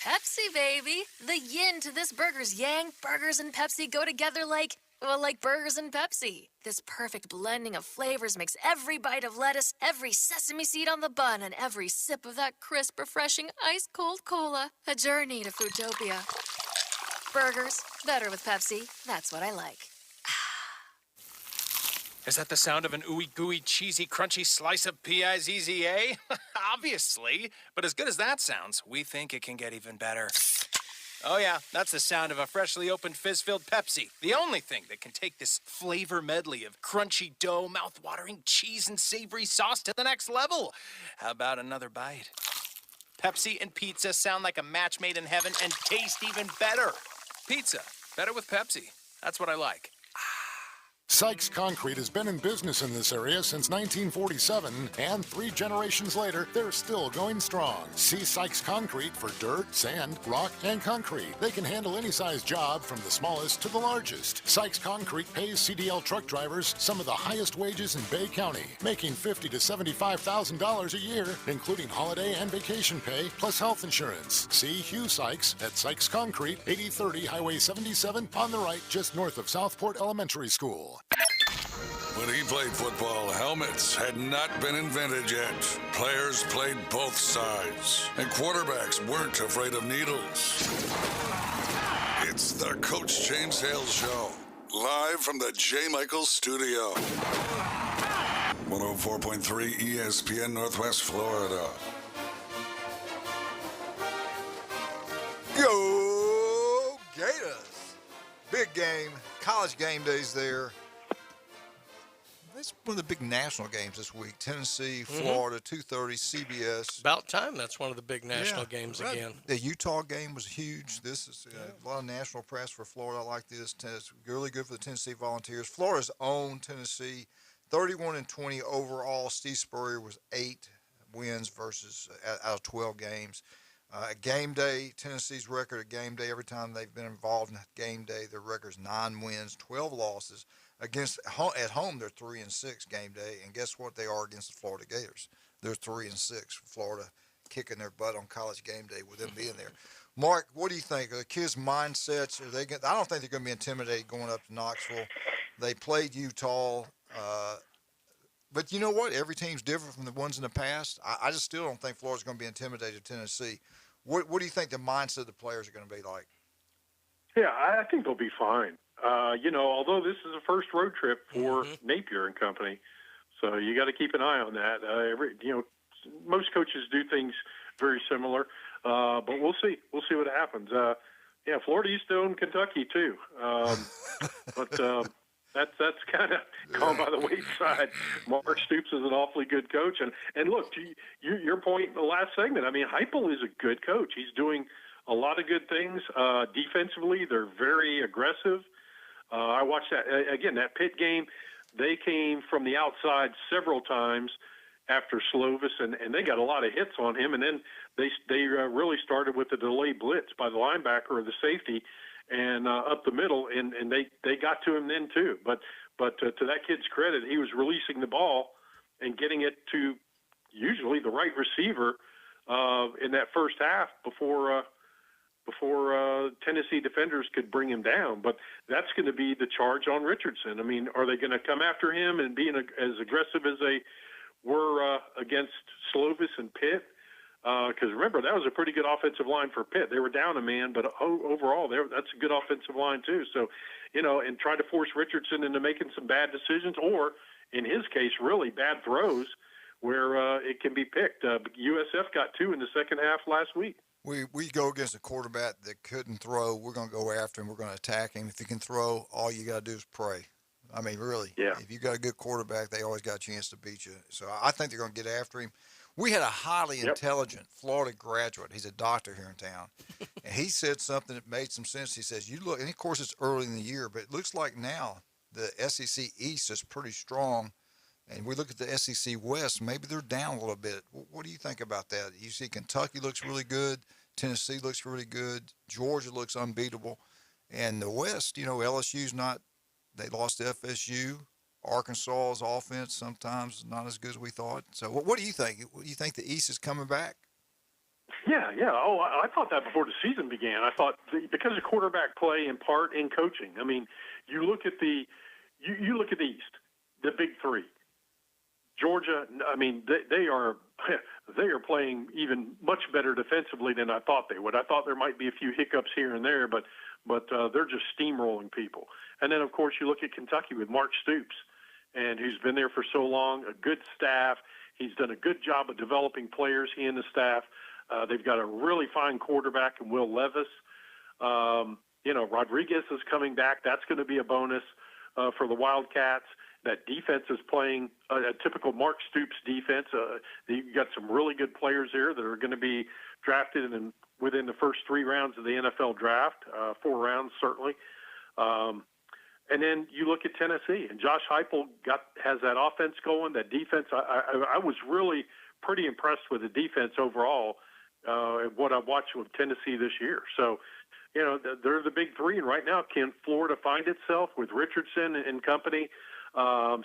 Pepsi, baby! The yin to this burger's yang. Burgers and Pepsi go together like burgers and Pepsi. This perfect blending of flavors makes every bite of lettuce, every sesame seed on the bun, and every sip of that crisp, refreshing, ice-cold cola a journey to Foodtopia. Burgers, better with Pepsi. That's what I like. Is that the sound of an ooey gooey, cheesy, crunchy slice of P-I-Z-Z-A? Obviously. But as good as that sounds, we think it can get even better. Oh, yeah, that's the sound of a freshly opened fizz-filled Pepsi. The only thing that can take this flavor medley of crunchy dough, mouth-watering cheese, and savory sauce to the next level. How about another bite? Pepsi and pizza sound like a match made in heaven and taste even better. Pizza. Better with Pepsi. That's what I like. Sykes Concrete has been in business in this area since 1947, and 3 generations later, they're still going strong. See Sykes Concrete for dirt, sand, rock, and concrete. They can handle any size job from the smallest to the largest. Sykes Concrete pays CDL truck drivers some of the highest wages in Bay County, making $50,000 to $75,000 a year, including holiday and vacation pay, plus health insurance. See Hugh Sykes at Sykes Concrete, 8030 Highway 77 on the right, just north of Southport Elementary School. When he played football, helmets had not been invented yet. Players played both sides, and quarterbacks weren't afraid of needles. It's the Coach James Hale Show, live from the J. Michaels Studio. 104.3 ESPN Northwest Florida. Go Gators! Big game, college game days there. That's one of the big national games this week. Tennessee, Florida, 2:30, CBS. About time that's one of the big national games again. The Utah game was huge. This is a lot of national press for Florida. I like this. It's really good for the Tennessee Volunteers. Florida's own Tennessee, 31-20 overall. Steve Spurrier was 8 wins versus out of 12 games. Game day, Tennessee's record at game day, every time they've been involved in game day, their record's 9 wins, 12 losses. At home, they're 3-6 game day, and guess what? They are against the Florida Gators. They're 3-6. Florida kicking their butt on college game day with them being there. Mark, what do you think? Are the kids' mindsets? I don't think they're going to be intimidated going up to Knoxville. They played Utah, but you know what? Every team's different from the ones in the past. I just still don't think Florida's going to be intimidated to Tennessee. What do you think the mindset of the players are going to be like? Yeah, I think they'll be fine. Although this is a first road trip for Napier and company, so you got to keep an eye on that. Most coaches do things very similar, but we'll see. We'll see what happens. Florida used to own Kentucky too, but that's kind of gone by the wayside. Mark Stoops is an awfully good coach, and look, to your point in the last segment. I mean, Heupel is a good coach. He's doing a lot of good things defensively. They're very aggressive. I watched that again. That Pitt game, they came from the outside several times after Slovis, and they got a lot of hits on him. And then they really started with the delayed blitz by the linebacker or the safety, and up the middle, and they got to him then too. But to that kid's credit, he was releasing the ball and getting it to usually the right receiver in that first half before Tennessee defenders could bring him down. But that's going to be the charge on Richardson. I mean, are they going to come after him and be as aggressive as they were against Slovis and Pitt? Because remember, that was a pretty good offensive line for Pitt. They were down a man, but overall, that's a good offensive line too. So, and try to force Richardson into making some bad decisions, or in his case, really bad throws where it can be picked. USF got 2 in the second half last week. We go against a quarterback that couldn't throw. We're going to go after him. We're going to attack him. If he can throw, all you got to do is pray. I mean, really. Yeah. If you got a good quarterback, they always got a chance to beat you. So I think they're going to get after him. We had a highly intelligent Florida graduate. He's a doctor here in town. And he said something that made some sense. He says, you look, and of course it's early in the year, but it looks like now the SEC East is pretty strong. And we look at the SEC West, maybe they're down a little bit. What do you think about that? You see Kentucky looks really good. Tennessee looks really good. Georgia looks unbeatable. And the West, LSU's not – they lost to FSU. Arkansas's offense sometimes not as good as we thought. So what do you think? Do you think the East is coming back? Yeah. Oh, I thought that before the season began. I thought because of quarterback play in part and coaching. I mean, you look at the East, the big three. Georgia, I mean, they are playing even much better defensively than I thought they would. I thought there might be a few hiccups here and there, but they're just steamrolling people. And then, of course, you look at Kentucky with Mark Stoops, and who's been there for so long, a good staff. He's done a good job of developing players, he and the staff. They've got a really fine quarterback in Will Levis. Rodriguez is coming back. That's going to be a bonus for the Wildcats. That defense is playing a typical Mark Stoops defense. You've got some really good players there that are going to be drafted within the first 3 rounds of the NFL draft, 4 rounds certainly. And then you look at Tennessee, and Josh Heupel has that offense going, that defense. I was really pretty impressed with the defense overall, what I've watched with Tennessee this year. So, they're the big 3, and right now, can Florida find itself with Richardson and company?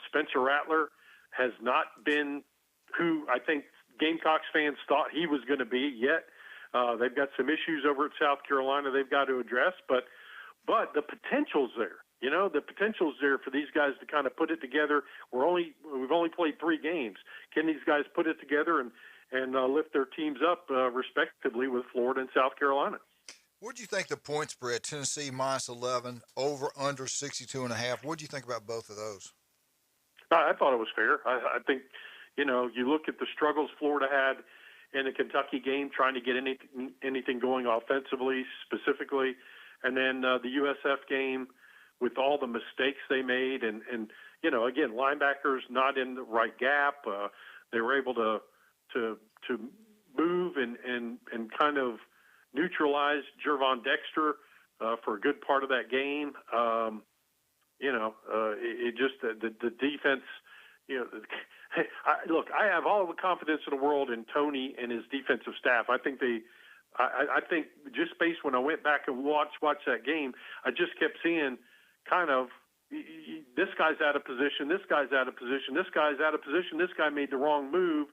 Spencer Rattler has not been who I think Gamecocks fans thought he was going to be yet. They've got some issues over at South Carolina they've got to address, but the potential's there. The potential's there for these guys to kind of put it together. We've only played 3 games. Can these guys put it together and lift their teams up respectively with Florida and South Carolina? What do you think the point spread? Tennessee -11, over under 62.5. What do you think about both of those? I thought it was fair. I think, you look at the struggles Florida had in the Kentucky game, trying to get anything going offensively specifically, and then the USF game with all the mistakes they made, and again, linebackers not in the right gap. They were able to move and kind of neutralize Jervon Dexter for a good part of that game. The defense. I have all the confidence in the world in Tony and his defensive staff. I think just based when I went back and watched that game, I just kept seeing kind of this guy's out of position, this guy's out of position, this guy's out of position, this guy made the wrong move,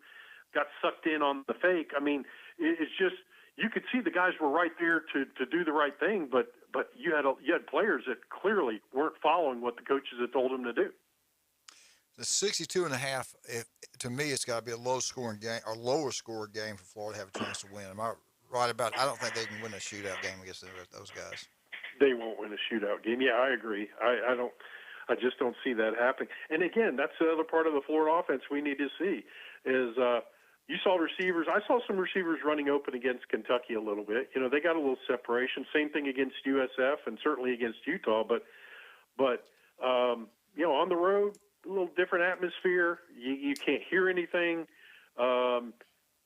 got sucked in on the fake. I mean, it's just you could see the guys were right there to do the right thing, but you had players that clearly weren't following what the coaches had told them to do. The 62.5, to me, it's got to be a low-scoring game or lower-scoring game for Florida to have a chance to win. Am I right about it? I don't think they can win a shootout game against those guys. They won't win a shootout game. Yeah, I agree. I just don't see that happening. And again, that's the other part of the Florida offense we need to see is you saw receivers. I saw some receivers running open against Kentucky a little bit. They got a little separation. Same thing against USF and certainly against Utah. But on the road, a little different atmosphere. You can't hear anything.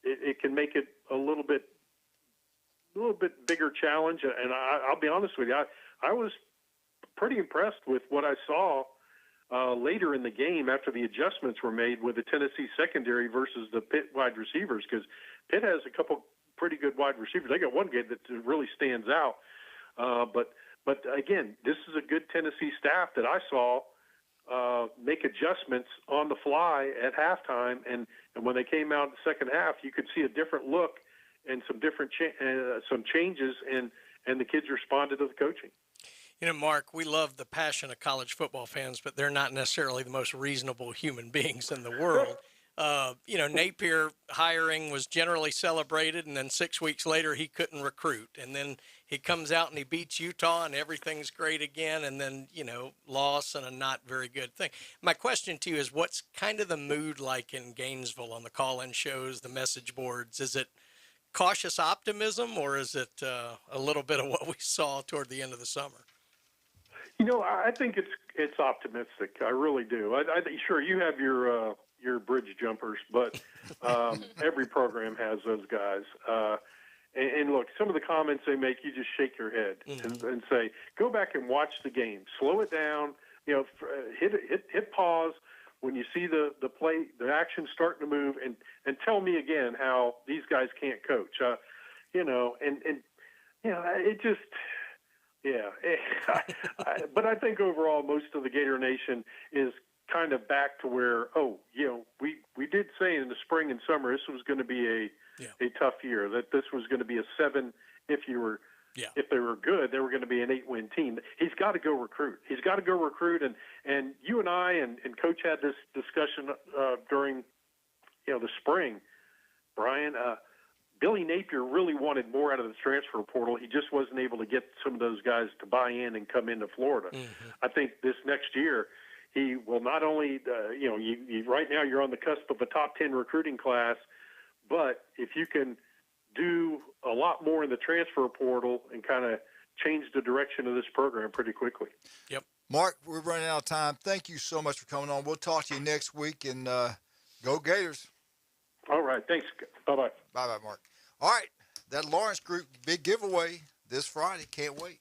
It can make it a little bit bigger challenge. And I'll be honest with you, I was pretty impressed with what I saw later in the game after the adjustments were made with the Tennessee secondary versus the Pitt wide receivers, because Pitt has a couple pretty good wide receivers. They got one guy that really stands out. But again, this is a good Tennessee staff that I saw make adjustments on the fly at halftime, and when they came out in the second half, you could see a different look and some different some changes, and the kids responded to the coaching. Mark, we love the passion of college football fans, but they're not necessarily the most reasonable human beings in the world. Napier hiring was generally celebrated, and then 6 weeks later he couldn't recruit. And then he comes out and he beats Utah, and everything's great again, and then, loss and a not very good thing. My question to you is, what's kind of the mood like in Gainesville on the call-in shows, the message boards? Is it cautious optimism, or is it a little bit of what we saw toward the end of the summer? I think it's optimistic. I really do. Sure, you have your bridge jumpers, but every program has those guys. And look, some of the comments they make, you just shake your head and say, go back and watch the game, slow it down, hit pause when you see the play, the action starting to move, and tell me again how these guys can't coach. It just. Yeah, but I think overall most of the Gator Nation is kind of back to where, we did say in the spring and summer this was going to be a tough year, that this was going to be a 7 if they were good, they were going to be an 8-win team. He's got to go recruit. And you and I and Coach had this discussion during the spring, Brian. Billy Napier really wanted more out of the transfer portal. He just wasn't able to get some of those guys to buy in and come into Florida. Mm-hmm. I think this next year he will not only, right now you're on the cusp of a top 10 recruiting class, but if you can do a lot more in the transfer portal and kind of change the direction of this program pretty quickly. Yep. Mark, we're running out of time. Thank you so much for coming on. We'll talk to you next week, and go Gators. All right. Thanks. Bye-bye. Bye-bye, Mark. All right. That Lawrence Group big giveaway this Friday. Can't wait.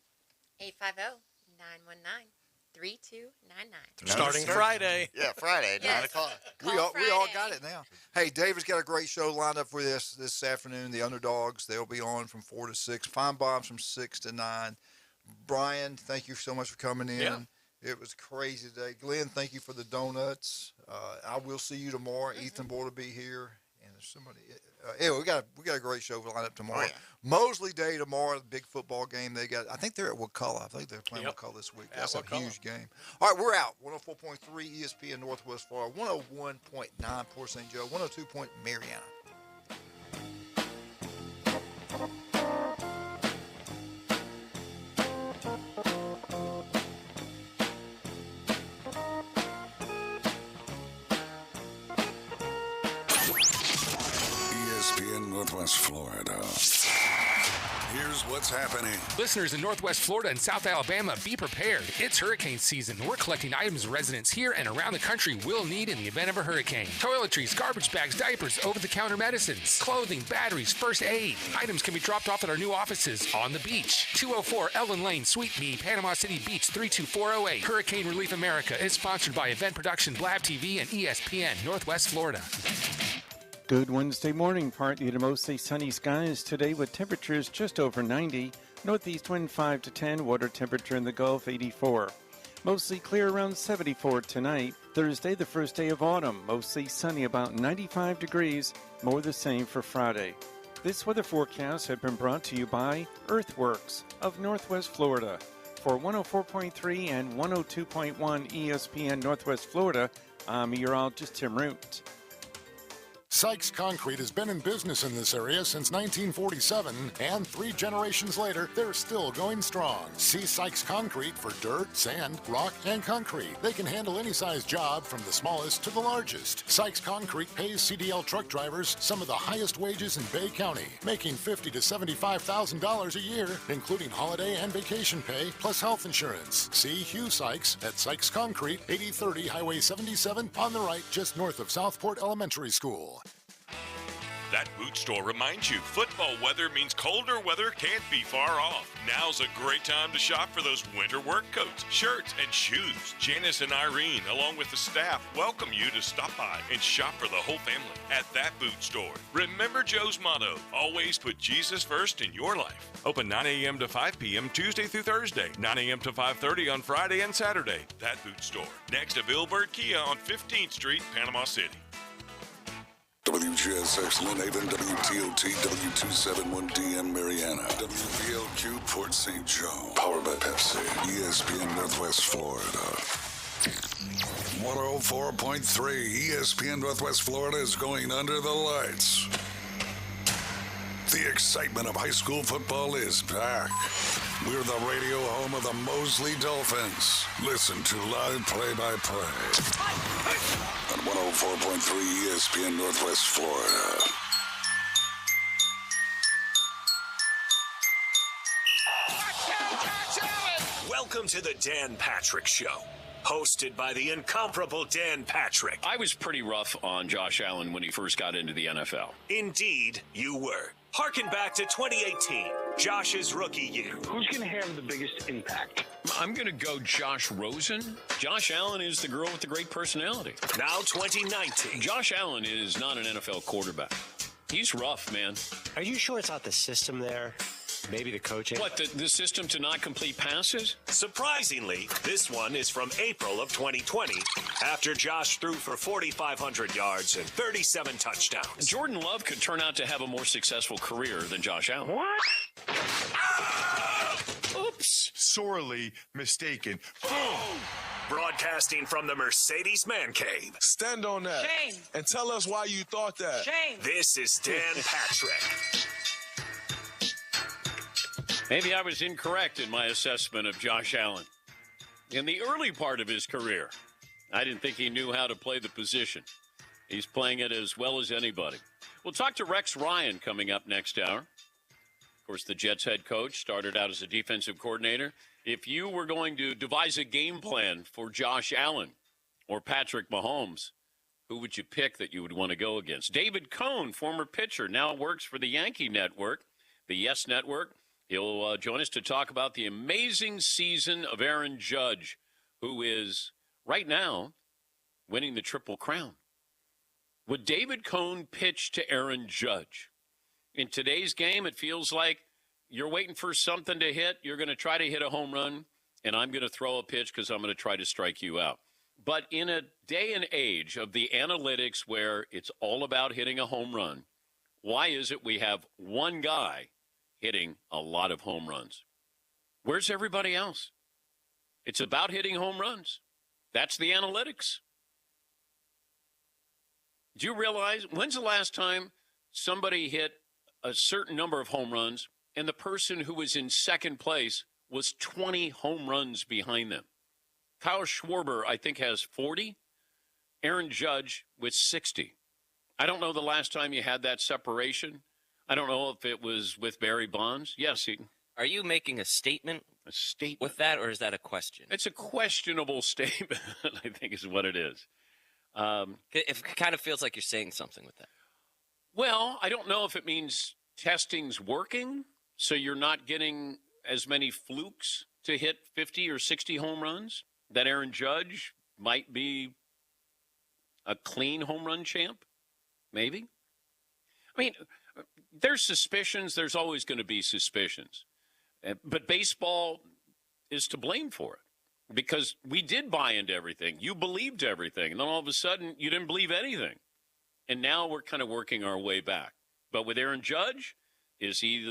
850-919-3299. Starting Friday. Yeah, Friday, 9 o'clock. We all got it now. Hey, David's got a great show lined up for this afternoon. The Underdogs, they'll be on from 4 to 6. Fine Bombs from 6 to 9. Brian, thank you so much for coming in. Yeah. It was crazy today. Glenn, thank you for the donuts. I will see you tomorrow. Ethan Boyd will be here. And there's somebody. Anyway, we got a great show lined up tomorrow. Oh, yeah. Mosley Day tomorrow, the big football game they got. I think they're at Wakulla. I think they're playing Wakulla this week. That's a huge game. All right, we're out. 104.3 ESPN Northwest Florida, 101.9 Port St. Joe, 102. Mariana. Northwest Florida. Here's what's happening. Listeners in Northwest Florida and South Alabama, be prepared. It's hurricane season. We're collecting items residents here and around the country will need in the event of a hurricane. Toiletries, garbage bags, diapers, over-the-counter medicines, clothing, batteries, first aid. Items can be dropped off at our new offices on the beach. 204 Ellen Lane, Suite B, Panama City Beach, 32408. Hurricane Relief America is sponsored by Event Production, Blab TV, and ESPN Northwest Florida. Good Wednesday morning. Partly to mostly sunny skies today with temperatures just over 90. Northeast wind 5 to 10. Water temperature in the Gulf 84. Mostly clear around 74 tonight. Thursday, the first day of autumn. Mostly sunny, about 95 degrees. More the same for Friday. This weather forecast has been brought to you by Earthworks of Northwest Florida. For 104.3 and 102.1 ESPN Northwest Florida, I'm meteorologist Tim Root. Sykes Concrete has been in business in this area since 1947, and 3 generations later, they're still going strong. See Sykes Concrete for dirt, sand, rock, and concrete. They can handle any size job from the smallest to the largest. Sykes Concrete pays CDL truck drivers some of the highest wages in Bay County, making $50,000 to $75,000 a year, including holiday and vacation pay, plus health insurance. See Hugh Sykes at Sykes Concrete, 8030 Highway 77, on the right, just north of Southport Elementary School. That boot store reminds you, football weather means colder weather can't be far off. Now's a great time to shop for those winter work coats, shirts, and shoes. Janice and Irene, along with the staff, welcome you to stop by and shop for the whole family at that boot store. Remember Joe's motto, always put Jesus first in your life. Open 9 a.m. to 5 p.m. Tuesday through Thursday, 9 a.m. to 5:30 on Friday and Saturday. That boot store, next to Billboard Kia on 15th Street, Panama City. WGSX Lynn Haven, WTOT, W271DM Mariana, WVLQ Port St. Joe, powered by Pepsi, ESPN Northwest Florida. 104.3 ESPN Northwest Florida is going under the lights. The excitement of high school football is back. We're the radio home of the Mosley Dolphins. Listen to live play-by-play on 104.3 ESPN Northwest Florida. Welcome to the Dan Patrick Show, hosted by the incomparable Dan Patrick. I was pretty rough on Josh Allen when he first got into the NFL. Indeed, you were. Harken back to 2018, Josh's rookie year. Who's going to have the biggest impact? I'm going to go Josh Rosen. Josh Allen is the girl with the great personality. Now 2019. Josh Allen is not an NFL quarterback. He's rough, man. Are you sure it's not the system there? Maybe the coaching? What, the system to not complete passes? Surprisingly, this one is from April of 2020, after Josh threw for 4,500 yards and 37 touchdowns. Jordan Love could turn out to have a more successful career than Josh Allen. What? Oops. Sorely mistaken. Broadcasting from the Mercedes Man Cave. Stand on that. Shame. And tell us why you thought that. Shame. This is Dan Patrick. Maybe I was incorrect in my assessment of Josh Allen. In the early part of his career, I didn't think he knew how to play the position. He's playing it as well as anybody. We'll talk to Rex Ryan coming up next hour. course, the Jets head coach started out as a defensive coordinator. If you were going to devise a game plan for Josh Allen or Patrick Mahomes, who would you pick that you would want to go against? David Cohn, former pitcher, now works for the Yankee Network, the Yes Network. He'll join us to talk about the amazing season of Aaron Judge, who is right now winning the Triple Crown. Would David Cohn pitch to Aaron Judge? In today's game, it feels like you're waiting for something to hit. You're going to try to hit a home run, and I'm going to throw a pitch because I'm going to try to strike you out. But in a day and age of the analytics where it's all about hitting a home run, why is it we have one guy hitting a lot of home runs? Where's everybody else? It's about hitting home runs. That's the analytics. Do you realize, when's the last time somebody hit a certain number of home runs and the person who was in second place was 20 home runs behind them? Kyle Schwarber, I think, has 40. Aaron Judge with 60. I don't know the last time you had that separation. I don't know if it was with Barry Bonds. Yes. Are you making a statement? A statement. With that, or is that a question? It's a questionable statement, I think is what it is. It kind of feels like you're saying something with that. Well, I don't know if it means testing's working, so you're not getting as many flukes to hit 50 or 60 home runs, that Aaron Judge might be a clean home run champ, maybe. I mean, there's suspicions. There's always going to be suspicions. But baseball is to blame for it. Because we did buy into everything. You believed everything. And then all of a sudden, you didn't believe anything. And now we're kind of working our way back. But with Aaron Judge, is he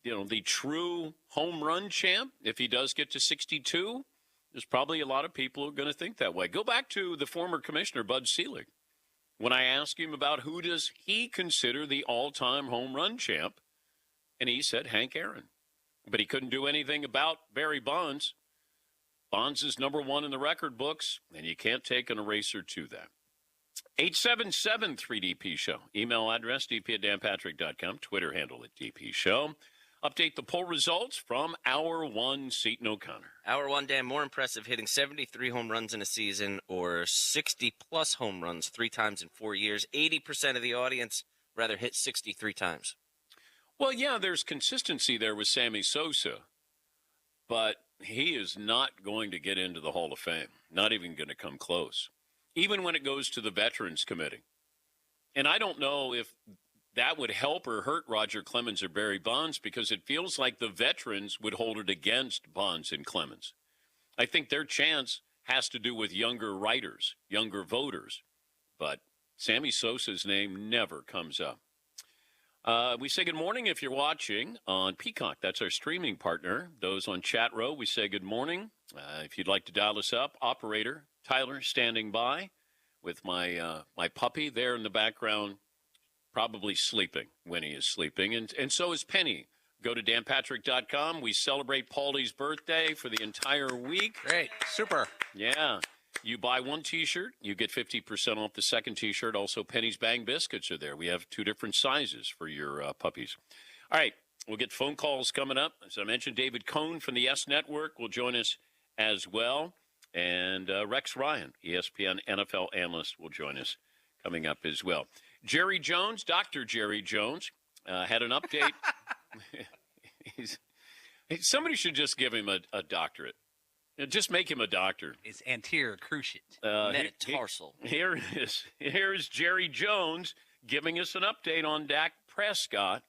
the true home run champ? If he does get to 62, there's probably a lot of people who are going to think that way. Go back to the former commissioner, Bud Selig. When I asked him about who does he consider the all-time home run champ, and he said Hank Aaron. But he couldn't do anything about Barry Bonds. Bonds is number one in the record books, and you can't take an eraser to that. 877-3DP Show. Email address, dp@danpatrick.com. Twitter handle @DP Show. Update the poll results from Hour 1, Seton O'Connor. Hour 1, Dan, more impressive hitting 73 home runs in a season or 60-plus home runs 3 times in 4 years. 80% of the audience rather hit 63 times. Well, yeah, there's consistency there with Sammy Sosa, but he is not going to get into the Hall of Fame, not even going to come close, even when it goes to the Veterans Committee. And I don't know if that would help or hurt Roger Clemens or Barry Bonds, because it feels like the veterans would hold it against Bonds and Clemens. I think their chance has to do with younger writers, younger voters. But Sammy Sosa's name never comes up. We say good morning if you're watching on Peacock. That's our streaming partner. Those on Chat Row, we say good morning. If you'd like to dial us up, operator Tyler standing by with my puppy there in the background, probably sleeping when he is sleeping. And so is Penny. Go to danpatrick.com. We celebrate Paulie's birthday for the entire week. Great. Super. Yeah. You buy one T-shirt, you get 50% off the second T-shirt. Also, Penny's Bang Biscuits are there. We have 2 different sizes for your puppies. All right, we'll get phone calls coming up. As I mentioned, David Cohn from the Yes Network will join us as well. And Rex Ryan, ESPN NFL analyst, will join us coming up as well. Jerry Jones, Dr. Jerry Jones, had an update. Somebody should just give him a doctorate. Just make him a doctor. It's anterior cruciate. Metatarsal. Here it is. Here's Jerry Jones giving us an update on Dak Prescott.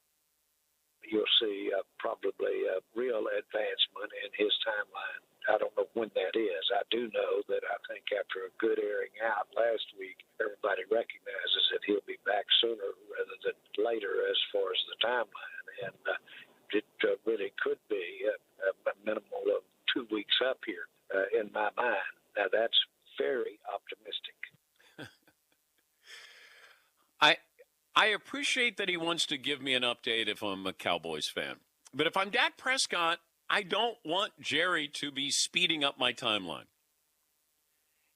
You'll see probably a real advancement in his timeline. I don't know when that is. I do know that I think after a good airing out last week, everybody recognizes that he'll be back sooner rather than later as far as the timeline. And it really could be a minimal of 2 weeks up here in my mind. Now, that's very optimistic. I appreciate that he wants to give me an update if I'm a Cowboys fan. But if I'm Dak Prescott, I don't want Jerry to be speeding up my timeline.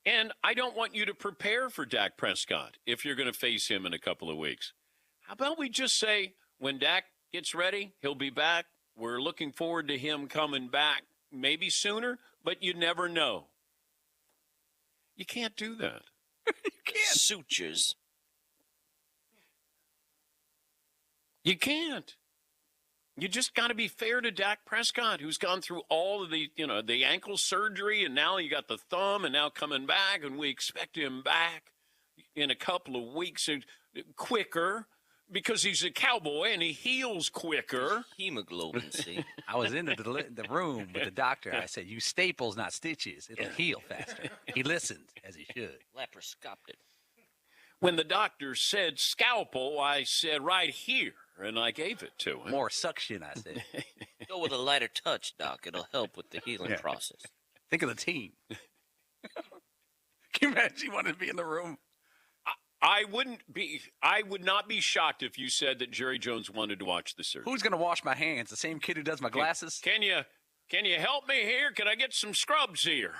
And I don't want you to prepare for Dak Prescott if you're going to face him in a couple of weeks. How about we just say when Dak gets ready, he'll be back. We're looking forward to him coming back maybe sooner, but you never know. You can't do that. You can't. Sutures. You can't. You just got to be fair to Dak Prescott, who's gone through all of the ankle surgery, and now you got the thumb, and now coming back, and we expect him back in a couple of weeks quicker because he's a cowboy and he heals quicker. Hemoglobin, see? I was in the room with the doctor. I said, use staples, not stitches. It'll heal faster. He listened, as he should. Laparoscopic. When the doctor said scalpel, I said right here, and I gave it to him. More suction, I said. Go with a lighter touch, Doc. It'll help with the healing process. Think of the team. Can you imagine you wanted to be in the room? I would not be shocked if you said that Jerry Jones wanted to watch the surgery. Who's going to wash my hands? The same kid who does my glasses? Can you help me here? Can I get some scrubs here?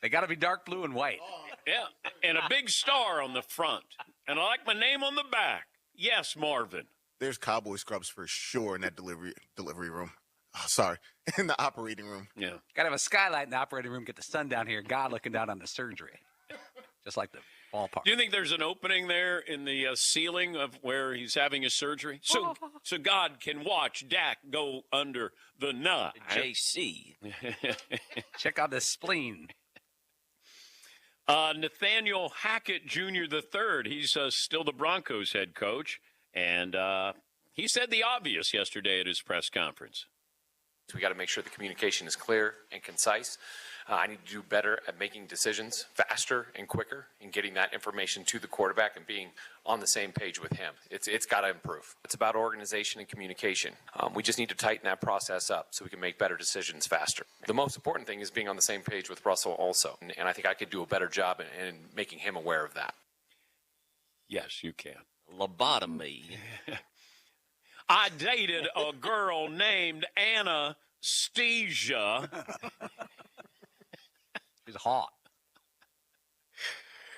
They got to be dark blue and white. Yeah, and a big star on the front. And I like my name on the back. Yes, Marvin. There's cowboy scrubs for sure in that delivery room. Oh, sorry, in the operating room. Yeah. Got to have a skylight in the operating room, get the sun down here, God looking down on the surgery. Just like the ballpark. Do you think there's an opening there in the ceiling of where he's having his surgery? So God can watch Dak go under the nut. JC. Check out the spleen. Nathaniel Hackett Jr. III, he's still the Broncos head coach, and he said the obvious yesterday at his press conference. So we got to make sure the communication is clear and concise. I need to do better at making decisions faster and quicker and getting that information to the quarterback and being on the same page with him. It's got to improve. It's about organization and communication. We just need to tighten that process up so we can make better decisions faster. The most important thing is being on the same page with Russell also, and I think I could do a better job in making him aware of that. Yes, you can. Lobotomy. I dated a girl named Anastasia. She's hot.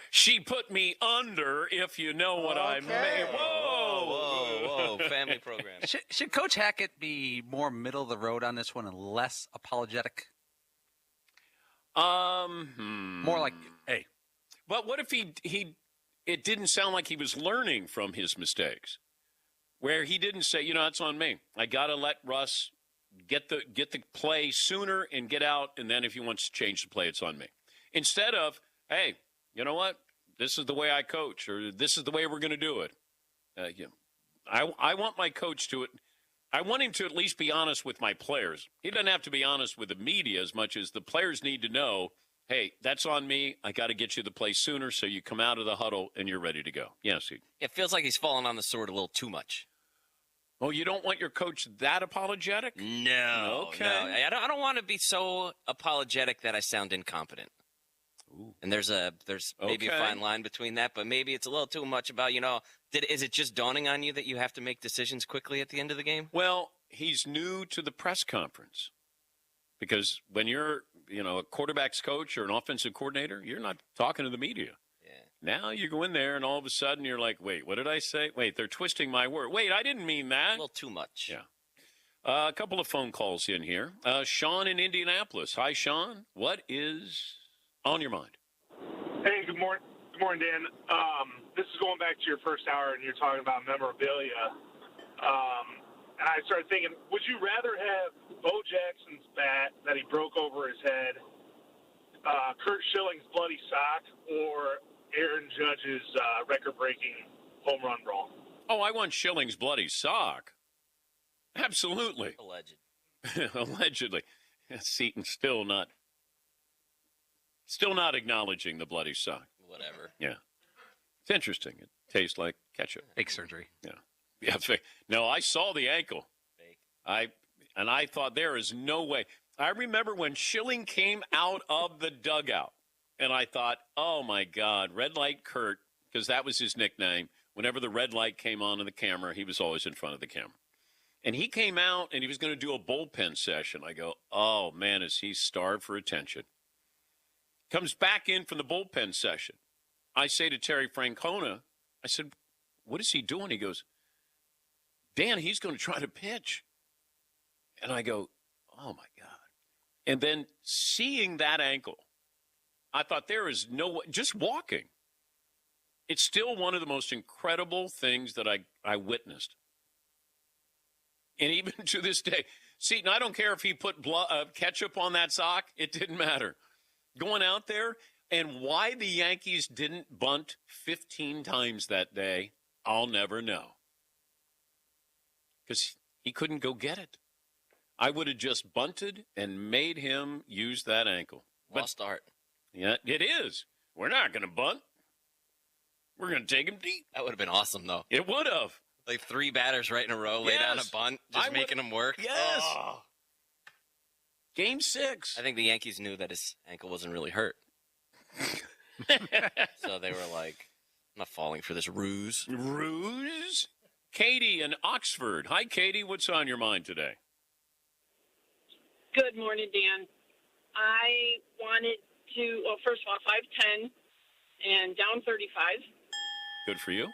She put me under, if you know what I mean. Whoa, family program. Should Coach Hackett be more middle of the road on this one and less apologetic? More like, hey. But what if it didn't sound like he was learning from his mistakes? Where he didn't say, it's on me. I got to let Russ get the play sooner and get out, and then if he wants to change the play, it's on me. Instead of, hey, you know what? This is the way I coach, or this is the way we're going to do it. I want my coach to I want him to at least be honest with my players. He doesn't have to be honest with the media as much as the players need to know, hey, that's on me. I got to get you the play sooner so you come out of the huddle and you're ready to go. Yes. It feels like he's falling on the sword a little too much. Oh, you don't want your coach that apologetic? No. Okay. No. I don't want to be so apologetic that I sound incompetent. Ooh. And there's maybe a fine line between that, but maybe it's a little too much about, is it just dawning on you that you have to make decisions quickly at the end of the game? Well, he's new to the press conference because when you're, a quarterback's coach or an offensive coordinator, you're not talking to the media. Now you go in there and all of a sudden you're like, wait, what did I say? Wait, they're twisting my word. Wait, I didn't mean that. A little too much. Yeah. A couple of phone calls in here. Sean in Indianapolis. Hi, Sean. What is on your mind? Hey, good morning. Good morning, Dan. This is going back to your first hour and you're talking about memorabilia. And I started thinking, would you rather have Bo Jackson's bat that he broke over his head, Kurt Schilling's bloody sock, or Aaron Judge's record-breaking home run brawl? Oh, I want Schilling's bloody sock. Absolutely. Allegedly. Seaton's still not acknowledging the bloody sock. Whatever. Yeah. It's interesting. It tastes like ketchup. Fake surgery. Yeah. Yeah, fake. No, I saw the ankle. Fake. I thought there is no way. I remember when Schilling came out of the dugout. And I thought, oh, my God, Red Light Kurt, because that was his nickname. Whenever the red light came on in the camera, he was always in front of the camera. And he came out, and he was going to do a bullpen session. I go, oh, man, is he starved for attention. Comes back in from the bullpen session. I say to Terry Francona, I said, what is he doing? He goes, Dan, he's going to try to pitch. And I go, oh, my God. And then seeing that ankle, I thought there is no way, just walking. It's still one of the most incredible things that I witnessed. And even to this day, Seton, I don't care if he put ketchup on that sock. It didn't matter. Going out there, and why the Yankees didn't bunt 15 times that day, I'll never know. Because he couldn't go get it. I would have just bunted and made him use that ankle. Lost art. Yeah, it is. We're not going to bunt. We're going to take him deep. That would have been awesome, though. It would have. Like 3 batters right in a row, lay down a bunt, just making them work. Yes. Oh. Game 6. I think the Yankees knew that his ankle wasn't really hurt. So they were like, I'm not falling for this ruse. Ruse? Katie in Oxford. Hi, Katie. What's on your mind today? Good morning, Dan. I wanted to, well, first of all, 5'10" and down 35. Good for you.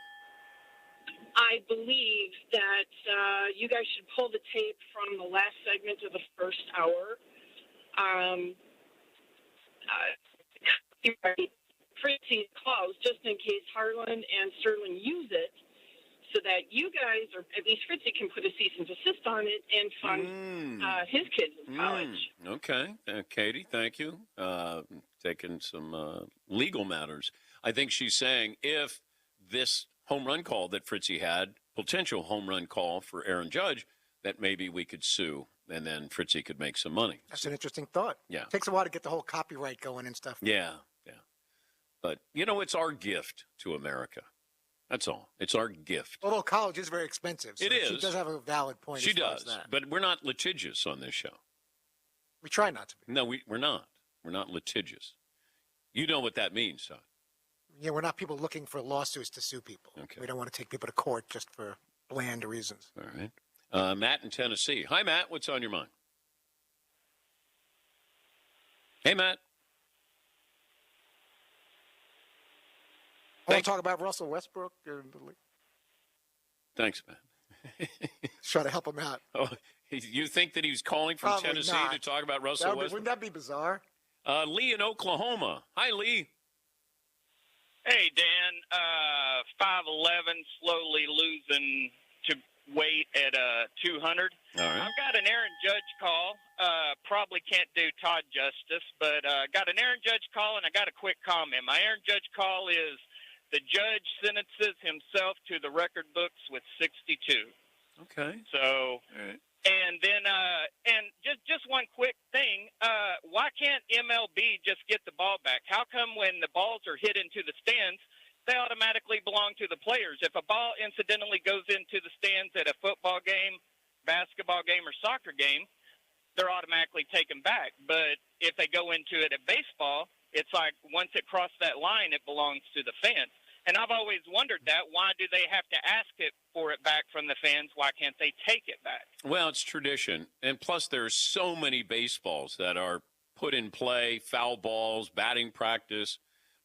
I believe that you guys should pull the tape from the last segment of the first hour. Fritzy clause, just in case Harlan and Sterling use it, so that you guys, or at least Fritzy, can put a cease and desist on it and fund his kids in college. Okay. Katie, thank you. Taking some legal matters. I think she's saying if this home run call that Fritzy had, potential home run call for Aaron Judge, that maybe we could sue and then Fritzy could make some money. That's an interesting thought. Yeah. Takes a while to get the whole copyright going and stuff. Yeah. But, it's our gift to America. That's all. It's our gift. Although college is very expensive. So It is. She does have a valid point. She as far does. as that. But we're not litigious on this show. We try not to be. No, we're not. We're not litigious. You know what that means, son. Yeah, we're not people looking for lawsuits to sue people. Okay. We don't want to take people to court just for bland reasons. All right. Matt in Tennessee. Hi, Matt. What's on your mind? Hey, Matt. I want to talk about Russell Westbrook. Thanks, Matt. Try to help him out. Oh, you think that he's calling from Probably Tennessee not. to talk about Russell Westbrook? Wouldn't that be bizarre? Lee in Oklahoma. Hi, Lee. Hey, Dan. 5'11", slowly losing to weight at 200. All right. I've got an Aaron Judge call. Probably can't do Todd justice, but got an Aaron Judge call, and I got a quick comment. My Aaron Judge call is the judge sentences himself to the record books with 62. Okay. So, and then, and just one quick thing. Why can't MLB just get the ball back? How come when the balls are hit into the stands, they automatically belong to the players? If a ball incidentally goes into the stands at a football game, basketball game, or soccer game, they're automatically taken back. But if they go into it at baseball, it's like once it crossed that line, it belongs to the fans. And I've always wondered that. Why do they have to ask for it back from the fans? Why can't they take it back? Well, it's tradition. And plus, there's so many baseballs that are put in play, foul balls, batting practice,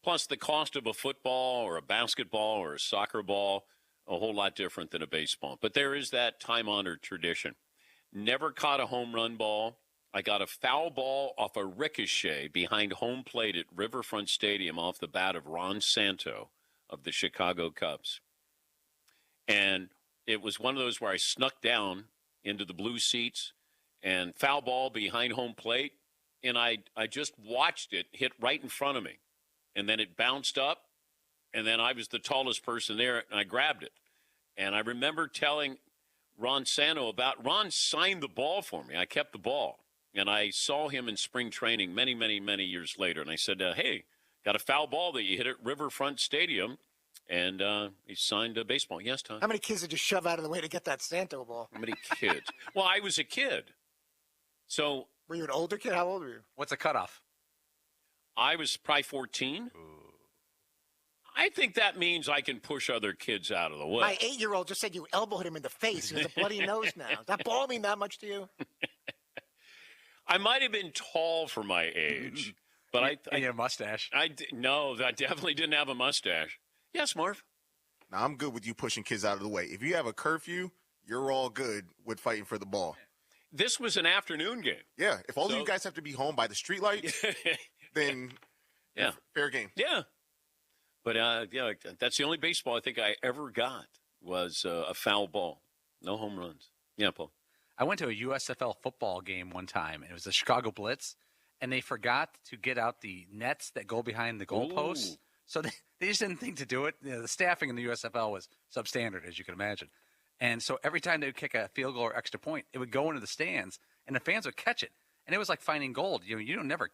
plus the cost of a football or a basketball or a soccer ball, a whole lot different than a baseball. But there is that time-honored tradition. Never caught a home run ball. I got a foul ball off a ricochet behind home plate at Riverfront Stadium off the bat of Ron Santo of the Chicago Cubs. And it was one of those where I snuck down into the blue seats and foul ball behind home plate, and I just watched it hit right in front of me. And then it bounced up, and then I was the tallest person there, and I grabbed it. And I remember telling Ron Santo Ron signed the ball for me. I kept the ball. And I saw him in spring training many, many, many years later. And I said, hey, got a foul ball that you hit at Riverfront Stadium. And he signed a baseball. Yes, Tom? How many kids did you shove out of the way to get that Santo ball? How many kids? Well, I was a kid. So. Were you an older kid? How old were you? What's the cutoff? I was probably 14. I think that means I can push other kids out of the way. My 8-year-old just said you elbowed him in the face. He has a bloody nose now. Does that ball mean that much to you? I might have been tall for my age, but I had a mustache. No, I definitely didn't have a mustache. Yes, Marv. Now, I'm good with you pushing kids out of the way. If you have a curfew, you're all good with fighting for the ball. This was an afternoon game. Yeah, if all of you guys have to be home by the streetlights, then yeah, fair game. Yeah. But, yeah, that's the only baseball I think I ever got was a foul ball. No home runs. Yeah, Paul. I went to a USFL football game one time, and it was the Chicago Blitz, and they forgot to get out the nets that go behind the goalposts. Ooh. So they just didn't think to do it. You know, the staffing in the USFL was substandard, as you can imagine. And so every time they would kick a field goal or extra point, it would go into the stands, and the fans would catch it. And it was like finding gold. You don't never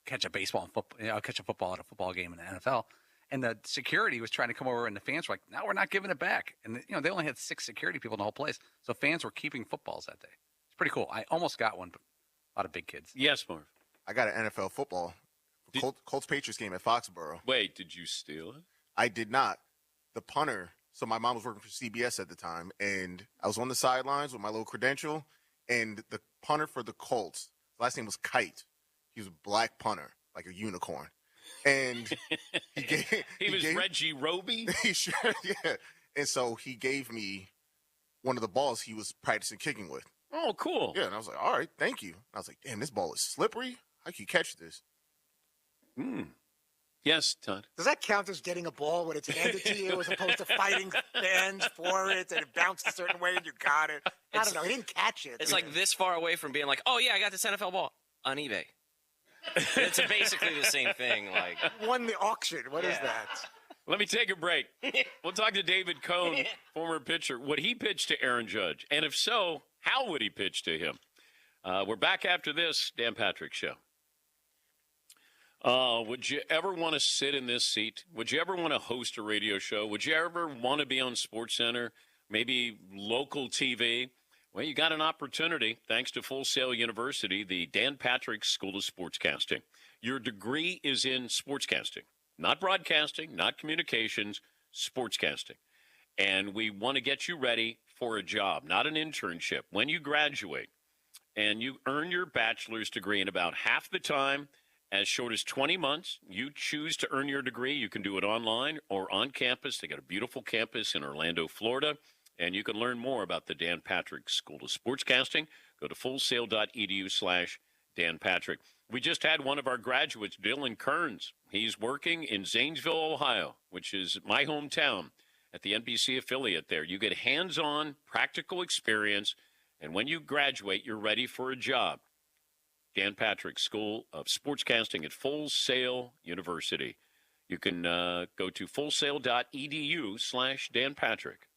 catch a baseball and football, catch a football at a football game in the NFL. And the security was trying to come over, and the fans were like, "No, we're not giving it back." And they only had 6 security people in the whole place, so fans were keeping footballs that day. It's pretty cool. I almost got one, but a lot of big kids. Yes, Marv. I got an NFL football Colts Patriots game at Foxborough. Wait, did you steal it? I did not. The punter. So my mom was working for CBS at the time, and I was on the sidelines with my little credential, and the punter for the Colts, his last name was Kite. He was a black punter, like a unicorn. And he was Reggie Roby? He sure, yeah. And so he gave me one of the balls he was practicing kicking with. Oh, cool. Yeah, and I was like, all right, thank you. And I was like, damn, this ball is slippery. How can you catch this? Yes, Todd. Does that count as getting a ball when it's handed to you as opposed to fighting fans for it and it bounced a certain way and you got it? I don't know. He didn't catch it. It's like this far away from being like, oh, yeah, I got this NFL ball on eBay. It's basically the same thing. Like won the auction. What is that? Let me take a break. We'll talk to David Cohn, former pitcher. Would he pitch to Aaron Judge? And if so, how would he pitch to him? We're back after this Dan Patrick Show. Would you ever want to sit in this seat? Would you ever want to host a radio show? Would you ever want to be on SportsCenter, maybe local TV? Well, you got an opportunity thanks to Full Sail University, the Dan Patrick School of Sportscasting. Your degree is in sportscasting, not broadcasting, not communications, sportscasting. And we want to get you ready for a job, not an internship. When you graduate and you earn your bachelor's degree in about half the time, as short as 20 months, you choose to earn your degree. You can do it online or on campus. They got a beautiful campus in Orlando, Florida. And you can learn more about the Dan Patrick School of Sportscasting. Go to fullsail.edu/Dan Patrick. We just had one of our graduates, Dylan Kearns. He's working in Zanesville, Ohio, which is my hometown, at the NBC affiliate there. You get hands-on, practical experience, and when you graduate, you're ready for a job. Dan Patrick School of Sportscasting at Full Sail University. You can go to fullsail.edu/Dan Patrick.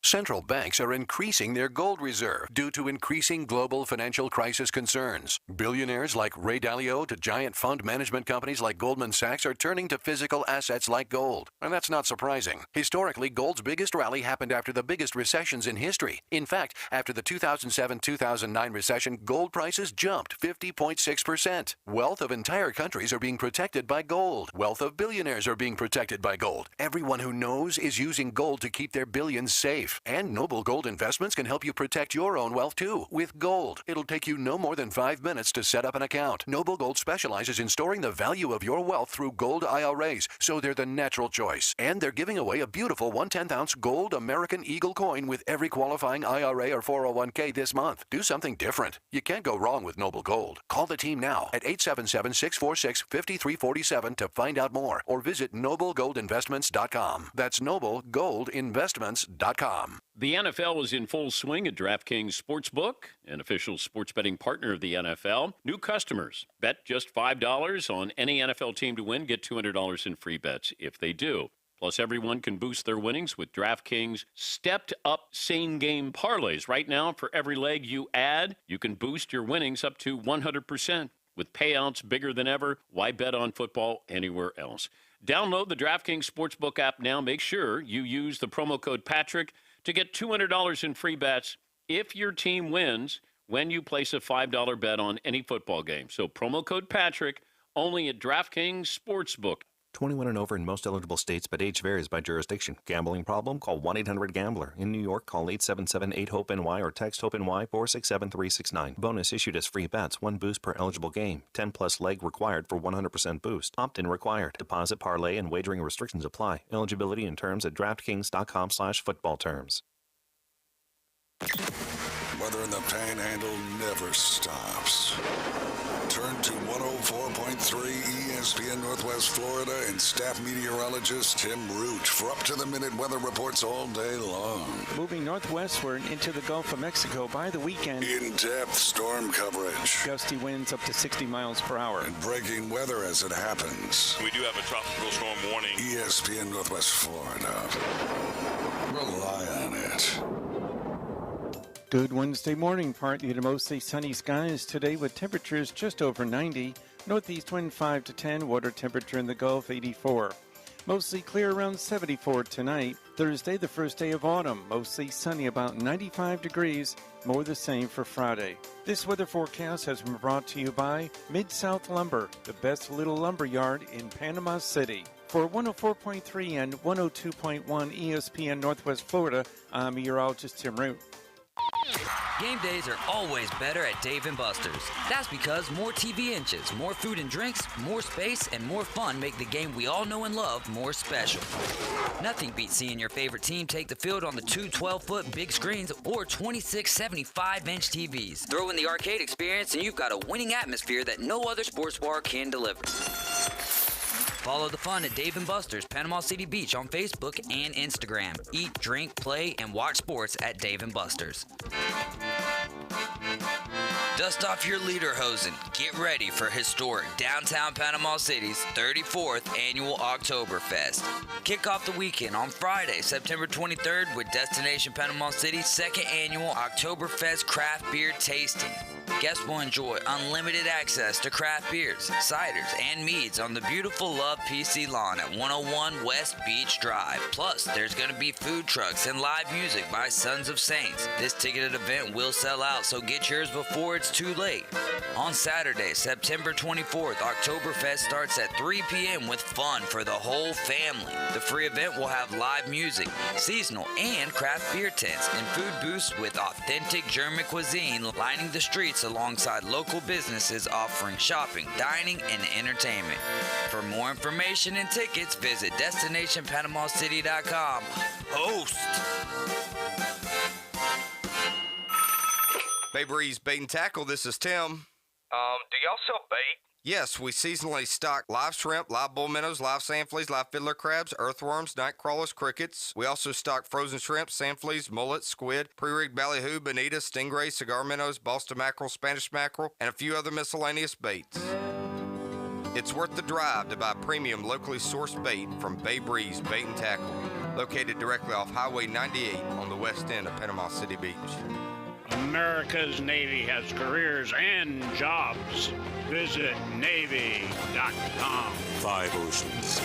Central banks are increasing their gold reserve due to increasing global financial crisis concerns. Billionaires like Ray Dalio to giant fund management companies like Goldman Sachs are turning to physical assets like gold. And that's not surprising. Historically, gold's biggest rally happened after the biggest recessions in history. In fact, after the 2007-2009 recession, gold prices jumped 50.6%. Wealth of entire countries are being protected by gold. Wealth of billionaires are being protected by gold. Everyone who knows is using gold to keep their billions safe. And Noble Gold Investments can help you protect your own wealth, too, with gold. It'll take you no more than 5 minutes to set up an account. Noble Gold specializes in storing the value of your wealth through gold IRAs, so they're the natural choice. And they're giving away a beautiful 1/10-ounce gold American Eagle coin with every qualifying IRA or 401k this month. Do something different. You can't go wrong with Noble Gold. Call the team now at 877-646-5347 to find out more, or visit noblegoldinvestments.com. That's noblegoldinvestments.com. The NFL is in full swing at DraftKings Sportsbook, an official sports betting partner of the NFL. New customers bet just $5 on any NFL team to win, get $200 in free bets if they do. Plus, everyone can boost their winnings with DraftKings stepped-up same-game parlays. Right now, for every leg you add, you can boost your winnings up to 100%. With payouts bigger than ever, why bet on football anywhere else? Download the DraftKings Sportsbook app now. Make sure you use the promo code Patrick to get $200 in free bets if your team wins when you place a $5 bet on any football game. So promo code Patrick only at DraftKings Sportsbook. 21 and over in most eligible states, but age varies by jurisdiction. Gambling problem? Call 1-800-GAMBLER. In New York, call 877-8-HOPE-NY or text HOPE-NY 467-369. Bonus issued as free bets. 1 boost per eligible game. 10-plus leg required for 100% boost. Opt-in required. Deposit, parlay, and wagering restrictions apply. Eligibility and terms at DraftKings.com/football terms. Weather in the Panhandle never stops. Turn to 104.3 ESPN Northwest Florida and staff meteorologist Tim Root for up-to-the-minute weather reports all day long. Moving northwestward into the Gulf of Mexico by the weekend. In-depth storm coverage. Gusty winds up to 60 miles per hour. And breaking weather as it happens. We do have a tropical storm warning. ESPN Northwest Florida. Rely on it. Good Wednesday morning. Partly to mostly sunny skies today with temperatures just over 90. Northeast wind 5 to 10. Water temperature in the Gulf 84. Mostly clear around 74 tonight. Thursday, the first day of autumn. Mostly sunny, about 95 degrees. More the same for Friday. This weather forecast has been brought to you by Mid-South Lumber, the best little lumber yard in Panama City. For 104.3 and 102.1 ESPN Northwest Florida, I'm meteorologist Tim Root. Game days are always better at Dave & Buster's. That's because more TV inches, more food and drinks, more space, and more fun make the game we all know and love more special. Nothing beats seeing your favorite team take the field on the 2 12-foot big screens or 26 75-inch TVs. Throw in the arcade experience and you've got a winning atmosphere that no other sports bar can deliver. Follow the fun at Dave & Buster's Panama City Beach on Facebook and Instagram. Eat, drink, play, and watch sports at Dave & Buster's. Dust off your lederhosen. Get ready for historic downtown Panama City's 34th annual Oktoberfest. Kick off the weekend on Friday, September 23rd with Destination Panama City's 2nd annual Oktoberfest craft beer tasting. Guests will enjoy unlimited access to craft beers, ciders, and meads on the beautiful Love PC lawn at 101 West Beach Drive. Plus, there's going to be food trucks and live music by Sons of Saints. This ticketed event will sell out, so get yours before it's too late. On Saturday, September 24th, Oktoberfest starts at 3 p.m. with fun for the whole family. The free event will have live music, seasonal and craft beer tents, and food booths with authentic German cuisine lining the streets alongside local businesses offering shopping, dining, and entertainment. For more information and tickets, visit DestinationPanamaCity.com. Host! Bay Breeze Bait and Tackle, this is Tim. Do y'all sell bait? Yes, we seasonally stock live shrimp, live bull minnows, live sand fleas, live fiddler crabs, earthworms, night crawlers, crickets. We also stock frozen shrimp, sand fleas, mullet, squid, pre-rigged ballyhoo, bonita, stingray, cigar minnows, Boston mackerel, Spanish mackerel, and a few other miscellaneous baits. It's worth the drive to buy premium locally sourced bait from Bay Breeze Bait and Tackle, located directly off Highway 98 on the west end of Panama City Beach. America's Navy has careers and jobs. Visit Navy.com. 5 oceans.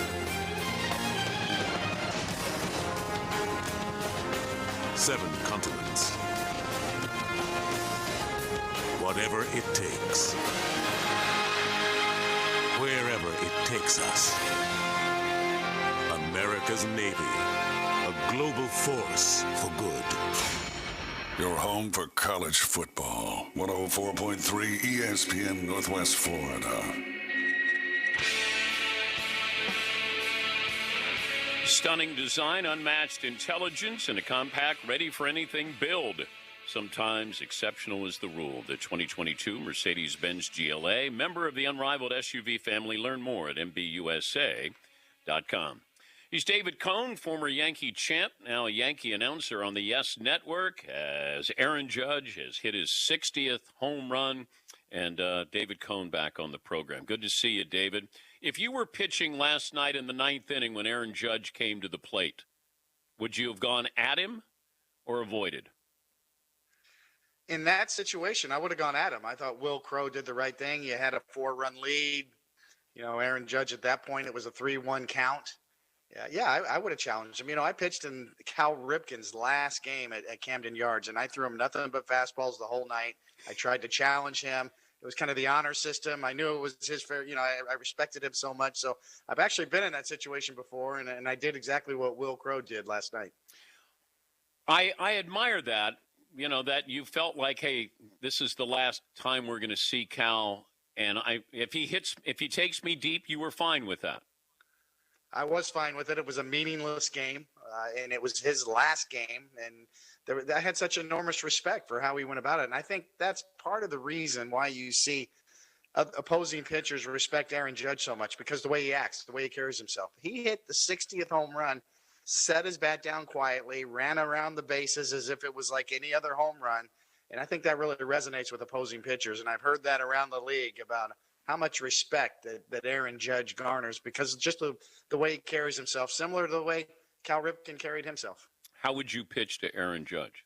7 continents. Whatever it takes. Wherever it takes us. America's Navy. A global force for good. Your home for college football. 104.3 ESPN Northwest Florida. Stunning design, unmatched intelligence, and a compact, ready-for-anything build. Sometimes exceptional is the rule. The 2022 Mercedes-Benz GLA, member of the unrivaled SUV family. Learn more at MBUSA.com. He's David Cohn, former Yankee champ, now a Yankee announcer on the Yes Network, as Aaron Judge has hit his 60th home run, and David Cohn back on the program. Good to see you, David. If you were pitching last night in the 9th inning when Aaron Judge came to the plate, would you have gone at him or avoided? In that situation, I would have gone at him. I thought Will Crow did the right thing. You had a 4-run lead. You know, Aaron Judge at that point, it was a 3-1 count. I would have challenged him. You know, I pitched in Cal Ripken's last game at Camden Yards, and I threw him nothing but fastballs the whole night. I tried to challenge him. It was kind of the honor system. I knew it was his fair. I respected him so much. So I've actually been in that situation before, and I did exactly what Will Crow did last night. I admire that, that you felt like, hey, this is the last time we're going to see Cal. And if he takes me deep, you were fine with that. I was fine with it. It was a meaningless game, and it was his last game. And I had such enormous respect for how he went about it. And I think that's part of the reason why you see opposing pitchers respect Aaron Judge so much, because the way he acts, the way he carries himself. He hit the 60th home run, set his bat down quietly, ran around the bases as if it was like any other home run. And I think that really resonates with opposing pitchers. And I've heard that around the league about how much respect that Aaron Judge garners because of just the way he carries himself, similar to the way Cal Ripken carried himself. How would you pitch to Aaron Judge?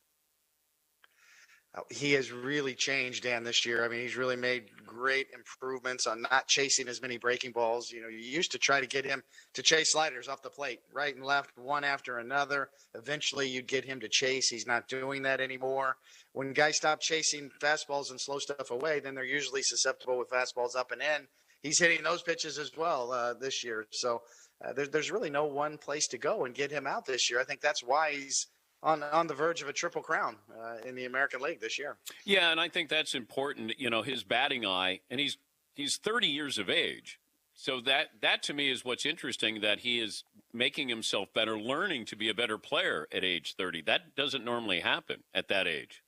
He has really changed, Dan, this year. I mean, he's really made great improvements on not chasing as many breaking balls. You used to try to get him to chase sliders off the plate, right and left, one after another. Eventually, you'd get him to chase. He's not doing that anymore. When guys stop chasing fastballs and slow stuff away, then they're usually susceptible with fastballs up and in. He's hitting those pitches as well this year. So there's really no one place to go and get him out this year. I think that's why he's on the verge of a triple crown in the American League this year. Yeah, and I think that's important. His batting eye, and he's 30 years of age. So that to me is what's interesting, that he is making himself better, learning to be a better player at age 30. That doesn't normally happen at that age.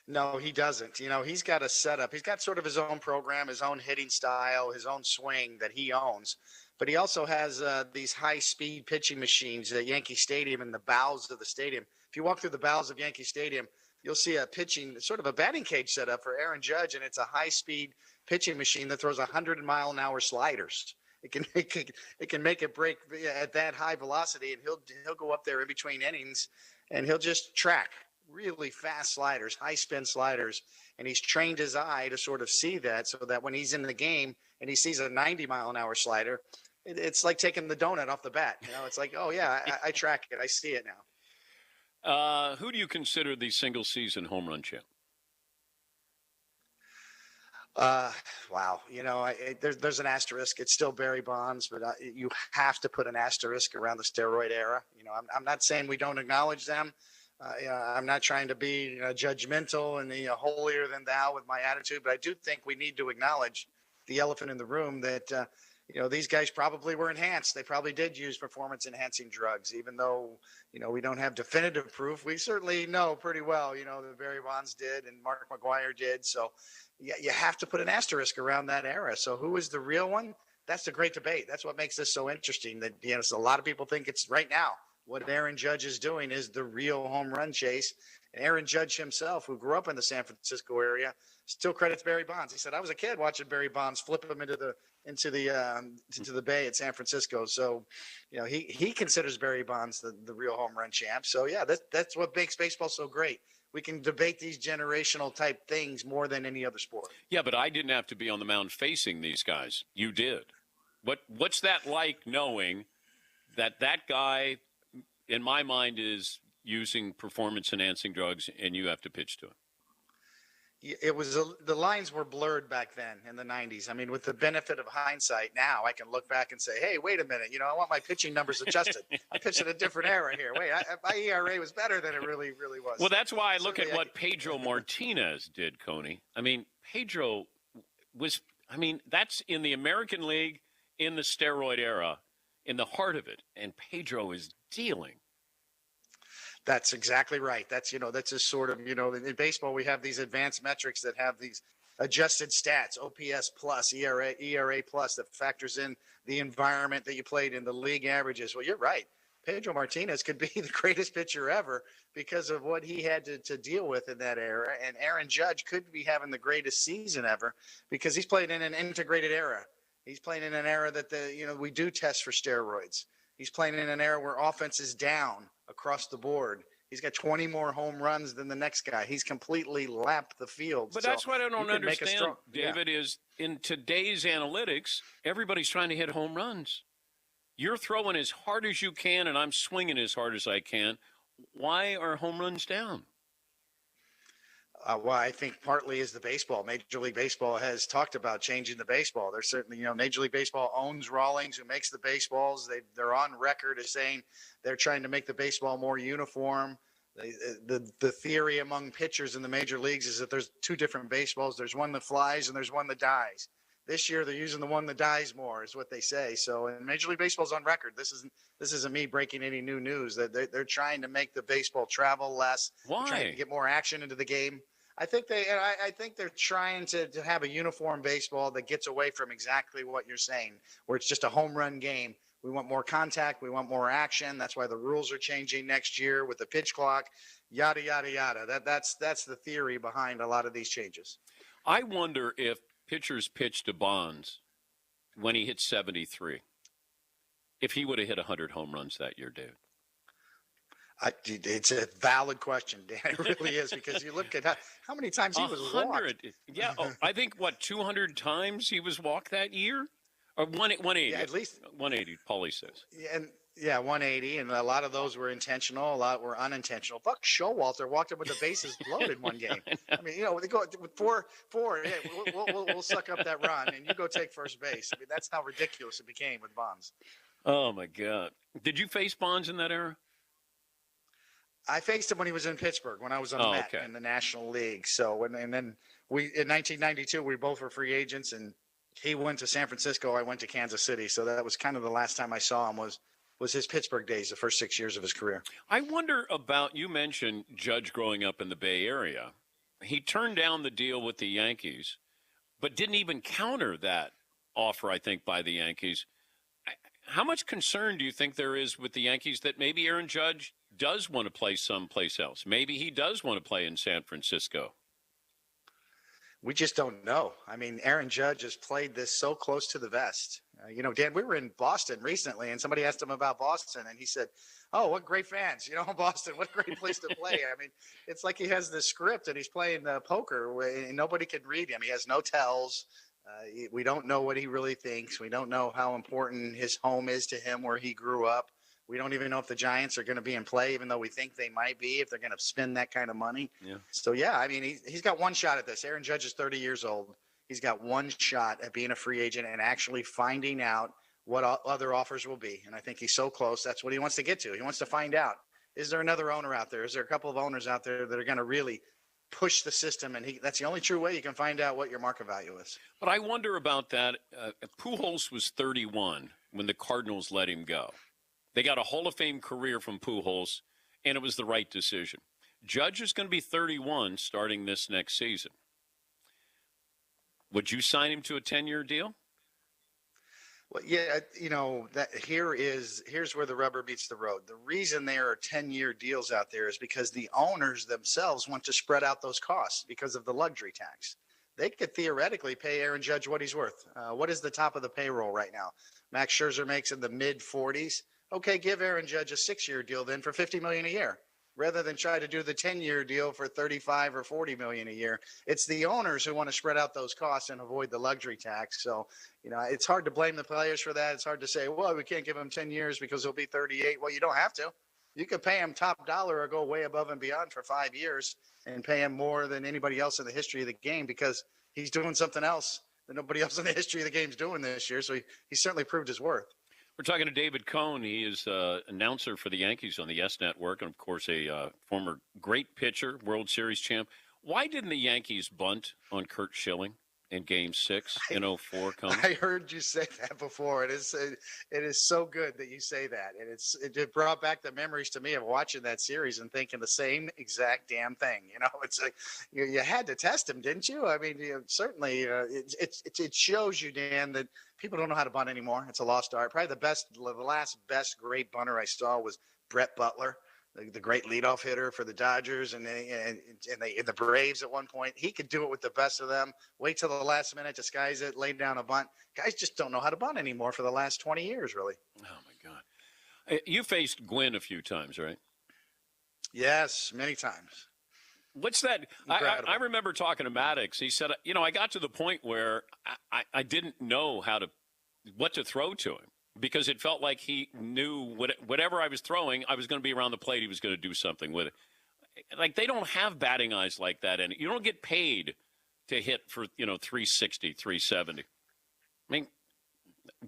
No, he doesn't. He's got a setup. He's got sort of his own program, his own hitting style, his own swing that he owns. But he also has these high-speed pitching machines at Yankee Stadium in the bowels of the stadium. If you walk through the bowels of Yankee Stadium, you'll see a pitching, sort of a batting cage set up for Aaron Judge, and it's a high-speed pitching machine that throws 100-mile-an-hour sliders. It can make it break at that high velocity, and he'll go up there in between innings, and he'll just track really fast sliders, high-spin sliders, and he's trained his eye to sort of see that, so that when he's in the game and he sees a 90-mile-an-hour slider, it's like taking the donut off the bat. It's like, oh, yeah, I track it. I see it now. Who do you consider the single-season home run champ? Wow. There's an asterisk. It's still Barry Bonds, but you have to put an asterisk around the steroid era. I'm not saying we don't acknowledge them. I'm not trying to be judgmental and holier than thou with my attitude, but I do think we need to acknowledge the elephant in the room that these guys probably were enhanced. They probably did use performance-enhancing drugs, even though we don't have definitive proof. We certainly know pretty well, that Barry Bonds did and Mark McGwire did. So you have to put an asterisk around that era. So who is the real one? That's the great debate. That's what makes this so interesting. That so a lot of people think it's right now. What Aaron Judge is doing is the real home run chase. And Aaron Judge himself, who grew up in the San Francisco area, still credits Barry Bonds. He said, "I was a kid watching Barry Bonds flip him into the bay at San Francisco." So, he considers Barry Bonds the real home run champ. So, yeah, that's what makes baseball so great. We can debate these generational type things more than any other sport. Yeah, but I didn't have to be on the mound facing these guys. You did. What's that like, knowing that guy, in my mind, is using performance-enhancing drugs, and you have to pitch to him? It was the lines were blurred back then in the 90s. I mean, with the benefit of hindsight, now I can look back and say, hey, wait a minute. I want my pitching numbers adjusted. I pitched in a different era here. Wait, my ERA was better than it really, really was. Well, that's why I look at what Pedro Martinez did, Coney. I mean, Pedro was – that's in the American League, in the steroid era, in the heart of it. And Pedro is dealing. That's exactly right. That's just sort of, in baseball, we have these advanced metrics that have these adjusted stats, OPS plus, ERA plus, that factors in the environment that you played in, the league averages. Well, you're right. Pedro Martinez could be the greatest pitcher ever because of what he had to deal with in that era. And Aaron Judge could be having the greatest season ever because he's played in an integrated era. He's playing in an era that we do test for steroids. He's playing in an era where offense is down across the board. He's got 20 more home runs than the next guy. He's completely lapped the field. But that's what I don't understand, David, is in today's analytics, everybody's trying to hit home runs. You're throwing as hard as you can, and I'm swinging as hard as I can. Why are home runs down? Well, I think partly is the baseball. Major League Baseball has talked about changing the baseball. There's certainly, Major League Baseball owns Rawlings, who makes the baseballs. They're on record as saying they're trying to make the baseball more uniform. The theory among pitchers in the major leagues is that there's two different baseballs. There's one that flies and there's one that dies. This year they're using the one that dies more, is what they say. So, and Major League Baseball's on record. This isn't me breaking any new news. That they're trying to make the baseball travel less. Why? Trying to get more action into the game. I think they're trying to have a uniform baseball that gets away from exactly what you're saying, where it's just a home run game. We want more contact. We want more action. That's why the rules are changing next year with the pitch clock, yada, yada, yada. That's the theory behind a lot of these changes. I wonder if pitchers pitched to Bonds when he hit 73, if he would have hit 100 home runs that year, David. It's a valid question, Dan. It really is, because you look at how many times he was walked. Yeah, I think, 200 times he was walked that year? Or 180. Yeah, at least 180, Paulie says. Yeah, 180, and a lot of those were intentional. A lot were unintentional. Buck Showalter walked him with the bases loaded one game. I mean, they go with four. Yeah, we'll suck up that run, and you go take first base. I mean, that's how ridiculous it became with Bonds. Oh my God! Did you face Bonds in that era? I faced him when he was in Pittsburgh, when I was on the Met in the National League. So, and then in 1992, we both were free agents, and he went to San Francisco. I went to Kansas City. So that was kind of the last time I saw him was his Pittsburgh days, the first 6 years of his career. I wonder about, you mentioned Judge growing up in the Bay Area. He turned down the deal with the Yankees, but didn't even counter that offer, I think, by the Yankees. How much concern do you think there is with the Yankees that maybe Aaron Judge does want to play someplace else? Maybe he does want to play in San Francisco. We just don't know. I mean, Aaron Judge has played this so close to the vest. Dan, we were in Boston recently, and somebody asked him about Boston, and he said, "Oh, what great fans! Boston, what a great place to play." I mean, it's like he has this script, and he's playing poker, and nobody can read him. He has no tells. We don't know what he really thinks. We don't know how important his home is to him, where he grew up. We don't even know if the Giants are going to be in play, even though we think they might be, if they're going to spend that kind of money. Yeah. So, yeah, I mean, he's got one shot at this. Aaron Judge is 30 years old. He's got one shot at being a free agent and actually finding out what other offers will be. And I think he's so close. That's what he wants to get to. He wants to find out, is there another owner out there? Is there a couple of owners out there that are going to really push the system? And that's the only true way you can find out what your market value is. But I wonder about that. Pujols was 31 when the Cardinals let him go. They got a Hall of Fame career from Pujols, and it was the right decision. Judge is going to be 31 starting this next season. Would you sign him to a 10-year deal? Well, yeah, here's where the rubber meets the road. The reason there are 10-year deals out there is because the owners themselves want to spread out those costs because of the luxury tax. They could theoretically pay Aaron Judge what he's worth. What is the top of the payroll right now? Max Scherzer makes in the mid-40s. Okay, give Aaron Judge a 6-year deal then for $50 million a year, rather than try to do the 10-year deal for $35 or $40 million a year. It's the owners who want to spread out those costs and avoid the luxury tax. So, it's hard to blame the players for that. It's hard to say, well, we can't give him 10 years because he'll be 38. Well, you don't have to. You could pay him top dollar or go way above and beyond for 5 years and pay him more than anybody else in the history of the game because he's doing something else that nobody else in the history of the game's doing this year. So he certainly proved his worth. We're talking to David Cohn. He is announcer for the Yankees on the Yes Network and, of course, a former great pitcher, World Series champ. Why didn't the Yankees bunt on Curt Schilling in Game 6 in 04, Cohn? I heard you say that before. It is so good that you say that. And it brought back the memories to me of watching that series and thinking the same exact damn thing. It's like you had to test him, didn't you? I mean, certainly it shows you, Dan, that people don't know how to bunt anymore. It's a lost art. Probably the last best great bunter I saw was Brett Butler, the great leadoff hitter for the Dodgers and the Braves at one point. He could do it with the best of them. Wait till the last minute, disguise it, lay down a bunt. Guys just don't know how to bunt anymore for the last 20 years, really. Oh, my God. You faced Gwynn a few times, right? Yes, many times. What's that? I remember talking to Maddox. He said, I got to the point where I didn't know what to throw to him because it felt like he knew whatever I was throwing, I was going to be around the plate. He was going to do something with it. like they don't have batting eyes like that, and you don't get paid to hit for 360, 370. I mean,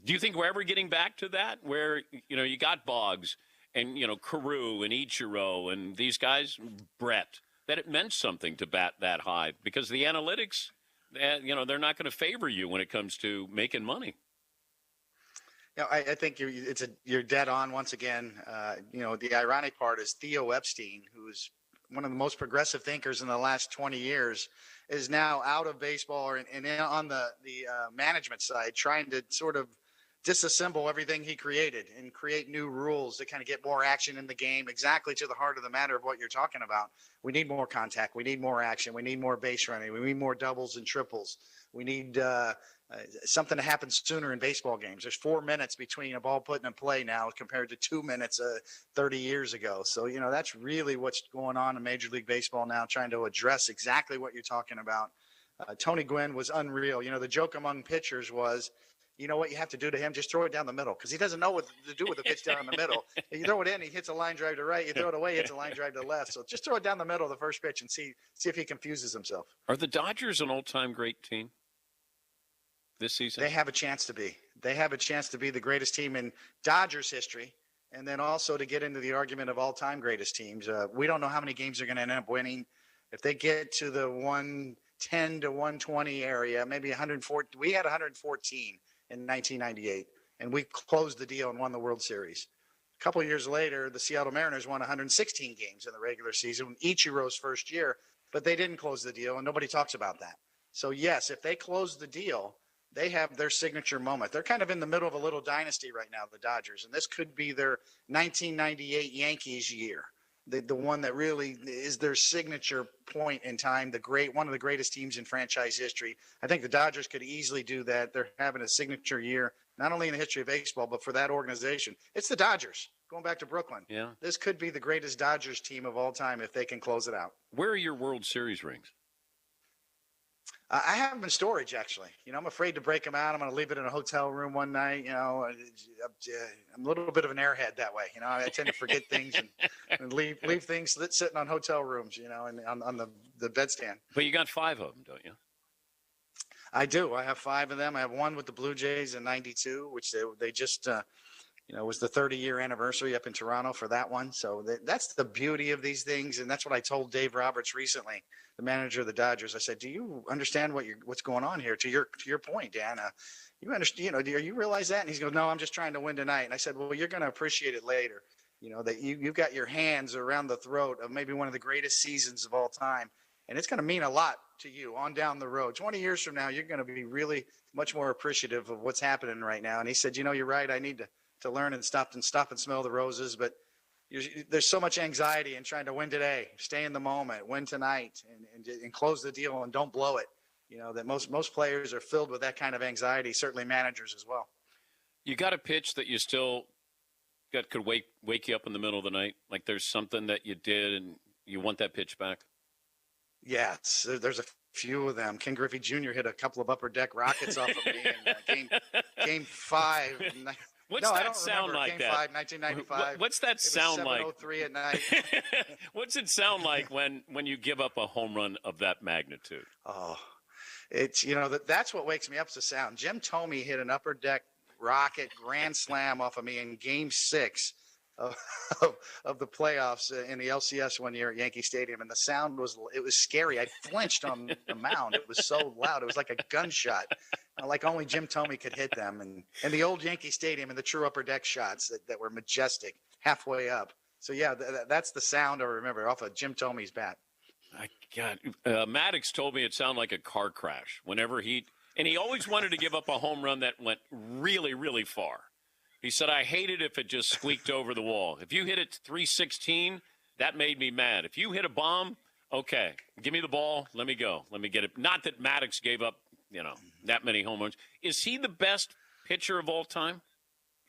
do you think we're ever getting back to that where you got Boggs and Carew and Ichiro and these guys, Brett, that it meant something to bat that high because the analytics, they're not going to favor you when it comes to making money. I think you're dead on once again. The ironic part is Theo Epstein, who's one of the most progressive thinkers in the last 20 years, is now out of baseball and on the management side, trying to sort of disassemble everything he created and create new rules to kind of get more action in the game, exactly to the heart of the matter of what you're talking about. We need more contact. We need more action. We need more base running. We need more doubles and triples. We need something to happen sooner in baseball games. There's 4 minutes between a ball put in play now compared to 2 minutes 30 years ago. So, that's really what's going on in Major League Baseball now, trying to address exactly what you're talking about. Tony Gwynn was unreal. The joke among pitchers was, you know what you have to do to him? Just throw it down the middle because he doesn't know what to do with the pitch down the middle. You throw it in, he hits a line drive to right. You throw it away, he hits a line drive to left. So just throw it down the middle of the first pitch and see if he confuses himself. Are the Dodgers an all-time great team this season? They have a chance to be. They have a chance to be the greatest team in Dodgers history, and then also to get into the argument of all-time greatest teams. We don't know how many games they're going to end up winning. If they get to the 110 to 120 area, maybe 114. We had 114 in 1998, and we closed the deal and won the World Series. A couple of years later, the Seattle Mariners won 116 games in the regular season, Ichiro's first year, but they didn't close the deal, and nobody talks about that. So, yes, if they close the deal, they have their signature moment. They're kind of in the middle of a little dynasty right now, the Dodgers, and this could be their 1998 Yankees year, the one that really is their signature point in time, one of the greatest teams in franchise history. I think the Dodgers could easily do that. They're having a signature year, not only in the history of baseball, but for that organization. It's the Dodgers, going back to Brooklyn. Yeah. This could be the greatest Dodgers team of all time if they can close it out. Where are your World Series rings? I have them in storage, actually. I'm afraid to break them out. I'm going to leave it in a hotel room one night. I'm a little bit of an airhead that way. I tend to forget things and leave things sitting on hotel rooms, and on the bedstand. But you got 5 of them, don't you? I do. I have 5 of them. I have one with the Blue Jays in '92, which they just was the 30-year anniversary up in Toronto for that one. So that's the beauty of these things, and that's what I told Dave Roberts recently, the manager of the Dodgers. I said, "Do you understand what's going on here? To your point, Dan, you understand? Do you realize that?" And he goes, "No, I'm just trying to win tonight." And I said, "Well, you're going to appreciate it later. That you've got your hands around the throat of maybe one of the greatest seasons of all time, and it's going to mean a lot to you on down the road. 20 years from now, you're going to be really much more appreciative of what's happening right now." And he said, "You're right. I need to learn and stop and smell the roses, but there's so much anxiety in trying to win today, stay in the moment, win tonight, and close the deal and don't blow it. That most players are filled with that kind of anxiety, certainly managers as well." You got a pitch that you still could wake you up in the middle of the night? Like there's something that you did and you want that pitch back? Yes, there's a few of them. Ken Griffey Jr. hit a couple of upper deck rockets off of me in game 5. What's that sound like? Game 5, 1995. What's that sound like? 7:03 at night. What's it sound like when you give up a home run of that magnitude? Oh, it's that's what wakes me up is the sound. Jim Thome hit an upper deck rocket grand slam off of me in Game 6 of the playoffs in the LCS one year at Yankee Stadium, and the sound was scary. I flinched on the mound. It was so loud. It was like a gunshot. Like only Jim Thome could hit them, and the old Yankee Stadium and the true upper deck shots that were majestic halfway up. So yeah, that's the sound I remember off of Jim Thome's bat. Maddox told me it sounded like a car crash whenever he always wanted to give up a home run that went really, really far. He said, "I hate it if it just squeaked over the wall. If you hit it 316, that made me mad. If you hit a bomb, okay, give me the ball, let me go, let me get it." Not that Maddox gave up that many home runs. Is he the best pitcher of all time?